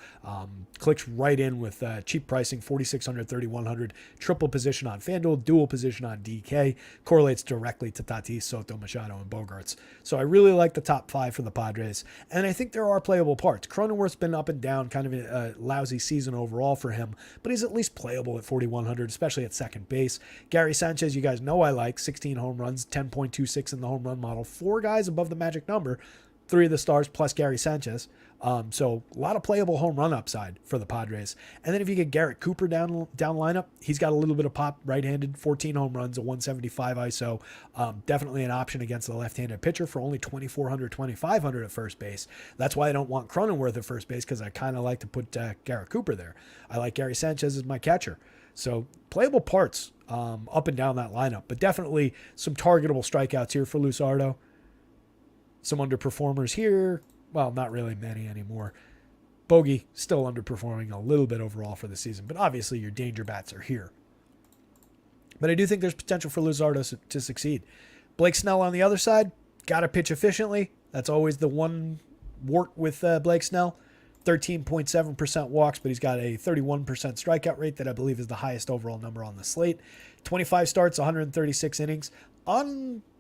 Clicks right in with cheap pricing, 4,600, 3,100, triple position on FanDuel, dual position on DK. Correlates directly to Tatis, Soto, Machado, and Bogaerts. So I really like the top five for the Padres, and I think there are playable parts. Cronenworth's been up and down, kind of a lousy season overall for him, but he's at least playable at 4,100, especially at second base. Gary Sanchez, you guys know I like, 16 home runs, 10.26 in the home run model, 4 guys above the magic number, 3 of the stars plus Gary Sanchez. So a lot of playable home run upside for the Padres. And then if you get Garrett Cooper down lineup, he's got a little bit of pop, right-handed, 14 home runs, a 175 ISO. Definitely an option against the left-handed pitcher for only 2,400, 2,500 at first base. That's why I don't want Cronenworth at first base, because I kind of like to put Garrett Cooper there. I like Gary Sanchez as my catcher. So playable parts up and down that lineup, but definitely some targetable strikeouts here for Luzardo. Some underperformers here. Well, not really many anymore. Bogey still underperforming a little bit overall for the season, but obviously your danger bats are here. But I do think there's potential for Luzardo to succeed. Blake Snell on the other side, got to pitch efficiently. That's always the one wart with Blake Snell. 13.7% walks, but he's got a 31% strikeout rate that I believe is the highest overall number on the slate. 25 starts, 136 innings.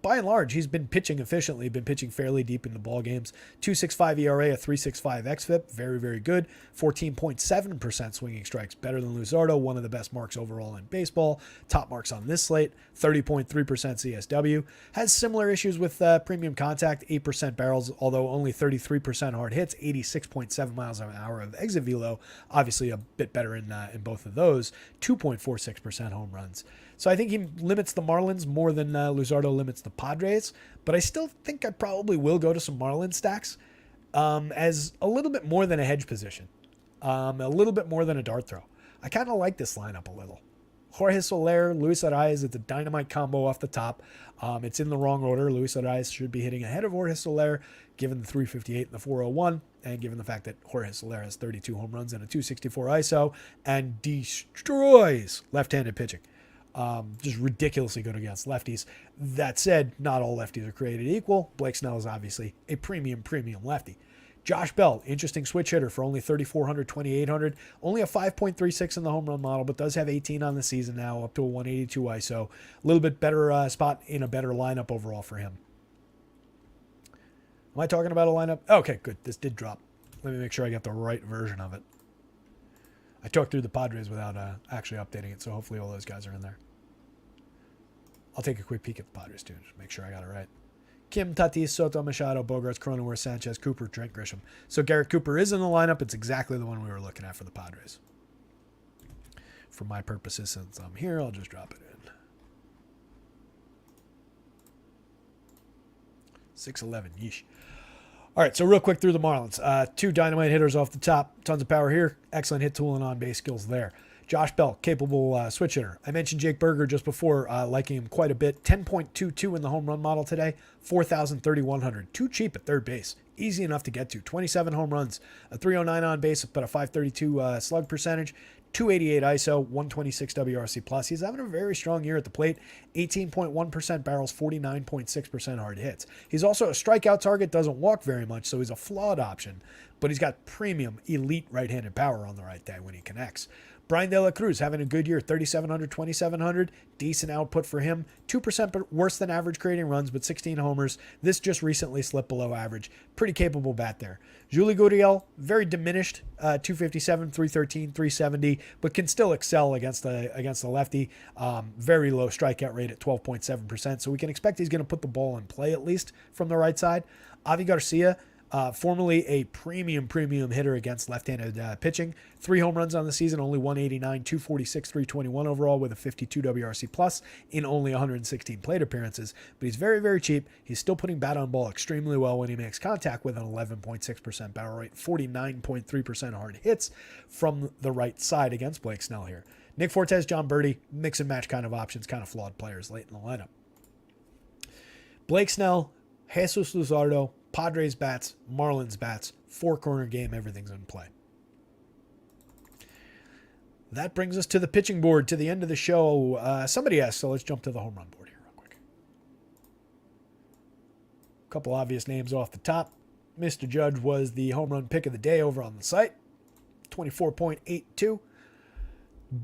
By and large, he's been pitching efficiently, been pitching fairly deep into ball games. 2.65 ERA, a 3.65 xFIP, very, very good. 14.7% swinging strikes, better than Luzardo, one of the best marks overall in baseball. Top marks on this slate, 30.3% CSW. Has similar issues with premium contact, 8% barrels, although only 33% hard hits, 86.7 miles an hour of exit velo. Obviously a bit better in both of those. 2.46% home runs. So I think he limits the Marlins more than Luzardo limits the Padres, but I still think I probably will go to some Marlins stacks as a little bit more than a hedge position, a little bit more than a dart throw. I kind of like this lineup a little. Jorge Soler, Luis Arias, it's a dynamite combo off the top. It's in the wrong order. Luis Arias should be hitting ahead of Jorge Soler, given the 358 and the 401, and given the fact that Jorge Soler has 32 home runs and a 264 ISO and destroys left-handed pitching. Just ridiculously good against lefties. That said, not all lefties are created equal. Blake Snell is obviously a premium lefty. Josh Bell, interesting switch hitter for only 3,400, 2,800. Only a 5.36 in the home run model, but does have 18 on the season now, up to a 182 ISO. A little bit better spot in a better lineup overall for him. Am I talking about a lineup? Okay, good. This did drop. Let me make sure I got the right version of it. I talked through the Padres without actually updating it, so hopefully all those guys are in there. I'll take a quick peek at the Padres, too, just make sure I got it right. Kim, Tatis, Soto, Machado, Bogaerts, Cronenworth, Sanchez, Cooper, Trent Grisham. So Garrett Cooper is in the lineup. It's exactly the one we were looking at for the Padres. For my purposes, since I'm here, I'll just drop it in. 6'11", yeesh. All right, so real quick through the Marlins. 2 dynamite hitters off the top. Tons of power here. Excellent hit tool and on-base skills there. Josh Bell, capable switch hitter. I mentioned Jake Berger just before, liking him quite a bit. 10.22 in the home run model today. 4,000, 3,100. Too cheap at third base. Easy enough to get to. 27 home runs. A 309 on base, but a 532 slug percentage. 288 ISO, 126 WRC plus. He's having a very strong year at the plate. 18.1% barrels, 49.6% hard hits. He's also a strikeout target, doesn't walk very much, so he's a flawed option. but he's got premium elite right-handed power on the right day when he connects. Brian De La Cruz having a good year, 3,700, 2,700, decent output for him. 2% worse than average creating runs, but 16 homers. This just recently slipped below average. Pretty capable bat there. Julie Gurriel, very diminished, 257, 313, 370, but can still excel against the lefty. Very low strikeout rate at 12.7%, so we can expect he's going to put the ball in play at least from the right side. Avi Garcia, formerly a premium hitter against left-handed pitching. 3 home runs on the season, only 189, 246, 321 overall with a 52 WRC plus in only 116 plate appearances. But he's very, very cheap. He's still putting bat on ball extremely well when he makes contact with an 11.6% barrel rate, 49.3% hard hits from the right side against Blake Snell here. Nick Fortes, John Birdie, mix and match kind of options, kind of flawed players late in the lineup. Blake Snell, Jesus Luzardo, Padres bats, Marlins bats, 4-corner game, everything's in play. That brings us to the pitching board, to the end of the show. Somebody asked, so let's jump to the home run board here real quick. A couple obvious names off the top. Mr. Judge was the home run pick of the day over on the site. 24.82.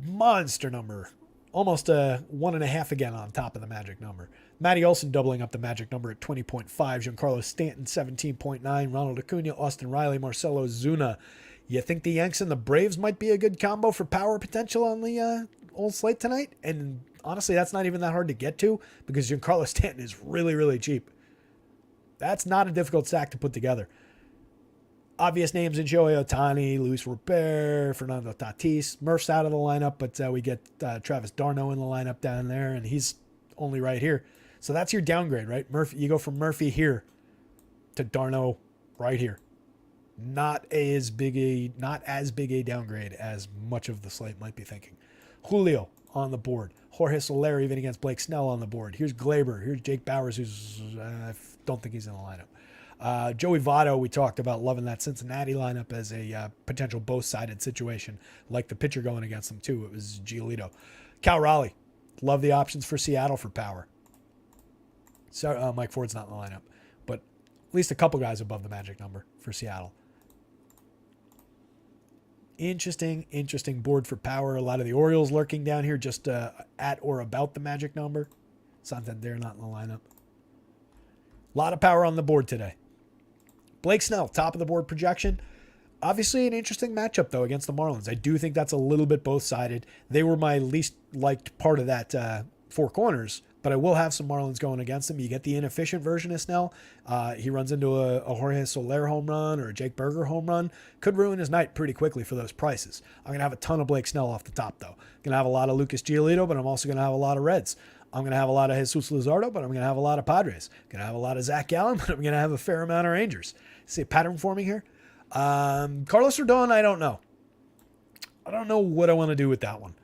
Monster number. Almost a 1.5 again on top of the magic number. Matty Olson doubling up the magic number at 20.5. Giancarlo Stanton, 17.9. Ronald Acuna, Austin Riley, Marcelo Zuna. You think the Yanks and the Braves might be a good combo for power potential on the old slate tonight? And honestly, that's not even that hard to get to because Giancarlo Stanton is really, really cheap. That's not a difficult stack to put together. Obvious names in Shohei Ohtani, Luis Robert, Fernando Tatis. Murph's out of the lineup, but we get Travis d'Arnaud in the lineup down there, and he's only right here. So that's your downgrade, right? Murphy, you go from Murphy here to d'Arnaud right here. Not as big a downgrade as much of the slate might be thinking. Julio on the board. Jorge Soler even against Blake Snell on the board. Here's Glaber. Here's Jake Bauers, who's I don't think he's in the lineup. Joey Votto, we talked about loving that Cincinnati lineup as a potential both-sided situation, like the pitcher going against them too. It was Giolito. Cal Raleigh, love the options for Seattle for power. So Mike Ford's not in the lineup, but at least a couple guys above the magic number for Seattle. Interesting board for power. A lot of the Orioles lurking down here just at or about the magic number. Santander not in the lineup. A lot of power on the board today. Blake Snell, top of the board projection. Obviously an interesting matchup, though, against the Marlins. I do think that's a little bit both-sided. They were my least liked part of that 4 corners, but I will have some Marlins going against them. You get the inefficient version of Snell. He runs into a Jorge Soler home run or a Jake Berger home run. Could ruin his night pretty quickly for those prices. I'm going to have a ton of Blake Snell off the top, though. Going to have a lot of Lucas Giolito, but I'm also going to have a lot of Reds. I'm going to have a lot of Jesus Luzardo, but I'm going to have a lot of Padres. I'm going to have a lot of Zach Gallen, but I'm going to have a fair amount of Rangers. See a pattern forming here? Carlos Rodon, I don't know. I don't know what I want to do with that one.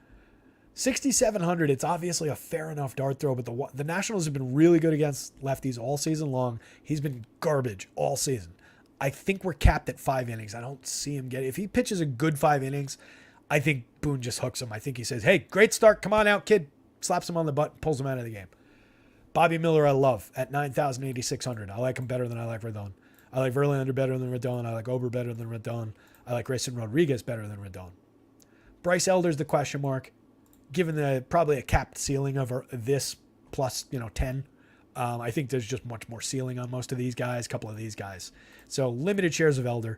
6,700, it's obviously a fair enough dart throw, but the Nationals have been really good against lefties all season long. He's been garbage all season. I think we're capped at 5 innings. I don't see him get it. If he pitches a good 5 innings, I think Boone just hooks him. I think he says, hey, great start. Come on out, kid. Slaps him on the butt, pulls him out of the game. Bobby Miller, I love at 9,800. I like him better than I like Rodon. I like Verlander better than Rodon. I like Ober better than Rodon. I like Grayson Rodriguez better than Rodon. Bryce Elder's the question mark. Given the probably a capped ceiling of this plus 10, I think there's just much more ceiling on most of these guys, a couple of these guys. So limited shares of Elder.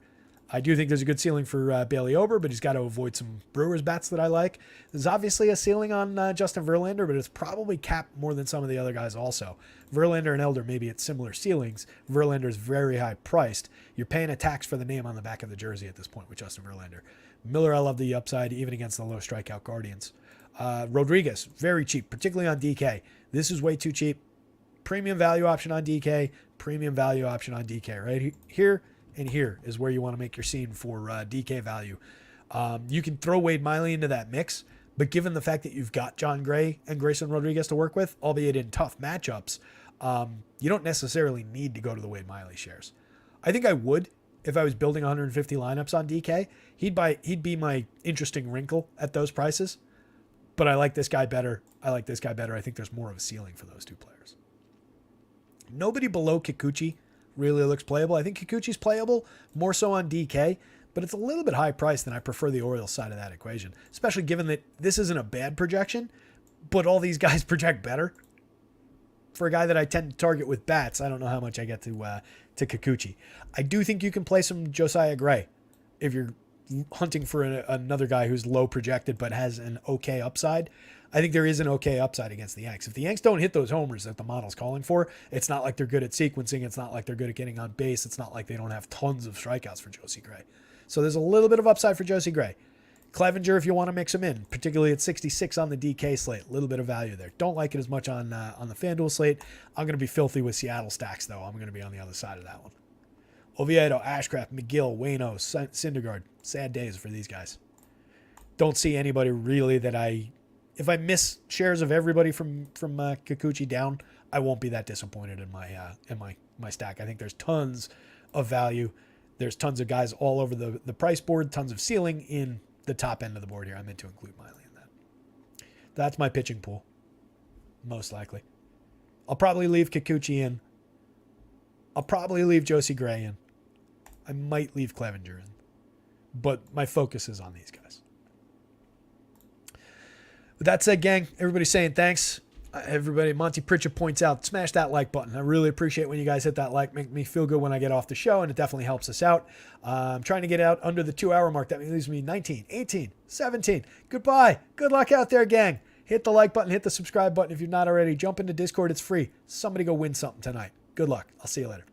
I do think there's a good ceiling for Bailey Ober, but he's got to avoid some Brewers bats that I like. There's obviously a ceiling on Justin Verlander, but it's probably capped more than some of the other guys also. Verlander and Elder maybe at similar ceilings. Verlander is very high priced. You're paying a tax for the name on the back of the jersey at this point with Justin Verlander. Miller, I love the upside, even against the low strikeout Guardians. Rodriguez, very cheap, particularly on DK. This is way too cheap. Premium value option on DK, premium value option on DK. Right here and here is where you want to make your scene for DK value. You can throw Wade Miley into that mix, but given the fact that you've got John Gray and Grayson Rodriguez to work with, albeit in tough matchups, you don't necessarily need to go to the Wade Miley shares. I think I would if I was building 150 lineups on DK. He'd be my interesting wrinkle at those prices. But I like this guy better. I think there's more of a ceiling for those two players. Nobody below Kikuchi really looks playable. I think Kikuchi's playable, more so on DK, but it's a little bit high priced, and I prefer the Orioles side of that equation, especially given that this isn't a bad projection, but all these guys project better. For a guy that I tend to target with bats, I don't know how much I get to Kikuchi. I do think you can play some Josiah Gray if you're hunting for another guy who's low projected but has an okay upside. I think there is an okay upside against the Yanks. If the Yanks don't hit those homers that the model's calling for, it's not like they're good at sequencing. It's not like they're good at getting on base. It's not like they don't have tons of strikeouts for Josie Gray. So there's a little bit of upside for Josie Gray. Clevenger, if you want to mix him in, particularly at 66 on the DK slate, a little bit of value there. Don't like it as much on the FanDuel slate. I'm going to be filthy with Seattle stacks, though. I'm going to be on the other side of that one. Oviedo, Ashcraft, McGill, Waino, Syndergaard. Sad days for these guys. Don't see anybody really that if I miss shares of everybody from Kikuchi down, I won't be that disappointed in my stack. I think there's tons of value. There's tons of guys all over the price board, tons of ceiling in the top end of the board here. I meant to include Miley in that. That's my pitching pool, most likely. I'll probably leave Kikuchi in. I'll probably leave Josie Gray in. I might leave Clevenger in. But my focus is on these guys. With that said, gang, everybody's saying thanks. Everybody, Monty Pritchett points out, smash that like button. I really appreciate when you guys hit that like. Make me feel good when I get off the show, and it definitely helps us out. I'm trying to get out under the 2-hour mark. That leaves me 19, 18, 17. Goodbye. Good luck out there, gang. Hit the like button. Hit the subscribe button if you're not already. Jump into Discord. It's free. Somebody go win something tonight. Good luck. I'll see you later.